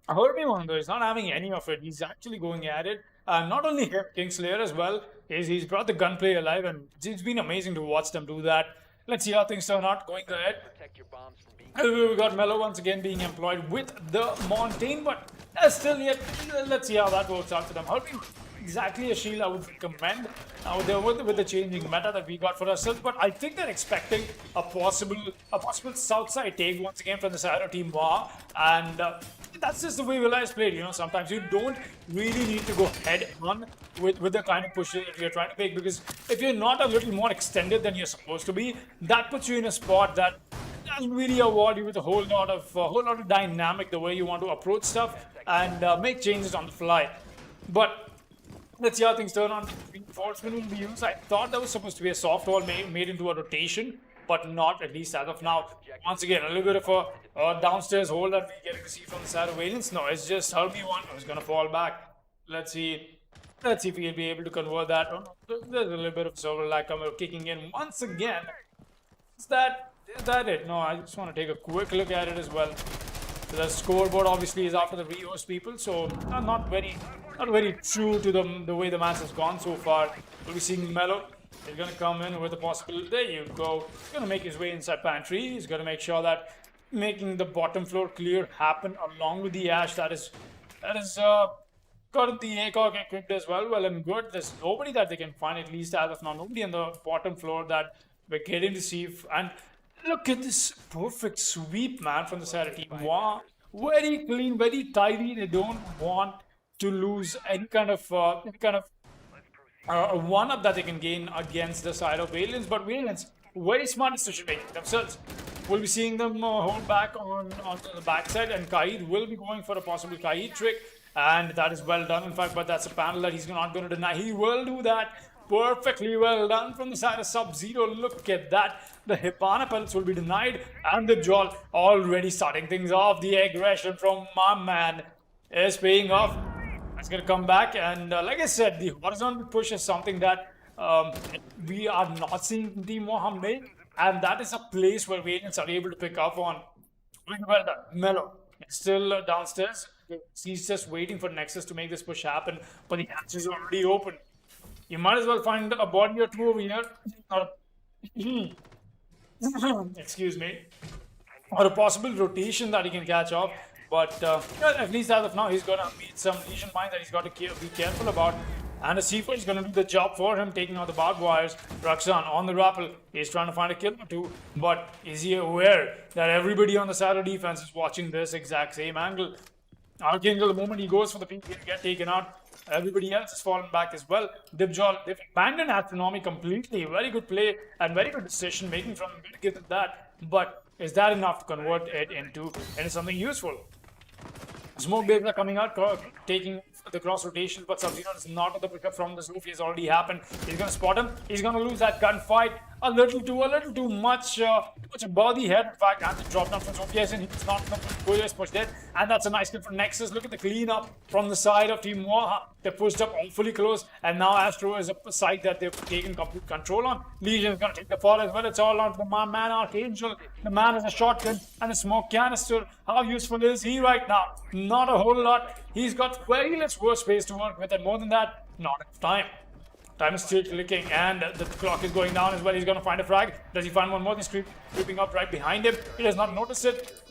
Hermy1 though is not having any of it. He's actually going at it. Not only him, Kingslayer as well. He's brought the gunplay alive, and it's been amazing to watch them do that. Let's see how things turn out going ahead. Protect your bombs from being We got Mello once again being employed with the Montaigne, but still yet, let's see how that works out for them. Hermy, exactly a shield I would recommend with the changing meta that we got for ourselves, but I think they're expecting a possible south side take once again from the side of Team Mwaha, and that's just the way Valiants played. You know, sometimes you don't really need to go head on with the kind of pushes that you're trying to make, because if you're not a little more extended than you're supposed to be, that puts you in a spot that will really award you with a whole lot of dynamic the way you want to approach stuff and make changes on the fly. But let's see how things turn on. Reinforcement will be used. I thought that was supposed to be a soft wall made into a rotation, but not, at least as of now. Once again, a little bit of a downstairs hole that we get to see from the side of Valiants. No, it's just Hermy1 who's going to fall back. Let's see if he'll be able to convert that. Oh, no, there's a little bit of server lag kicking in once again. Is that it? No, I just want to take a quick look at it as well. The scoreboard obviously is after the rehost people, so not very true to the way the match has gone so far. We'll be seeing Mello. He's going to come in with a possible. There you go. He's going to make his way inside pantry. He's going to make sure that making the bottom floor clear happen along with the Ash. That is got the ACOG equipped as well. Well and good. There's nobody that they can find, at least as of now. Nobody on the bottom floor that we're getting to see. And look at this perfect sweep, man, from the side of Team Mwaha. Very clean, very tidy. They don't want to lose any kind of one-up that they can gain against the side of Valiants. But Valiants, very smart decision making themselves. We'll be seeing them hold back onto the backside, and Kaid will be going for a possible Kaid trick. and that is well done, in fact, but that's a panel that he's not going to deny. He will do that. Perfectly well done from the side of Sub-Zero. Look at that. The Hipana pellets will be denied, and the Jol already starting things off. The aggression from my man is paying off. It's going to come back, and like I said, the horizontal push is something that we are not seeing Team Mwaha make, and that is a place where Valiants are able to pick up on. Well done. Mellow. It's still downstairs. He's just waiting for Nexus to make this push happen, but the hatch is already open. You might as well find a body or two over here. Excuse me. Or a possible rotation that he can catch off. But at least as of now, he's going to meet some Legion mine that he's got to be careful about. And a C4 is going to do the job for him, taking out the barbed wires. Raksan on the rappel. He's trying to find a kill or two. But is he aware that everybody on the side of defense is watching this exact same angle? Archangel, the moment he goes for the pink, he'll get taken out. Everybody else has fallen back as well. Dibjol, they've abandoned Astronomy completely. Very good play and very good decision making from them. Good to give them that. But is that enough to convert it into something useful? Smoke babes are coming out, taking the cross rotation, but Sub-Zero is not on the pickup from the roof. Has already happened. He's going to spot him. He's going to lose that gunfight a little too much above the head. In fact, and the drop down from Sophia, and he's not going to go Esports dead. And that's a nice kill for Nexus. Look at the cleanup from the side of Team Mwaha. They pushed up awfully close, and now Astro is a site that they've taken complete control on. Legion is going to take the fall as well. It's all on to the man Archangel. The man has a shotgun and a smoke canister. How useful is he right now? Not a whole lot. He's got very less worse space to work with, and more than that, not enough time. Time is still clicking, and the clock is going down as well. He's going to find a frag. Does he find one more? He's creeping up right behind him. He does not notice it.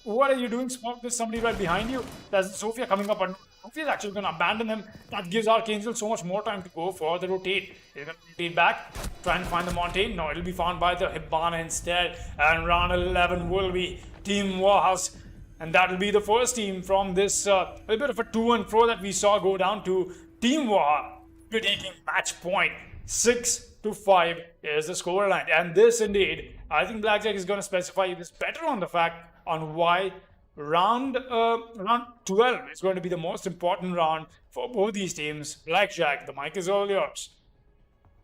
What are you doing, Smoke? There's somebody right behind you. There's Sophia coming up, and Sophia is actually going to abandon him. That gives Archangel so much more time to go for the rotate. He's going to rotate back, try and find the Montaigne. No, it'll be found by the Hibana instead. And round 11 will be Team Mwaha's. And that will be the first team from this a bit of a to and fro that we saw go down to Team Mwaha. We're taking match point. 6-5 is the scoreline. And this indeed, I think Blackjack is going to specify this better on the fact on why round 12 is going to be the most important round for both these teams. Blackjack, the mic is all yours.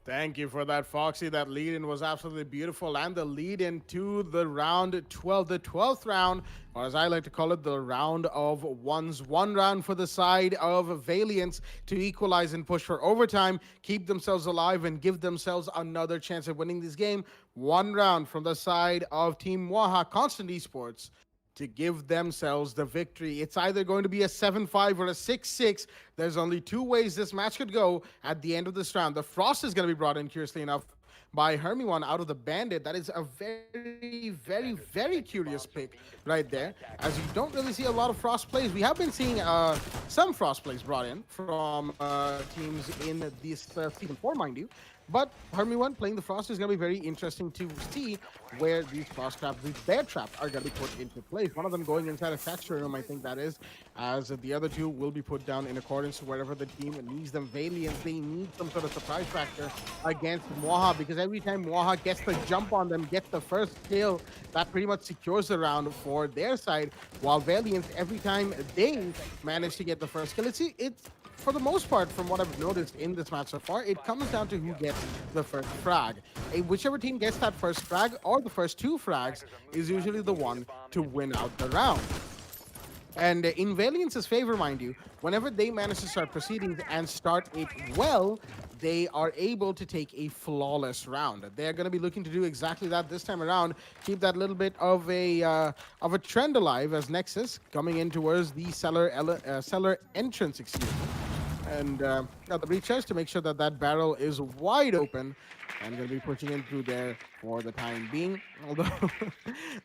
Thank you for that, Foxy. That lead-in was absolutely beautiful. And the lead-in to the round 12, the 12th round, or as I like to call it, the round of ones. One round for the side of Valiants to equalize and push for overtime, keep themselves alive, and give themselves another chance of winning this game. One round from the side of Team Mwaha, Constant Esports, to give themselves the victory. It's either going to be a 7-5 or a 6-6. There's only two ways this match could go at the end of this round. The Frost is going to be brought in, curiously enough, by Hermione out of the Bandit. That is a very curious pick right there, as you don't really see a lot of Frost plays. We have been seeing some Frost plays brought in from teams in this Season 4, mind you. But Hermione playing the Frost is going to be very interesting to see where these Frost traps, these bear traps, are going to be put into place. One of them going inside a texture room, I think that is, as the other two will be put down in accordance to wherever the team needs them. Valiants, they need some sort of surprise factor against Mwaha, because every time Mwaha gets the jump on them, gets the first kill, that pretty much secures the round for their side, while Valiants, every time they manage to get the first kill, it's for the most part, from what I've noticed in this match so far, it comes down to who gets the first frag. Whichever team gets that first frag, or the first two frags, is usually the one to win out the round. And in Valiants' favor, mind you, whenever they manage to start proceedings and start it well, they are able to take a flawless round. They're going to be looking to do exactly that this time around. Keep that little bit of a trend alive, as Nexus coming in towards the cellar entrance, excuse me. And got the breachers to make sure that that barrel is wide open, and going to be pushing in through there for the time being. Although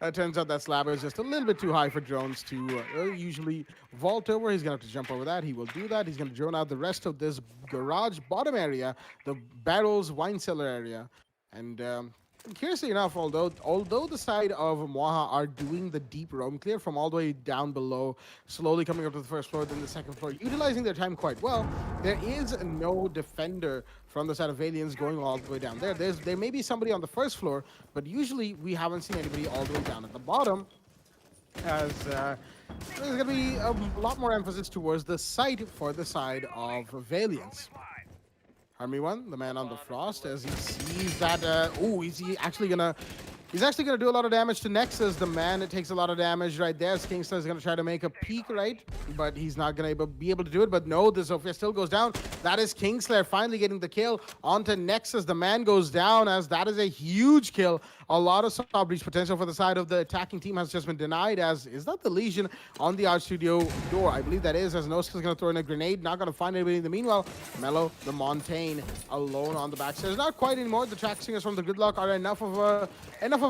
it turns out that slab is just a little bit too high for drones to usually vault over. He's going to have to jump over that. He will do that. He's going to drone out the rest of this garage bottom area, the barrels wine cellar area. And curiously enough, although the side of Mwaha are doing the deep roam clear from all the way down below, slowly coming up to the first floor, then the second floor, utilizing their time quite well, there is no defender from the side of Valiants going all the way down there. There may be somebody on the first floor, but usually we haven't seen anybody all the way down at the bottom. as there's going to be a lot more emphasis towards the site for the side of Valiants. Army One, the man on the frost, as he sees that. He's actually gonna do a lot of damage to Nexus. The man that takes a lot of damage right there. Kingsler is gonna try to make a peek, right? But he's not gonna be able to do it. But no, the Zofia still goes down. That is Kingslayer finally getting the kill onto Nexus. The man goes down, as that is a huge kill. A lot of soft breach potential for the side of the attacking team has just been denied, as is that the Legion on the art studio door? I believe that is, as Nosk is going to throw in a grenade. Not going to find anybody in the meanwhile. Mellow, the Montaigne, alone on the backstairs. Not quite anymore. The track singers from the Gridlock are enough of a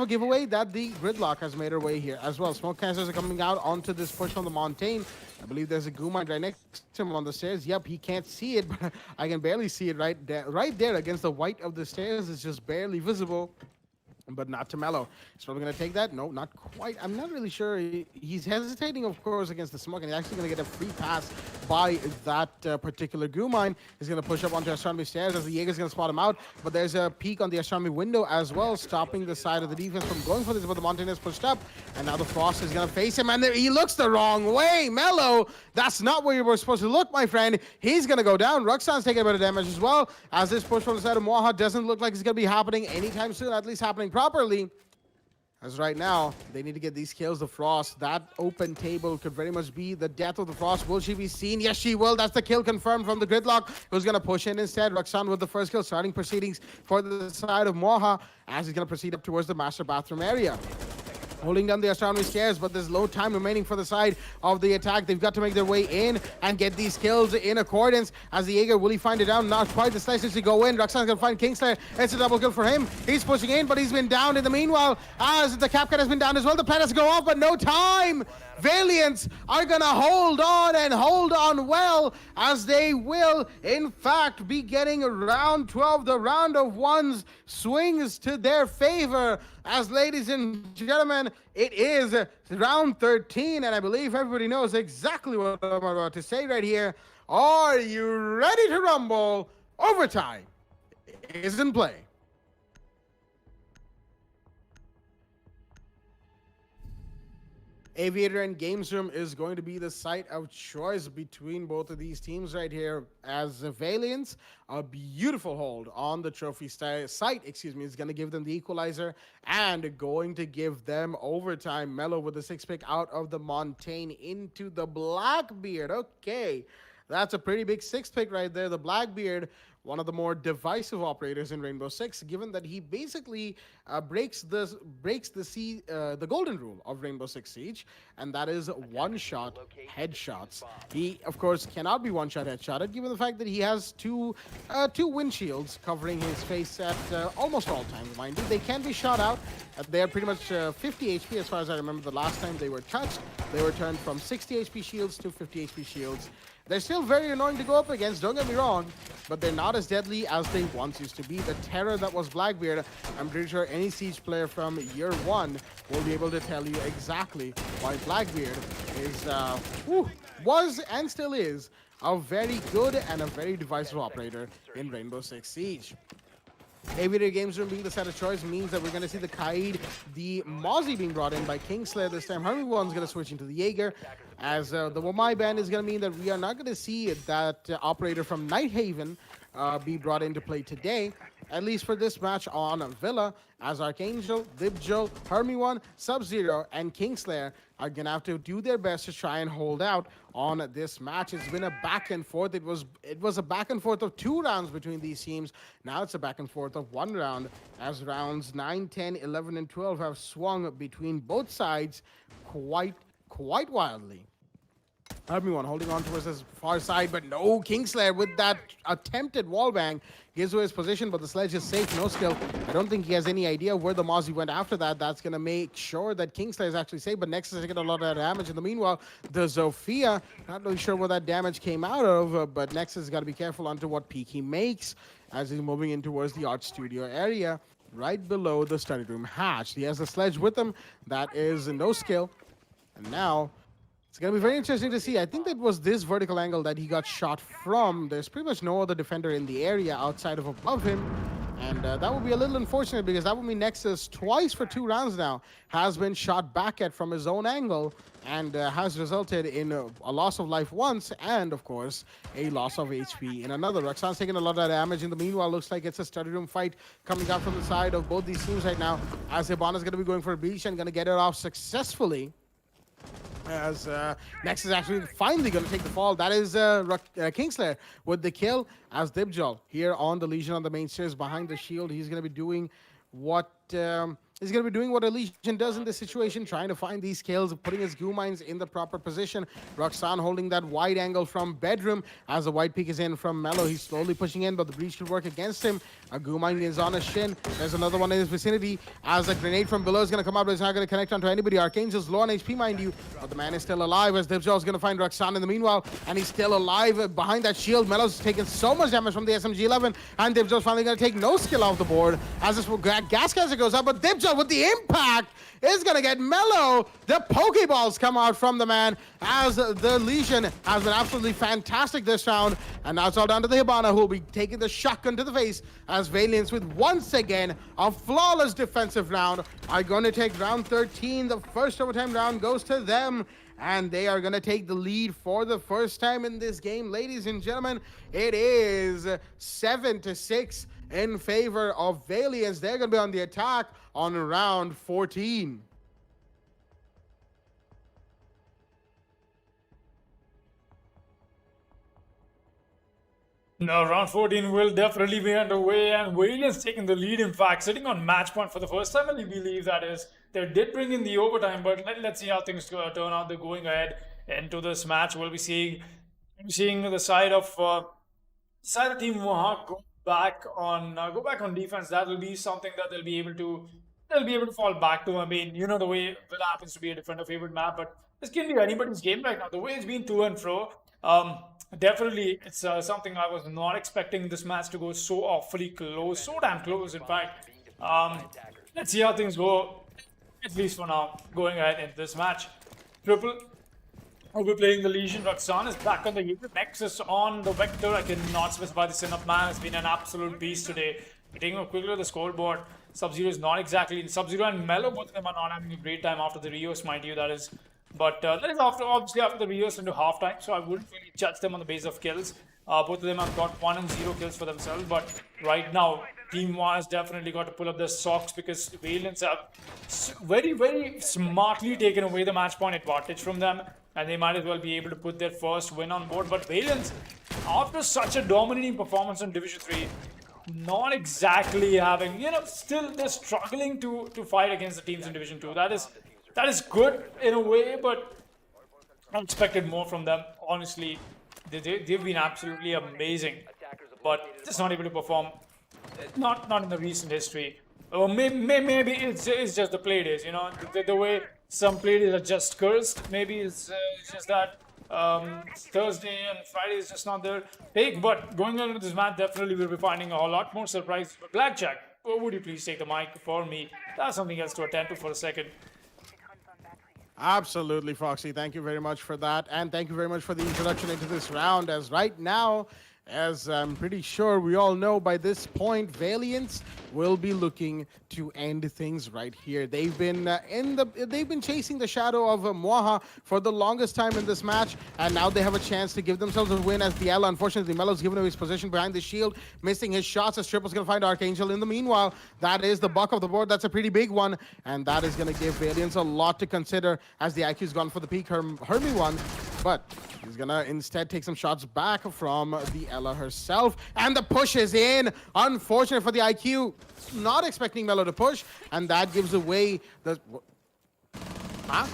giveaway that the Gridlock has made her way here as well. Smoke cancers are coming out onto this push from the Montaigne. I believe there's a Goomine right next to him on the stairs. Yep, he can't see it, but I can barely see it right there against the white of the stairs. It's just barely visible. But not to Mellow. He's probably going to take that. No, not quite. I'm not really sure. He's hesitating, of course, against the smoke, and he's actually going to get a free pass by that particular Goomine. He's going to push up onto Astronomy stairs as the Jaeger's going to spot him out. But there's a peek on the Astronomy window as well, stopping the side of the defense from going for this. But the Montaigne is pushed up, and now the Frost is going to face him, and he looks the wrong way. Mellow, that's not where you were supposed to look, my friend. He's going to go down. Ruxan's taking a bit of damage as well, as this push from the side of Mwaha doesn't look like it's going to be happening anytime soon, at least happening properly. As right now, they need to get these kills. The Frost, that open table could very much be the death of the Frost. Will she be seen? Yes, she will. That's the kill confirmed from the Gridlock, who's going to push in instead. Roxanne with the first kill, starting proceedings for the side of Mwaha, as he's going to proceed up towards the master bathroom area. Holding down the Astronomy stairs, but there's low time remaining for the side of the attack. They've got to make their way in and get these kills in accordance. As the Jaeger, will he find it down? Not quite. The slices to go in. Roxanne's gonna find Kingslayer. It's a double kill for him. He's pushing in, but he's been downed in the meanwhile, as the Capcat has been down as well. The Petas go off, but no time. Valiants are gonna hold on and hold on well, as they will in fact be getting round 12. The round of ones swings to their favor, as ladies and gentlemen, it is round 13, and I believe everybody knows exactly what I'm about to say right here. Are you ready to rumble? Overtime is in play. Aviator and Games Room is going to be the site of choice between both of these teams right here, as Valiants, a beautiful hold on the trophy site, is going to give them the equalizer and going to give them overtime. Mellow with the 6 pick out of the Montaigne into the Blackbeard. Okay, that's a pretty big 6 pick right there. The Blackbeard, one of the more divisive operators in Rainbow Six, given that he basically breaks the golden rule of Rainbow Six Siege, and that is one-shot headshots. He, of course, cannot be one-shot headshotted, given the fact that he has two windshields covering his face at almost all times. Mind you, they can be shot out. They are pretty much 50 HP, as far as I remember. The last time they were touched, they were turned from 60 HP shields to 50 HP shields. They're still very annoying to go up against, don't get me wrong, but they're not as deadly as they once used to be. The terror that was Blackbeard, I'm pretty sure any Siege player from year one will be able to tell you exactly why Blackbeard was and still is a very good and a very divisive operator in Rainbow Six Siege. Aviator Games Room being the set of choice means that we're going to see the Kaid, the Mozzie being brought in by Kingslayer this time. Hermie One's going to switch into the Jaeger, as the Wamai ban is going to mean that we are not going to see that operator from Nighthaven be brought into play today, at least for this match on Villa, as Archangel, Libjo, Hermie One, Sub-Zero, and Kingslayer are going to have to do their best to try and hold out on this match. It's been a back and forth. It was a back and forth of 2 rounds between these teams. Now it's a back and forth of 1 round, as rounds 9, 10, 11, and 12 have swung between both sides quite wildly. Everyone holding on towards his far side, but no, Kingslayer with that attempted wallbang gives away his position, but the sledge is safe, no skill. I don't think he has any idea where the Mozzie went after that. That's going to make sure that Kingslayer is actually safe, but Nexus is taking a lot of damage. In the meanwhile, the Zofia, not really sure where that damage came out of, but Nexus has got to be careful onto what peak he makes as he's moving in towards the art studio area, right below the study room hatch. He has the sledge with him. That is no skill. And now it's going to be very interesting to see. I think that was this vertical angle that he got shot from. There's pretty much no other defender in the area outside of above him. And that would be a little unfortunate because that would mean Nexus twice for 2 rounds now has been shot back at from his own angle and has resulted in a loss of life once and, of course, a loss of HP in another. Roxanne's taking a lot of damage. In the meanwhile, looks like it's a study room fight coming out from the side of both these teams right now as Hibana's going to be going for a breach and going to get it off successfully. As Nex is actually finally going to take the fall. That is Kingslayer with the kill as Dibjol here on the Legion on the main stairs behind the shield. He's going to be doing what he's going to be doing what a Legion does in this situation, trying to find these kills, putting his goo mines in the proper position. Roxanne holding that wide angle from bedroom as the wide peek is in from Mello. He's slowly pushing in, but the breach should work against him. A goo mine is on his shin. There's another one in his vicinity as a grenade from below is going to come out, but it's not going to connect onto anybody. Archangel's low on HP, mind you, but the man is still alive as Dibjol is going to find Roxanne in the meanwhile, and he's still alive behind that shield. Mello's taking so much damage from the SMG-11, and Dibjol's finally going to take no skill off the board as this gas cancer goes up, but Dibjol with the impact is going to get Mellow. The Pokeballs come out from the man as the Legion has been absolutely fantastic this round. And now it's all down to the Hibana, who will be taking the shotgun to the face as Valiants, with once again a flawless defensive round, are going to take round 13. The first overtime round goes to them, and they are going to take the lead for the first time in this game. Ladies and gentlemen, it is 7-6 in favor of Valiants. They're going to be on the attack on round 14. No, round 14 will definitely be underway, and Valiants taking the lead, in fact, sitting on match point for the first time, I believe that is. They did bring in the overtime, but let's see how things turn out. They're going ahead into this match. We'll be seeing the side of Team Mwaha go back on defense. That will be something that they'll be able to fall back to. I mean, you know the way it happens to be a defender favorite map, but this can be anybody's game right now. The way it's been to and fro, definitely it's something I was not expecting this match to go so awfully close, so damn close. In fact, let's see how things go. At least for now, going ahead in this match. Triple will be playing the Legion. Roxanne is back on the unit. Nexus on the Vector. I cannot specify this enough, man. It's been an absolute beast today. We're taking a quick look at the scoreboard. Sub-Zero is not exactly in. Sub-Zero and Mello, both of them are not having a great time after the Rios, mind you, that is. But that is obviously after the Rios into halftime, so I wouldn't really judge them on the basis of kills. Both of them have got 1 and 0 kills for themselves, but right now, Team Mwaha has definitely got to pull up their socks because Valiants have very, very smartly taken away the match point advantage from them, and they might as well be able to put their first win on board. But Valiants, after such a dominating performance on Division 3, not exactly having, still they're struggling to fight against the teams in Division 2. That is good in a way, but I expected more from them. Honestly, they've been absolutely amazing, but just not able to perform. Not in the recent history. Or maybe it's just the play days, the way some play days are just cursed. Maybe it's just that Thursday and Friday is just not their take. But going into this match, definitely we'll be finding a lot more surprises. But Blackjack, would you please take the mic for me? That's something else to attend to for a second. Absolutely, Foxy. Thank you very much for that. And thank you very much for the introduction into this round. As right now, as I'm pretty sure we all know by this point, Valiants will be looking to end things right here. They've been chasing the shadow of Mwaha for the longest time in this match, and now they have a chance to give themselves a win as the Ella. Unfortunately, Melo's given away his position behind the shield, missing his shots as Triple's going to find Archangel. In the meanwhile, that is the buck of the board. That's a pretty big one, and that is going to give Valiants a lot to consider as the IQ's gone for the peak Hermie one, but he's going to instead take some shots back from the Ella herself, and the push is in. Unfortunate for the IQ, not expecting Mello to push, and that gives away the... Huh?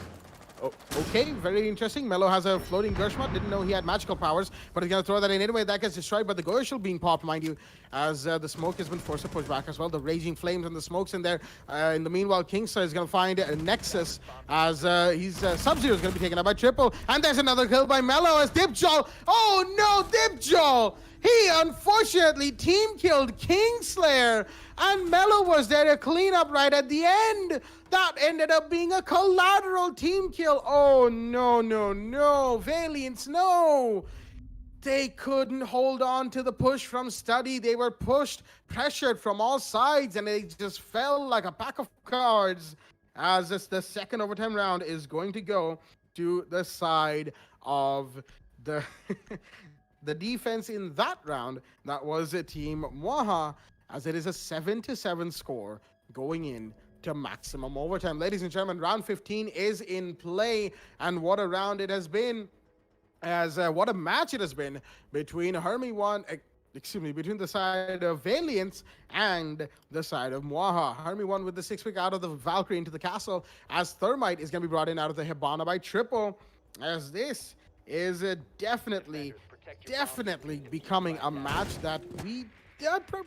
Oh, okay, very interesting. Mello has a floating Gershmot. Didn't know he had magical powers, but he's going to throw that in anyway. That gets destroyed by the Gershel being popped, mind you, as the smoke has been forced to push back as well. The raging flames and the smokes in there. In the meanwhile, Kingstar is going to find a Nexus as Sub-Zero is going to be taken out by Triple. And there's another kill by Mello as Dipjol. Oh no, Dipjol! He unfortunately team killed Kingslayer, and Mello was there to clean up right at the end. That ended up being a collateral team kill. Oh, no, no, no. Valiants, no. they couldn't hold on to the push from Study. They were pushed, pressured from all sides, and they just fell like a pack of cards as the second overtime round is going to go to the side of the the defense in that round. That was Team Mwaha, as it is a 7-7 score going in to maximum overtime. Ladies and gentlemen, round 15 is in play, and what a round it has been. What a match it has been between between the side of Valiants and the side of Mwaha. Hermie won with the 6-pick out of the Valkyrie into the castle, as Thermite is going to be brought in out of the Hibana by Triple, as this is definitely becoming a match that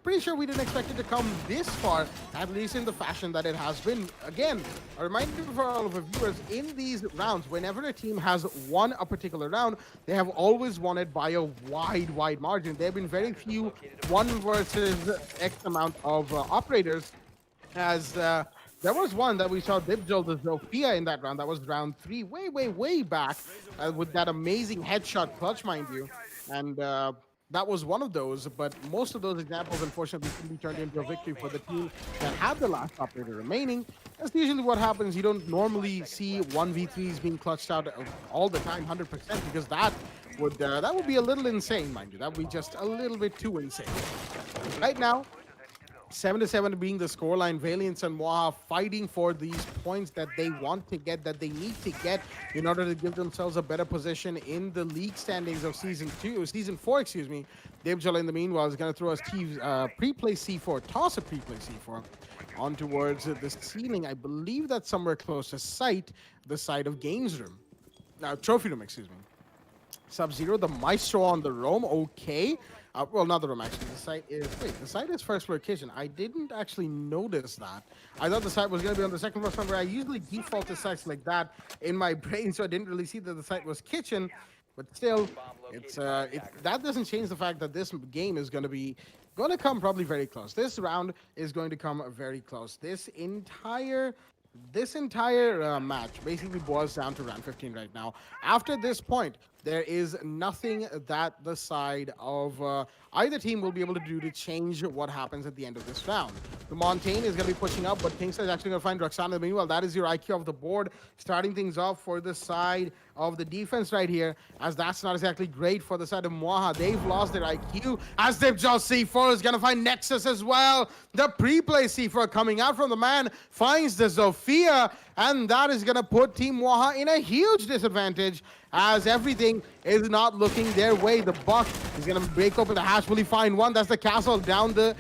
pretty sure we didn't expect it to come this far, at least in the fashion that it has been. Again, a reminder for all of the viewers, in these rounds, whenever a team has won a particular round, they have always won it by a wide margin. There have been very few 1 versus X amount of operators, as there was one that we saw Dibjol the Zofia in that round. That was round 3, way back, with that amazing headshot clutch, mind you. And that was one of those, but most of those examples, unfortunately, can be turned into a victory for the team that had the last operator remaining. That's usually what happens. You don't normally see 1v3s being clutched out all the time, 100%, because that would be a little insane, mind you. That would be just a little bit too insane. Right now, 7-7 being the scoreline. Valiants and Mwaha fighting for these points that they want to get, that they need to get in order to give themselves a better position in the league standings of season 4, excuse me. Dibjala, in the meanwhile, is going to throw a pre-play C4, toss a pre-play C4 on towards the ceiling. I believe that's somewhere close to site, the side of games room. Trophy room, excuse me. Sub-Zero, the Maestro on the roam, okay. Well, not the room, actually. The site is first floor kitchen. I didn't actually notice that. I thought the site was going to be on the second floor somewhere. I usually default to sites like that in my brain, so I didn't really see that the site was kitchen. But still, that doesn't change the fact that this game is going to come probably very close. This round is going to come very close. This entire match basically boils down to round 15 right now. After this point, there is nothing that the side of either team will be able to do to change what happens at the end of this round. The Montaigne is going to be pushing up, but Kingsley is actually going to find Roxana. Meanwhile, that is your IQ of the board, starting things off for the side of the defense right here, as that's not exactly great for the side of Mwaha. They've lost their IQ, as Dibjal C4 is going to find Nexus as well. The pre-play C4 coming out from the man finds the Zofia, and that is going to put Team Mwaha in a huge disadvantage, as everything is not looking their way. The Buck is going to break open the hatch. Will he find one? That's the castle down the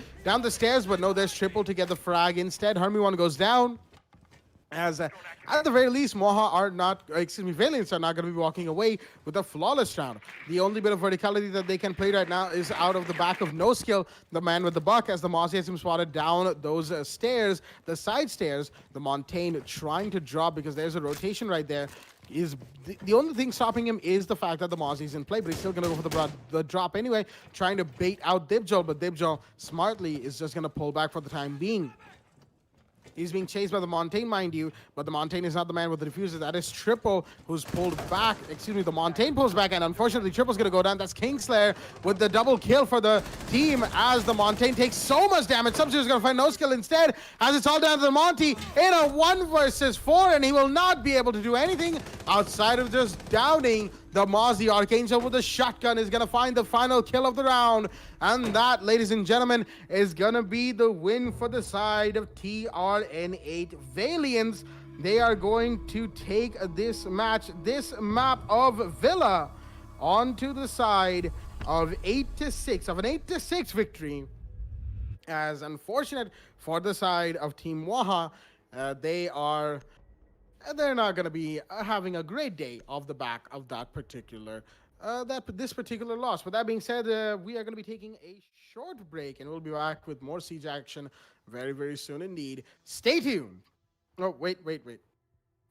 stairs, but no, there's Triple to get the frag instead. Hermie1 goes down. As at the very least, Valiants are not going to be walking away with a flawless round. The only bit of verticality that they can play right now is out of the back of No Skill, the man with the buck, as the Mossy has him spotted down those stairs, the side stairs. The Montaigne trying to drop because there's a rotation right there. Is the only thing stopping him is the fact that the Mossy is in play, but he's still going to go for the drop anyway, trying to bait out Dibjal, but Dibjal smartly is just going to pull back for the time being. He's being chased by the Montaigne, mind you, but the Montaigne is not the man with the diffuser. That is Triple, who's pulled back. Excuse me, the Montaigne pulls back, and unfortunately, Triple's going to go down. That's Kingslayer with the double kill for the team, as the Montaigne takes so much damage. Sub-Zero's going to find No Skill instead, as it's all down to the Monty in a 1 versus 4, and he will not be able to do anything outside of just downing the Mozzie. Archangel with a shotgun is going to find the final kill of the round. And that, ladies and gentlemen, is going to be the win for the side of TRN8 Valiants. They are going to take this map of Villa, onto the side of an 8-6 victory. As unfortunate for the side of Team Mwaha, they're not going to be having a great day off the back of that particular loss. With that being said, we are going to be taking a short break, and we'll be back with more Siege action very, very soon indeed. Stay tuned. Oh, wait.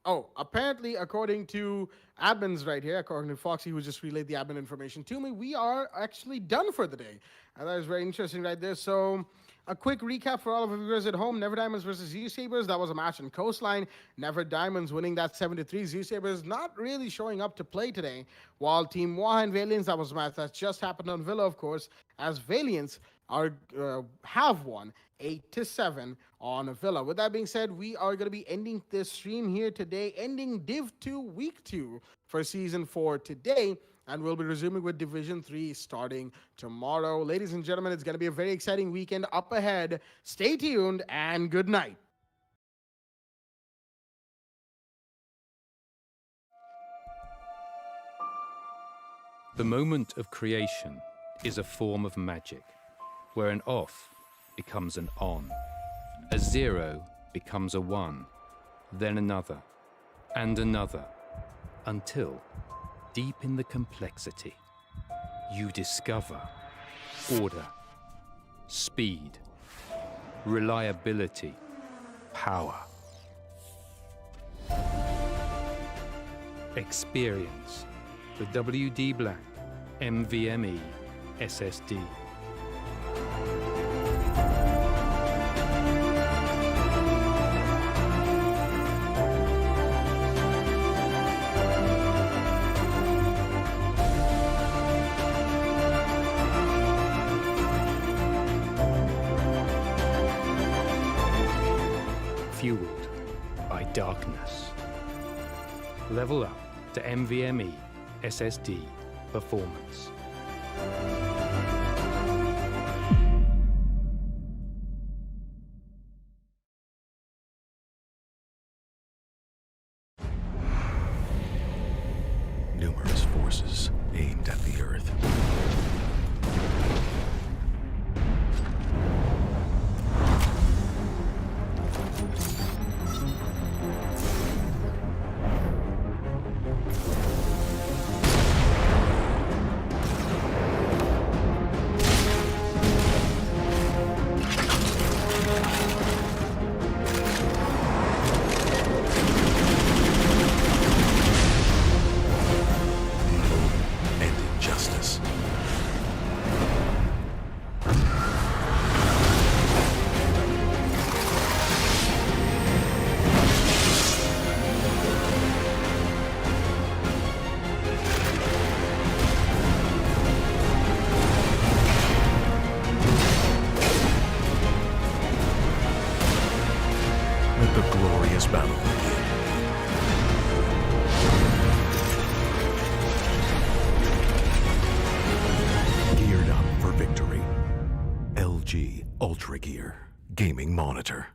Oh, apparently, according to admins right here, according to Foxy, who just relayed the admin information to me, we are actually done for the day. And that is very interesting right there. So, a quick recap for all of our viewers at home. Never Diamonds versus ZeusaberZ. That was a match in Coastline. Never Diamonds winning that 7-3. ZeusaberZ not really showing up to play today. While Team Mwaha and Valiants, that was a match that just happened on Villa, of course, as Valiants have won 8-7 on Villa. With that being said, we are going to be ending this stream here today, ending Div 2 Week 2 for Season 4 today. And we'll be resuming with Division 3 starting tomorrow. Ladies and gentlemen, it's going to be a very exciting weekend up ahead. Stay tuned and good night. The moment of creation is a form of magic, where an off becomes an on, a 0 becomes a 1, then another, and another, until, deep in the complexity, you discover order, speed, reliability, power. Experience the WD Black NVMe SSD. Fueled by darkness. Level up to NVMe SSD performance. Numerous forces aimed at the Earth. And injustice. Let the glorious battle begin. Geared up for victory. LG Ultra Gear Gaming Monitor.